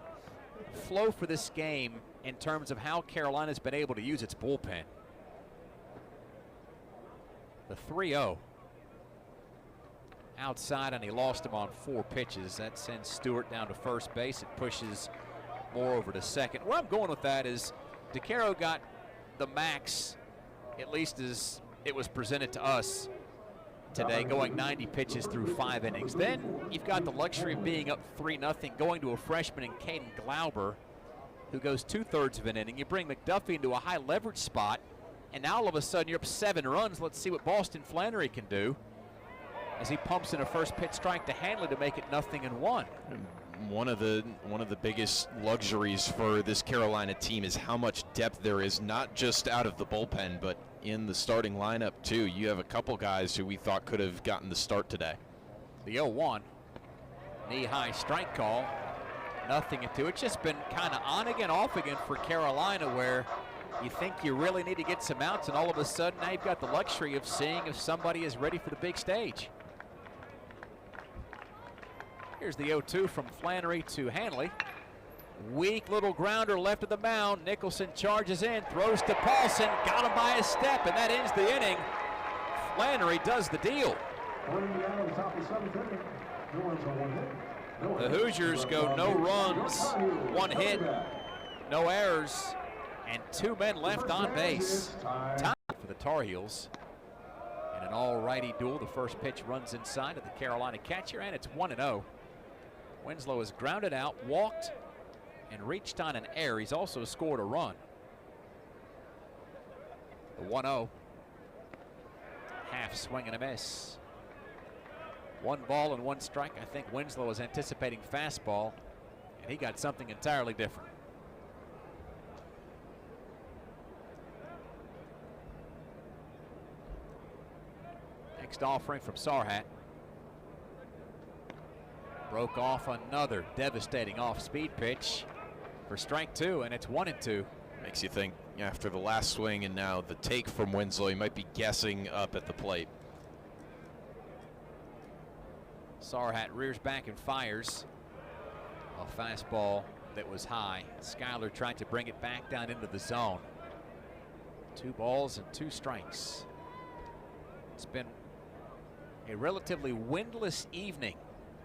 flow for this game in terms of how Carolina's been able to use its bullpen. The 3-0. Outside, and he lost him on 4 pitches. That sends Stewart down to first base. It pushes Moore over to second. Where I'm going with that is DeCaro got the max, at least as it was presented to us today, going 90 pitches through 5 innings. Then you've got the luxury of being up 3-0, going to a freshman in Caden Glauber, who goes 2/3 of an inning. You bring McDuffie into a high leverage spot, and now all of a sudden you're up 7 runs. Let's see what Boston Flannery can do as he pumps in a first pitch strike to Hanley to make it 0-1. One of the biggest luxuries for this Carolina team is how much depth there is, not just out of the bullpen, but in the starting lineup too. You have a couple guys who we thought could have gotten the start today. The 0-1. Knee-high strike call. 0-2. It's just been kind of on again, off again for Carolina, where you think you really need to get some outs, and all of a sudden now you've got the luxury of seeing if somebody is ready for the big stage. Here's the 0-2 from Flannery to Hanley. Weak little grounder left of the mound. Nicholson charges in, throws to Paulson, got him by a step, and that ends the inning. Flannery does the deal. The Hoosiers go no runs, 1 hit, no errors, and 2 men left on base. Time for the Tar Heels. In an all-righty duel, the first pitch runs inside of the Carolina catcher, and it's 1-0. Winslow has grounded out, walked, and reached on an error. He's also scored a run. The 1-0. Half swing and a miss. 1 ball and 1 strike. I think Winslow was anticipating fastball, and he got something entirely different. Next offering from Sarhat. Broke off another devastating off-speed pitch for strike 2, and it's 1-2. Makes you think after the last swing and now the take from Winslow, he might be guessing up at the plate. Sarhat rears back and fires a fastball that was high. Schuyler tried to bring it back down into the zone. 2 balls and 2 strikes. It's been a relatively windless evening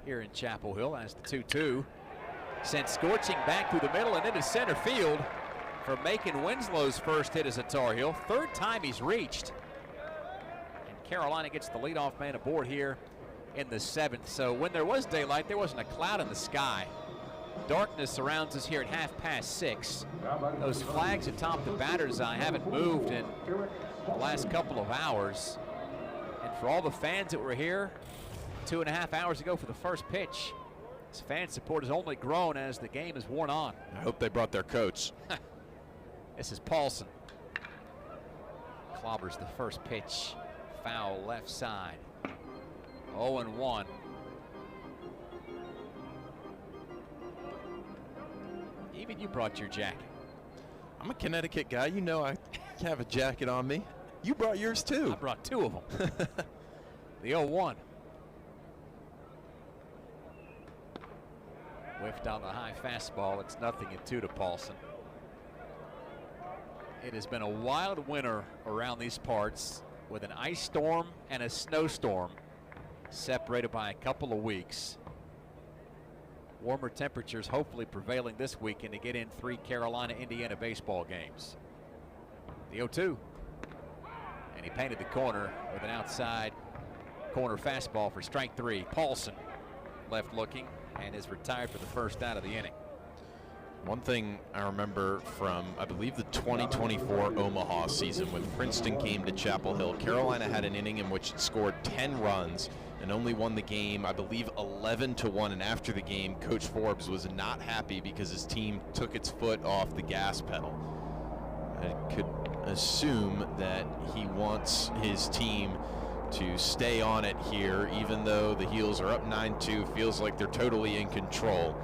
here in Chapel Hill as the 2-2 sent scorching back through the middle and into center field for making Winslow's first hit as a Tar Heel. 3rd time he's reached. And Carolina gets the leadoff man aboard here in the 7th. So when there was daylight, there wasn't a cloud in the sky. Darkness surrounds us here at 6:30. Those flags atop the batter's eye haven't moved in the last couple of hours. And for all the fans that were here 2.5 hours ago for the first pitch, this fan support has only grown as the game has worn on. I hope they brought their coats. This is Paulson. Clobbers the first pitch. Foul left side. 0-1. Even you brought your jacket. I'm a Connecticut guy. You know I have a jacket on me. You brought yours too. I brought 2 of them. The 0-1. Whiffed on the high fastball. It's 0-2 to Paulson. It has been a wild winter around these parts with an ice storm and a snowstorm separated by a couple of weeks. Warmer temperatures hopefully prevailing this weekend to get in 3 Carolina-Indiana baseball games. The 0-2. And he painted the corner with an outside corner fastball for strike 3. Paulson left looking and is retired for the first out of the inning. One thing I remember from, I believe, the 2024 Omaha season when Princeton came to Chapel Hill, Carolina had an inning in which it scored 10 runs and only won the game, I believe, 11-1. And after the game, Coach Forbes was not happy because his team took its foot off the gas pedal. I could assume that he wants his team to stay on it here, even though the Heels are up 9-2, feels like they're totally in control.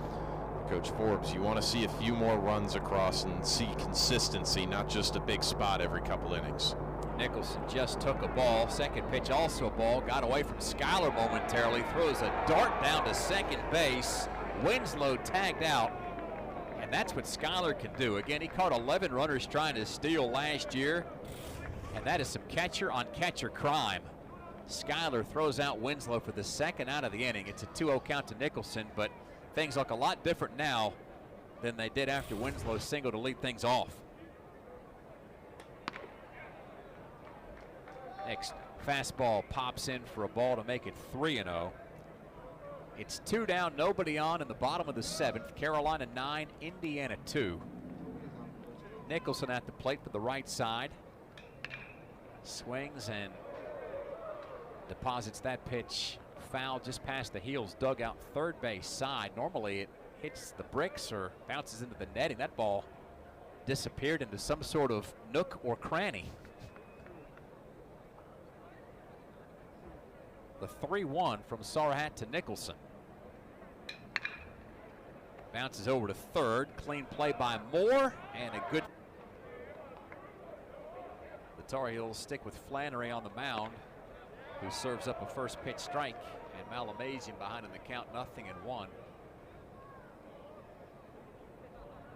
Coach Forbes, you want to see a few more runs across and see consistency, not just a big spot every couple innings. Nicholson just took a ball. Second pitch also a ball. Got away from Schuyler momentarily. Throws a dart down to second base. Winslow tagged out. And that's what Schuyler can do. Again, he caught 11 runners trying to steal last year. And that is some catcher-on-catcher crime. Schuyler throws out Winslow for the second out of the inning. It's a 2-0 count to Nicholson, but things look a lot different now than they did after Winslow's single to lead things off. Next fastball pops in for a ball to make it 3-0. It's 2 down, nobody on in the bottom of the 7th. Carolina 9, Indiana 2. Nicholson at the plate for the right side. Swings and deposits that pitch foul just past the Heels dugout, third base side. Normally it hits the bricks or bounces into the netting. That ball disappeared into some sort of nook or cranny. The 3-1 from Sarhat to Nicholson. Bounces over to third. Clean play by Moore, and a good. The Tar Heels stick with Flannery on the mound, who serves up a first pitch strike, and Malamazian behind in the count, 0-1.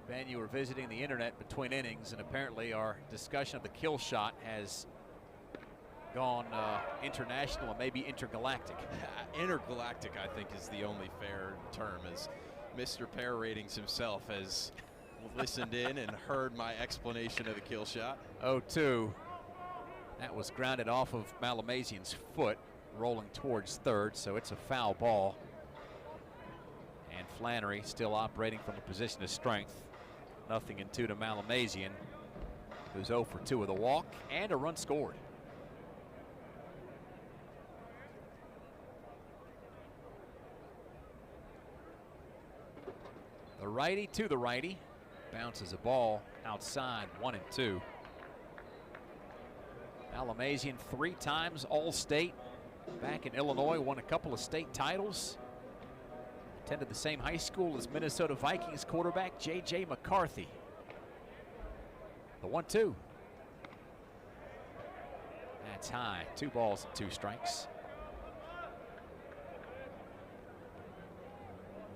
Ben, you were visiting the internet between innings, and apparently our discussion of the kill shot has gone international and maybe intergalactic. Intergalactic, I think, is the only fair term, as Mr. Pair Ratings himself has listened in and heard my explanation of the kill shot. 0-2. That was grounded off of Malamazian's foot, rolling towards third, so it's a foul ball. And Flannery still operating from a position of strength. 0-2 to Malamazian, who's 0 for 2 with a walk and a run scored. The righty to the righty, bounces a ball outside, 1-2. Malamazian 3 times All-State back in Illinois, won a couple of state titles. Attended the same high school as Minnesota Vikings quarterback J.J. McCarthy. The 1-2. That's high. 2 balls and 2 strikes.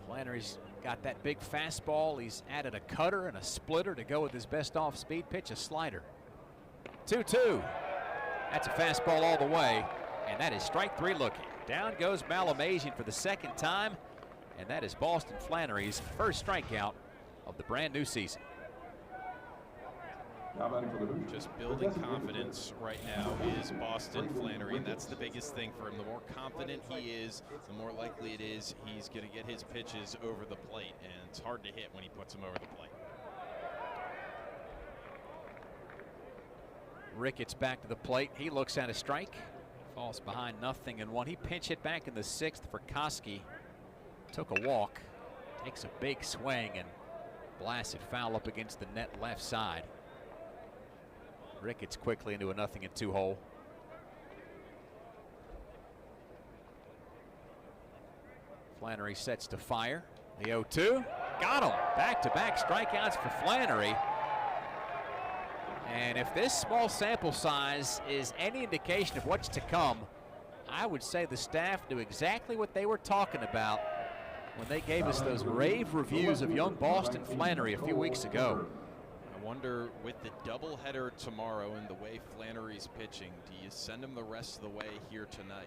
Flannery's got that big fastball. He's added a cutter and a splitter to go with his best off-speed pitch, a slider. 2-2. That's a fastball all the way, and that is strike 3 looking. Down goes Malamazian for the second time, and that is Boston Flannery's first strikeout of the brand new season. Just building confidence right now is Boston Flannery, and that's the biggest thing for him. The more confident he is, the more likely it is he's going to get his pitches over the plate, and it's hard to hit when he puts them over the plate. Ricketts back to the plate. He looks at a strike. Falls behind 0-1. He pinch hit back in the 6th for Koski. Took a walk. Takes a big swing and blasts it foul up against the net left side. Ricketts quickly into a 0-2 hole. Flannery sets to fire. The 0-2. Got him. Back-to-back strikeouts for Flannery. And if this small sample size is any indication of what's to come, I would say the staff knew exactly what they were talking about when they gave us those rave reviews of young Boston Flannery a few weeks ago. I wonder, with the doubleheader tomorrow and the way Flannery's pitching, do you send him the rest of the way here tonight?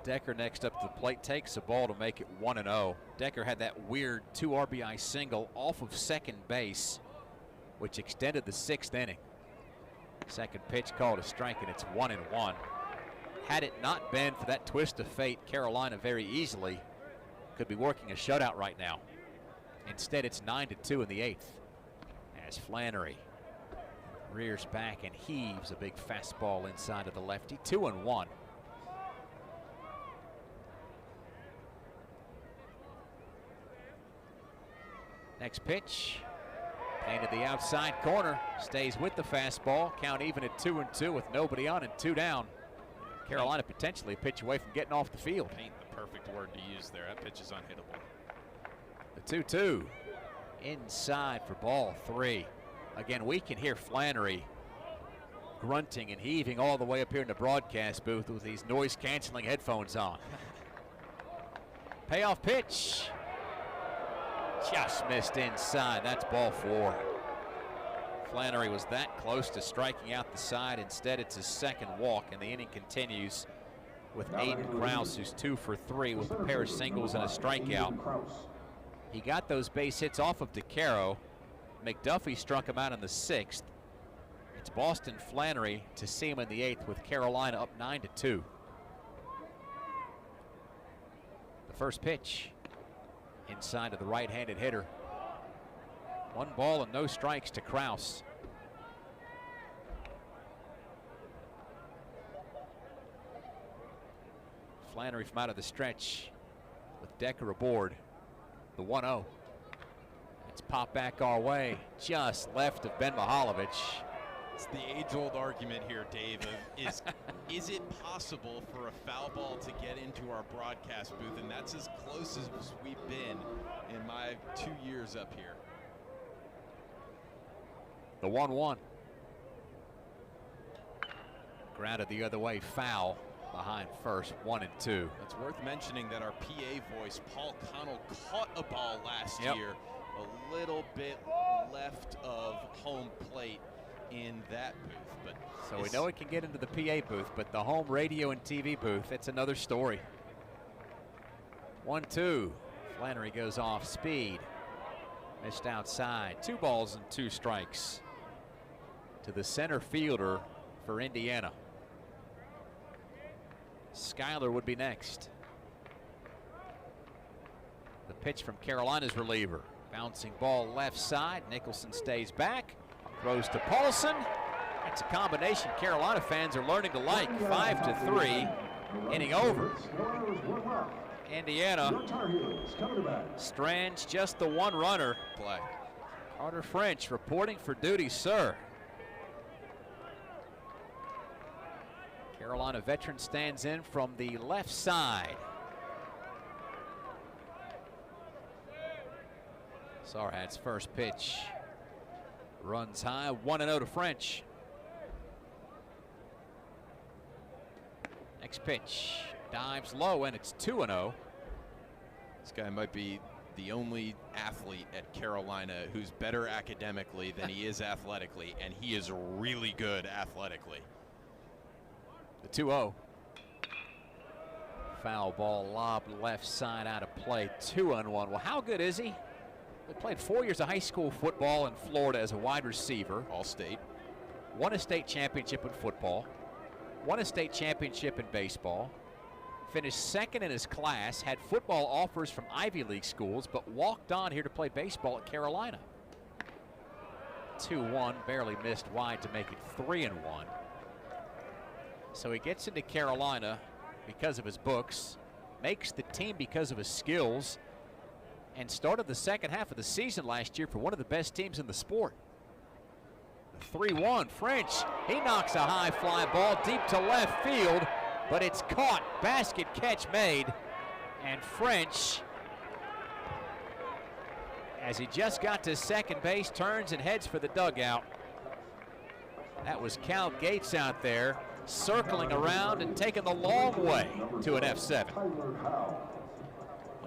Decker next up to the plate, takes the ball to make it 1-0. Decker had that weird 2 RBI single off of second base, which extended the 6th inning. Second pitch called a strike, and it's 1-1. Had it not been for that twist of fate, Carolina very easily could be working a shutout right now. Instead, it's 9-2 in the 8th, as Flannery rears back and heaves a big fastball inside of the lefty. 2-1. Next pitch. Painted the outside corner, stays with the fastball. Count even at 2-2 with nobody on and 2 down. Carolina potentially a pitch away from getting off the field. Paint, the perfect word to use there. That pitch is unhittable. The 2-2 inside for ball 3. Again, we can hear Flannery grunting and heaving all the way up here in the broadcast booth with these noise canceling headphones on. Payoff pitch. Just missed inside. That's ball 4. Flannery was that close to striking out the side. Instead, it's his second walk, and the inning continues with Aiden Krause, who's 2 for 3 with a pair of singles and a strikeout. He got those base hits off of DeCaro. McDuffie struck him out in the 6th. It's Boston Flannery to see him in the 8th with Carolina up 9-2. The first pitch inside of the right-handed hitter. 1 ball and no strikes to Krause. Flannery from out of the stretch with Decker aboard. The 1-0. It's popped back our way, just left of Ben Mihalovic. It's the age-old argument here, Dave, of is it possible for a foul ball to get into our broadcast booth? And that's as close as we've been in my 2 years up here. The 1-1. Grounded the other way, foul behind first, 1 and 2. It's worth mentioning that our PA voice, Paul Connell, caught a ball last year, a little bit left of home plate in that booth. But so we know it can get into the PA booth, but the home radio and TV booth, it's another story. 1-2. Flannery goes off speed. Missed outside. 2 balls and 2 strikes to the center fielder for Indiana. Schuyler would be next. The pitch from Carolina's reliever. Bouncing ball left side. Nicholson stays back. Throws to Paulson. It's a combination Carolina fans are learning to like. 5-3. Inning over. Indiana. Strands just the 1 runner. Play. Carter French reporting for duty, sir. Carolina veteran stands in from the left side. Sarhat's first pitch runs high, 1-0 to French. Next pitch dives low, and it's 2-0. This guy might be the only athlete at Carolina who's better academically than he is athletically, and he is really good athletically. The 2-0. Foul ball lobbed left side out of play, 2-1. Well, how good is he? He played 4 years of high school football in Florida as a wide receiver. All-state. Won a state championship in football. Won a state championship in baseball. Finished second in his class. Had football offers from Ivy League schools, but walked on here to play baseball at Carolina. 2-1, barely missed wide to make it 3-1. So he gets into Carolina because of his books, makes the team because of his skills, and started the second half of the season last year for one of the best teams in the sport. 3-1, French, he knocks a high fly ball deep to left field, but it's caught, basket catch made, and French, as he just got to second base, turns and heads for the dugout. That was Cal Gates out there, circling around and taking the long way to an F7.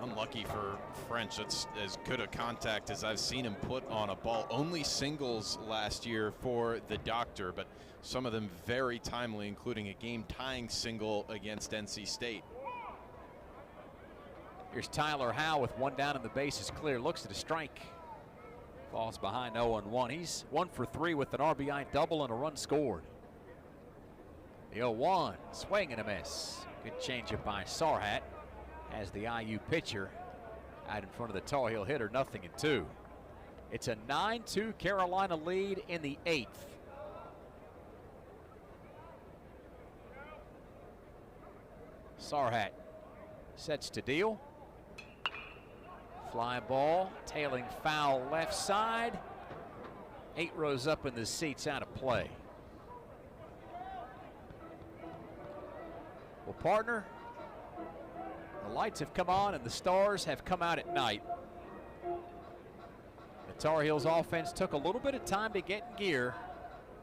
Unlucky for French. It's as good a contact as I've seen him put on a ball. Only singles last year for the Doctor, but some of them very timely, including a game-tying single against NC State. Here's Tyler Howe with 1 down and the base is clear. Looks at a strike. Falls behind 0-1. He's 1 for 3 with an RBI double and a run scored. The 0-1, swing and a miss. Good changeup by Sarhat as the IU pitcher out in front of the Tar Heel hitter, 0-2. It's a 9-2 Carolina lead in the 8th. Sarhat sets to deal. Fly ball, tailing foul left side. 8 rows up in the seats, out of play. Well, partner, the lights have come on and the stars have come out at night. The Tar Heels offense took a little bit of time to get in gear,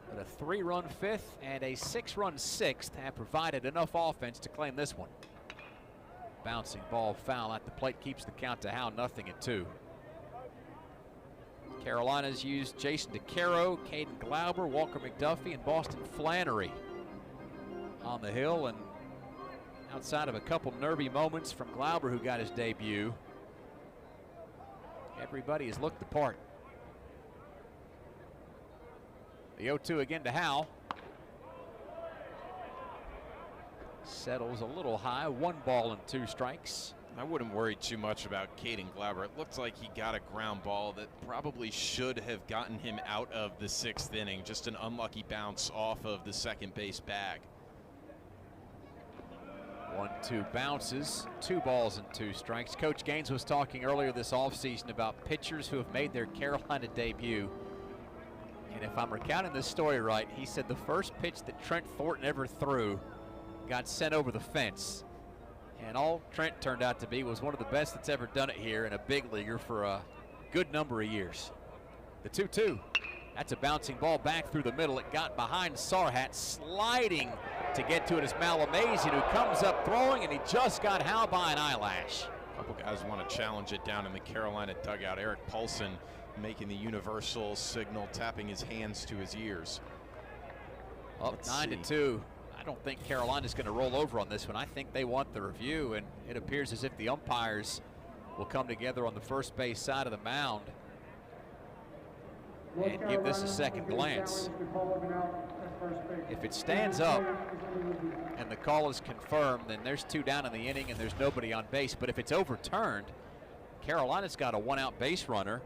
but a 3-run 5th and a 6-run 6th have provided enough offense to claim this one. Bouncing ball foul at the plate keeps the count to Howe, 0-2. Carolina's used Jason DeCaro, Caden Glauber, Walker McDuffie, and Boston Flannery on the hill, and outside of a couple nervy moments from Glauber, who got his debut, everybody has looked the part. The 0-2 again to Howe. Settles a little high, 1 ball and 2 strikes. I wouldn't worry too much about Caden Glauber. It looked like he got a ground ball that probably should have gotten him out of the 6th inning. Just an unlucky bounce off of the second base bag. 1-2 bounces, 2 balls and 2 strikes. Coach Gaines was talking earlier this offseason about pitchers who have made their Carolina debut And if I'm recounting this story right, he said the first pitch that Trent Thornton ever threw got sent over the fence. And all Trent turned out to be was one of the best that's ever done it here, and a big leaguer for a good number of years. The 2-2. That's a bouncing ball back through the middle. It got behind Sarhat, sliding to get to it is Malamasian, who comes up throwing, and he just got Hal by an eyelash. A couple guys want to challenge it down in the Carolina dugout. Eric Paulson making the universal signal, tapping his hands to his ears. Up 9-2. I don't think Carolina's going to roll over on this one. I think they want the review, and it appears as if the umpires will come together on the first base side of the mound and give this a second glance. If it stands up and the call is confirmed, then there's 2 down in the inning and there's nobody on base. But if it's overturned, Carolina's got a 1-out base runner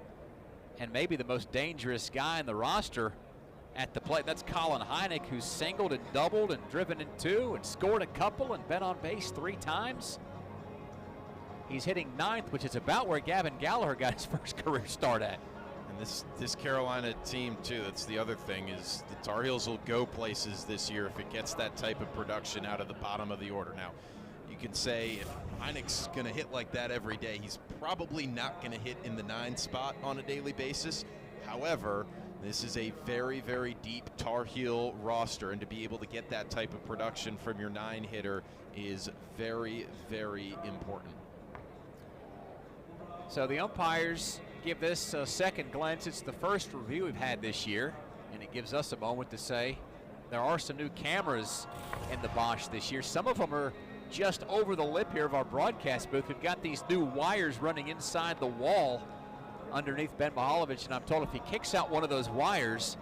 and maybe the most dangerous guy in the roster at the plate. That's Colin Heineck, who's singled and doubled and driven in 2 and scored a couple and been on base 3 times. He's hitting 9th, which is about where Gavin Gallagher got his first career start at. And this Carolina team too, that's the other thing, is the Tar Heels will go places this year if it gets that type of production out of the bottom of the order. Now, you can say if Heineck's going to hit like that every day, he's probably not going to hit in the 9 spot on a daily basis. However, this is a very, very deep Tar Heel roster, and to be able to get that type of production from your 9 hitter is very, very important. So the umpires give this a second glance. It's the first review we've had this year, and it gives us a moment to say there are some new cameras in the Bosch this year. Some of them are just over the lip here of our broadcast booth. We've got these new wires running inside the wall underneath Ben Mihaljevic, and I'm told if he kicks out one of those wires,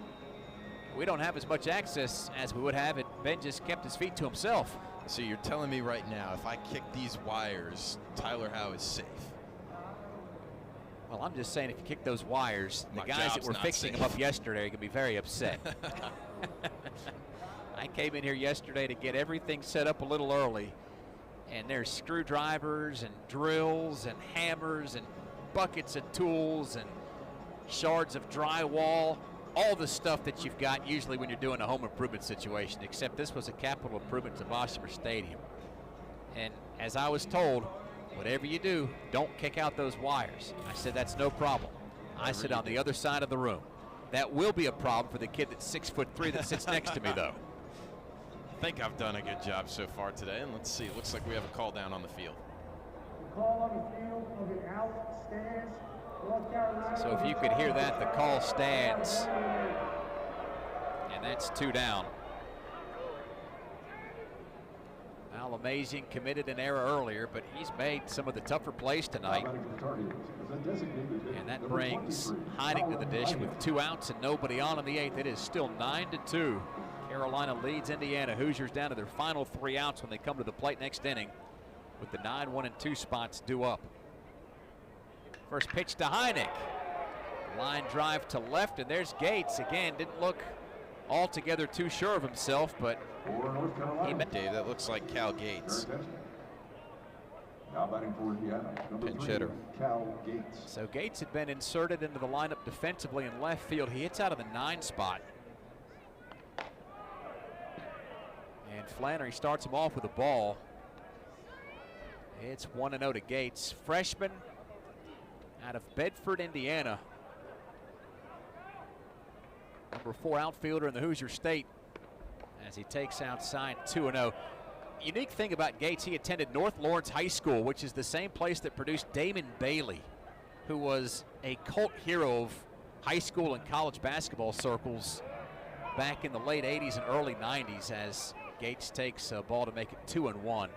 we don't have as much access as we would have if Ben just kept his feet to himself. So you're telling me right now, if I kick these wires, Tyler Howe is safe? Well, I'm just saying if you kick those wires, the My guys that job's were not fixing safe. them up yesterday are going to be very upset. I came in here yesterday to get everything set up a little early, and there's screwdrivers and drills and hammers and buckets of tools and shards of drywall, all the stuff that you've got usually when you're doing a home improvement situation, except this was a capital improvement to Bosmer Stadium. And as I was told, whatever you do, don't kick out those wires. I said, that's no problem. I sit on the other side of the room. That will be a problem for the kid that's 6'3" that sits next to me, though. I think I've done a good job so far today, and let's see. It looks like we have a call down on the field. Call on the field of the out stands. North Carolina. So if you could hear that, the call stands. And that's 2 down. Malamasian committed an error earlier, but he's made some of the tougher plays tonight. And that brings Heineck to the dish with 2 outs and nobody on in the 8th. It is still 9-2. Carolina leads Indiana. Hoosiers down to their final 3 outs when they come to the plate next inning, with the 9, 1, and 2 spots due up. First pitch to Heineck. Line drive to left, and there's Gates. Again, didn't look altogether too sure of himself, but he met Dave, that looks like Cal Gates. Now batting for Indiana, number Pinch 3, hitter. Cal Gates. So Gates had been inserted into the lineup defensively in left field. He hits out of the 9 spot. And Flannery starts him off with a ball. It's 1-0 to Gates. Freshman out of Bedford, Indiana. Number 4 outfielder in the Hoosier State as he takes outside 2-0. Unique thing about Gates, he attended North Lawrence High School, which is the same place that produced Damon Bailey, who was a cult hero of high school and college basketball circles back in the late 80s and early 90s, as Gates takes a ball to make it 2-1.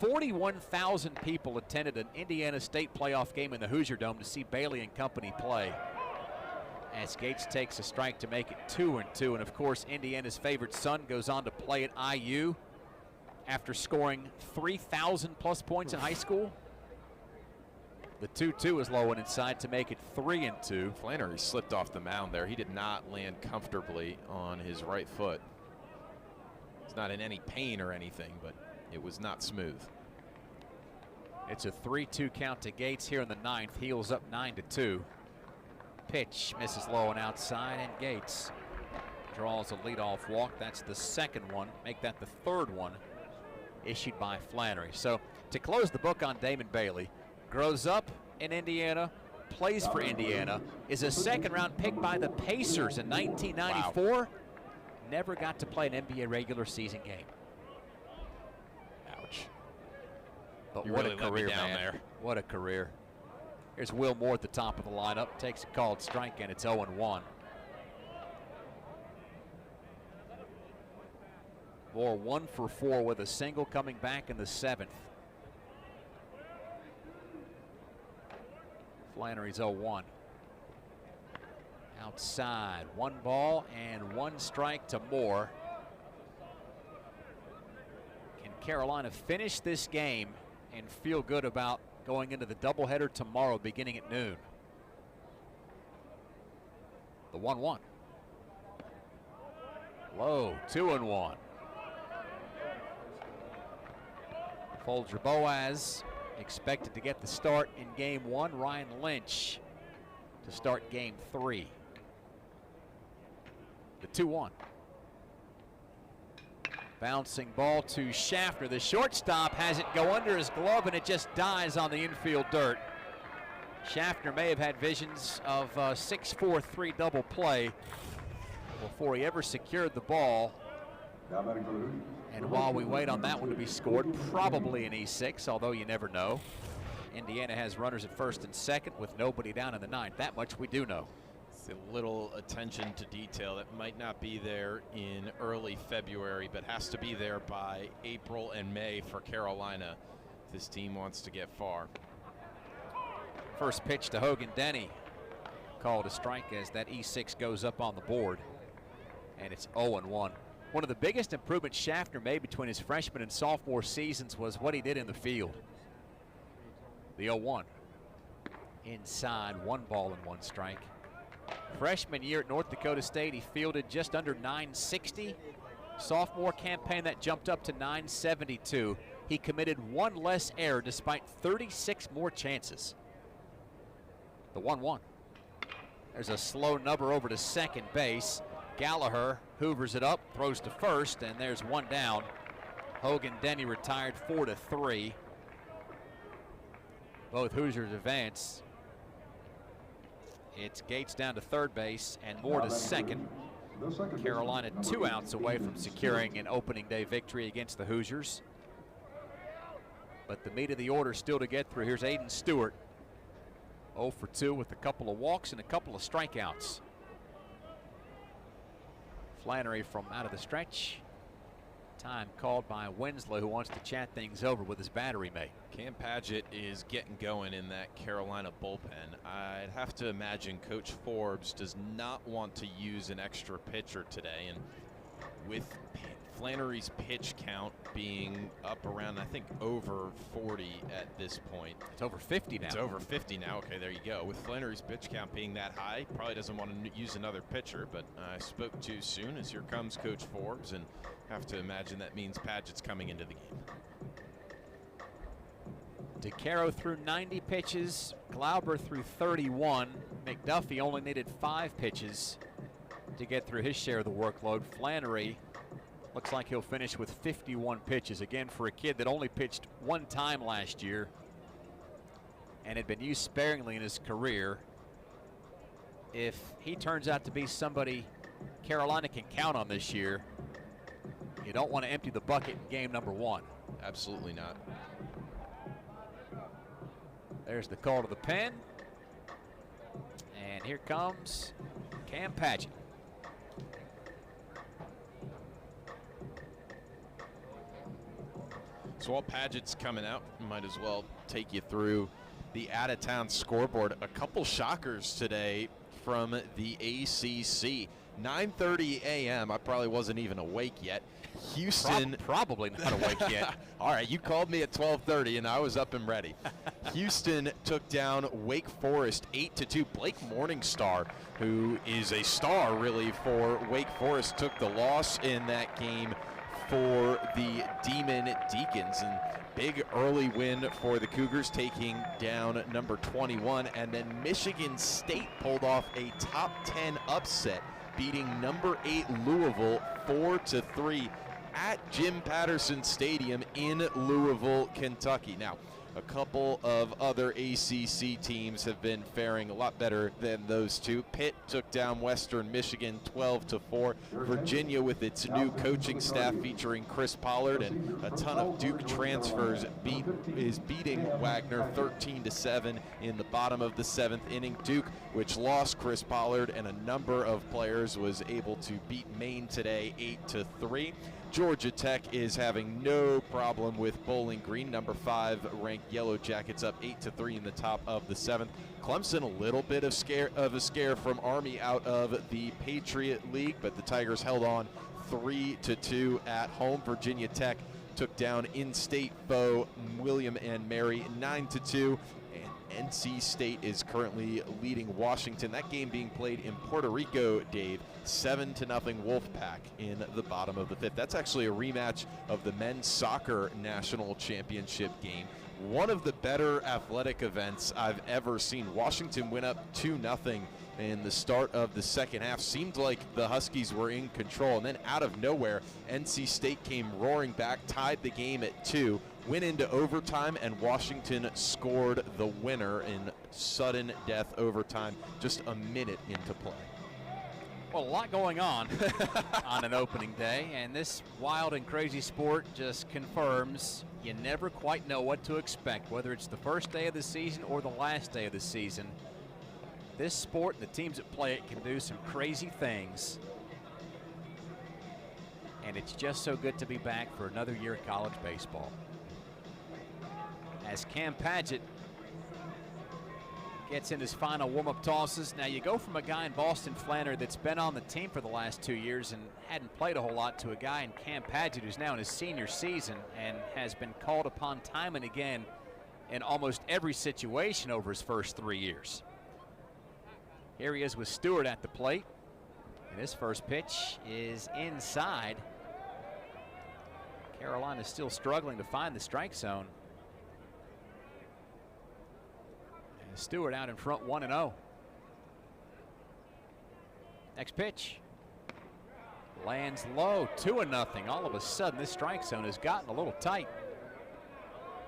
41,000 people attended an Indiana State playoff game in the Hoosier Dome to see Bailey and company play, as Gates takes a strike to make it 2-2. And of course, Indiana's favorite son goes on to play at IU after scoring 3,000 plus points in high school. The 2-2 is low and inside to make it 3-2. Flannery slipped off the mound there. He did not land comfortably on his right foot. He's not in any pain or anything, but it was not smooth. It's a 3-2 count to Gates here in the 9th. Heels up 9-2. pitch misses low and outside, and Gates draws a leadoff walk. That's the second one. Make that the third one issued by Flannery. So to close the book on Damon Bailey, grows up in Indiana, plays for Indiana, is a second-round pick by the Pacers in 1994. Wow. Never got to play an NBA regular season game. Ouch. But You what really a career, let me down man. there. What a career. Here's Will Moore at the top of the lineup. Takes a called strike, and it's 0-1. Moore 1 for 4 with a single, coming back in the 7th. Flannery's 0-1. Outside, 1 ball and 1 strike to Moore. Can Carolina finish this game and feel good about going into the doubleheader tomorrow beginning at noon? The 1-1. Low, 2-1. Folger Boaz expected to get the start in game 1. Ryan Lynch to start game 3. The 2-1. Bouncing ball to Schaffner. The shortstop has it go under his glove, and it just dies on the infield dirt. Schaffner may have had visions of 6-4-3 double play before he ever secured the ball. And while we wait on that one to be scored, probably an E6, although you never know. Indiana has runners at first and second with nobody down in the 9th. That much we do know. It's a little attention to detail that might not be there in early February, but has to be there by April and May for Carolina if this team wants to get far. First pitch to Hogan Denny. Called a strike as that E6 goes up on the board. And it's 0-1. One of the biggest improvements Schaffner made between his freshman and sophomore seasons was what he did in the field. The 0-1. Inside, 1 ball and 1 strike. Freshman year at North Dakota State, he fielded just under 960. Sophomore campaign, that jumped up to 972. He committed 1 less error despite 36 more chances. The 1-1. There's a slow nubber over to second base. Gallagher hoovers it up, throws to first, and there's 1 down. Hogan Denny retired 4-3. Both Hoosiers advance. It's Gates down to third base and Moore to second. Carolina 2 outs away from securing an opening day victory against the Hoosiers. But the meat of the order still to get through. Here's Aiden Stewart. 0 for 2 with a couple of walks and a couple of strikeouts. Flannery from out of the stretch. Time called by Winslow, who wants to chat things over with his battery mate. Cam Padgett is getting going in that Carolina bullpen. I'd have to imagine Coach Forbes does not want to use an extra pitcher today, and with Flannery's pitch count being up around, I think, over 40 at this point. It's over 50 now. It's over 50 now. Okay, there you go. With Flannery's pitch count being that high, probably doesn't want to use another pitcher, but I spoke too soon, as here comes Coach Forbes, and have to imagine that means Padgett's coming into the game. DeCaro threw 90 pitches, Glauber threw 31. McDuffie only needed 5 pitches to get through his share of the workload. Flannery looks like he'll finish with 51 pitches. Again, for a kid that only pitched 1 time last year and had been used sparingly in his career, if he turns out to be somebody Carolina can count on this year, you don't want to empty the bucket in game number 1. Absolutely not. There's the call to the pen. And here comes Cam Padgett. So while Padgett's coming out, might as well take you through the out-of-town scoreboard. A couple shockers today from the ACC. 9:30 a.m. I probably wasn't even awake yet. Houston. Probably not awake yet. All right, you called me at 12:30 and I was up and ready. Houston took down Wake Forest 8-2. Blake Morningstar, who is a star really for Wake Forest, took the loss in that game for the Demon Deacons. And big early win for the Cougars, taking down number 21. And then Michigan State pulled off a top 10 upset, beating number 8 Louisville 4-3 at Jim Patterson Stadium in Louisville, Kentucky. Now, a couple of other ACC teams have been faring a lot better than those two. Pitt took down Western Michigan 12-4. Virginia, with its new coaching staff featuring Chris Pollard and a ton of Duke transfers, is beating Wagner 13-7 in the bottom of the 7th inning. Duke, which lost Chris Pollard and a number of players, was able to beat Maine today 8-3. Georgia Tech is having no problem with Bowling Green, number 5 ranked Yellow Jackets, up 8-3 in the top of the 7th. Clemson, a little bit of a scare from Army out of the Patriot League, but the Tigers held on 3-2 at home. Virginia Tech took down in-state foe William and Mary 9-2. NC State is currently leading Washington. That game being played in Puerto Rico, Dave. 7-0 Wolfpack in the bottom of the 5th. That's actually a rematch of the men's soccer national championship game. One of the better athletic events I've ever seen. Washington went up 2-0 in the start of the second half. Seemed like the Huskies were in control, and then out of nowhere, NC State came roaring back, tied the game at 2. Went into overtime, and Washington scored the winner in sudden death overtime just a minute into play. Well, a lot going on on an opening day, and this wild and crazy sport just confirms you never quite know what to expect, whether it's the first day of the season or the last day of the season. This sport and the teams that play it can do some crazy things, and it's just so good to be back for another year of college baseball. As Cam Padgett gets in his final warm-up tosses. Now you go from a guy in Boston Flanner that's been on the team for the last 2 years and hadn't played a whole lot, to a guy in Cam Padgett who's now in his senior season and has been called upon time and again in almost every situation over his first 3 years. Here he is with Stewart at the plate, and his first pitch is inside. Carolina's still struggling to find the strike zone. Stewart out in front 1-0. Next pitch lands low, 2-0. All of a sudden this strike zone has gotten a little tight.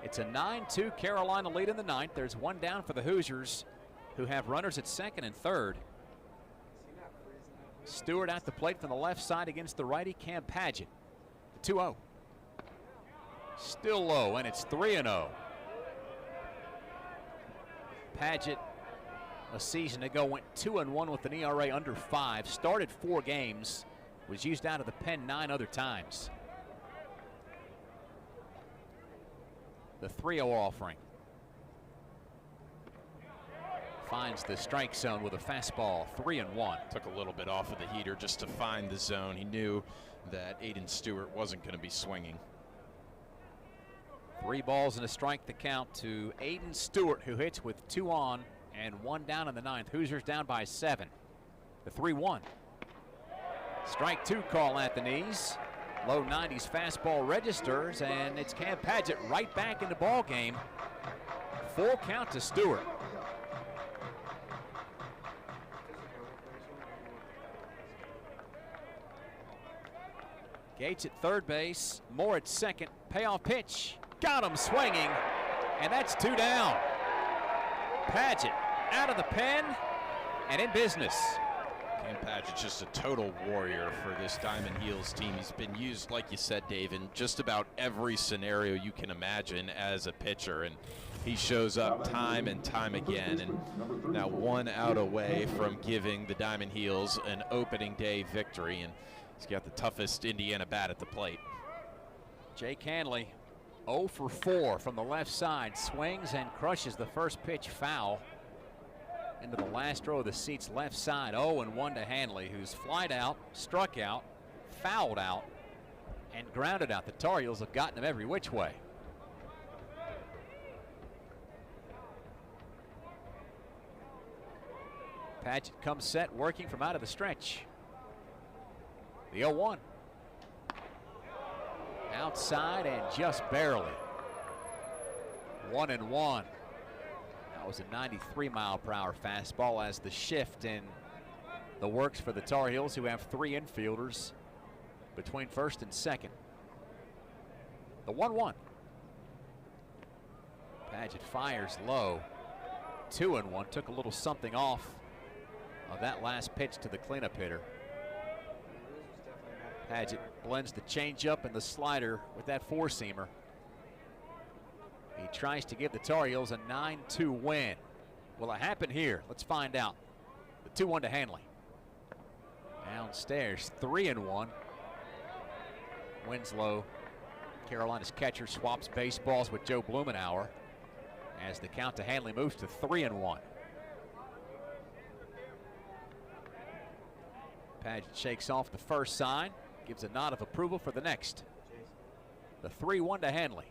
It's a 9-2 Carolina lead in the 9th. There's one down for the Hoosiers, who have runners at second and third. Stewart at the plate from the left side against the righty Cam Padgett. 2-0. Still low, and it's 3-0. Padgett a season ago went 2-1 with an ERA under 5, started 4 games, was used out of the pen 9 other times. The 3-0 offering. Finds the strike zone with a fastball, 3-1. Took a little bit off of the heater just to find the zone. He knew that Aiden Stewart wasn't going to be swinging. 3 balls and a strike the count to Aiden Stewart, who hits with 2 on and 1 down in the 9th. Hoosiers down by 7. The 3-1. Strike 2 call at the knees. Low 90s fastball registers, and it's Cam Padgett right back in the ball game. Full count to Stewart. Gates at third base, Moore at second. Payoff pitch. Got him swinging, and that's 2 down. Padgett out of the pen and in business. Cam Padgett's just a total warrior for this Diamond Heels team. He's been used, like you said, Dave, in just about every scenario you can imagine as a pitcher, and he shows up time and time again, and now 1 out away from giving the Diamond Heels an opening day victory, and he's got the toughest Indiana bat at the plate. Jake Hanley 0 for 4 from the left side, swings and crushes the first pitch foul into the last row of the seats left side. 0-1 to Hanley, who's flied out, struck out, fouled out, and grounded out. The Tar Heels have gotten him every which way. Padgett comes set, working from out of the stretch. The 0-1. Outside and just barely. 1-1. That was a 93-mile-per-hour fastball as the shift in the works for the Tar Heels, who have 3 infielders between first and second. The 1-1. Paget fires low. 2-1. Took a little something off of that last pitch to the cleanup hitter. Paget blends the changeup and the slider with that four-seamer. He tries to give the Tar Heels a 9-2 win. Will it happen here? Let's find out. The 2-1 to Hanley. Downstairs, 3-1. Winslow, Carolina's catcher, swaps baseballs with Joe Blumenauer as the count to Hanley moves to 3-1. Paget shakes off the first sign, gives a nod of approval for the next. The 3-1 to Hanley.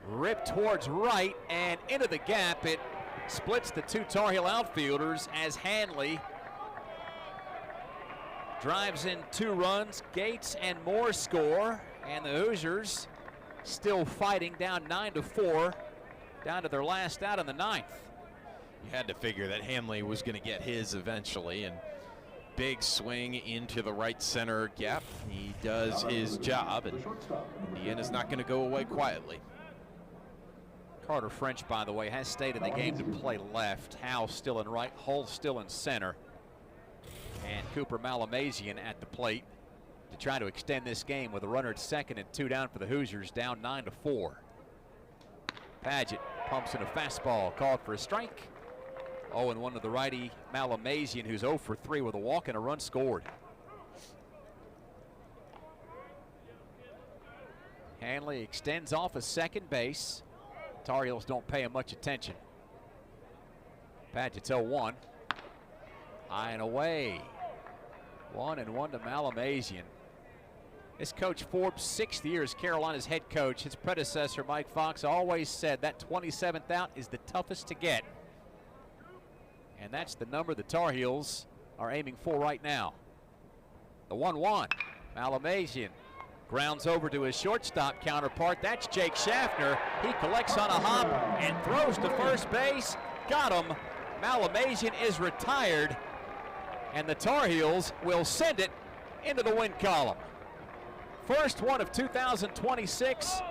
Ripped towards right and into the gap. It splits the 2 Tar Heel outfielders as Hanley drives in 2 runs. Gates and Moore score, and the Hoosiers still fighting, down 9-4, down to their last out in the 9th. You had to figure that Hanley was going to get his eventually, and big swing into the right center gap. He does his job, and Indiana's not going to go away quietly. Carter French, by the way, has stayed in the game to play left. Howe still in right, Hull still in center. And Cooper Malamazian at the plate to try to extend this game with a runner at second and 2 down for the Hoosiers, down 9-4. Paget pumps in a fastball, called for a strike. 0-1 to the righty Malamazian, who's 0 for 3 with a walk and a run scored. Hanley extends off a second base. Tar Heels don't pay him much attention. Paget's 0-1. High and away. 1-1 to Malamazian. This Coach Forbes, 6th year as Carolina's head coach. His predecessor, Mike Fox, always said that 27th out is the toughest to get. And that's the number the Tar Heels are aiming for right now. The 1-1. Malamazian grounds over to his shortstop counterpart. That's Jake Schaffner. He collects on a hop and throws to first base. Got him. Malamazian is retired, and the Tar Heels will send it into the win column. First one of 2026.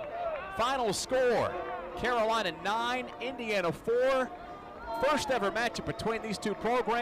Final score, Carolina 9, Indiana 4. First ever matchup between these 2 programs.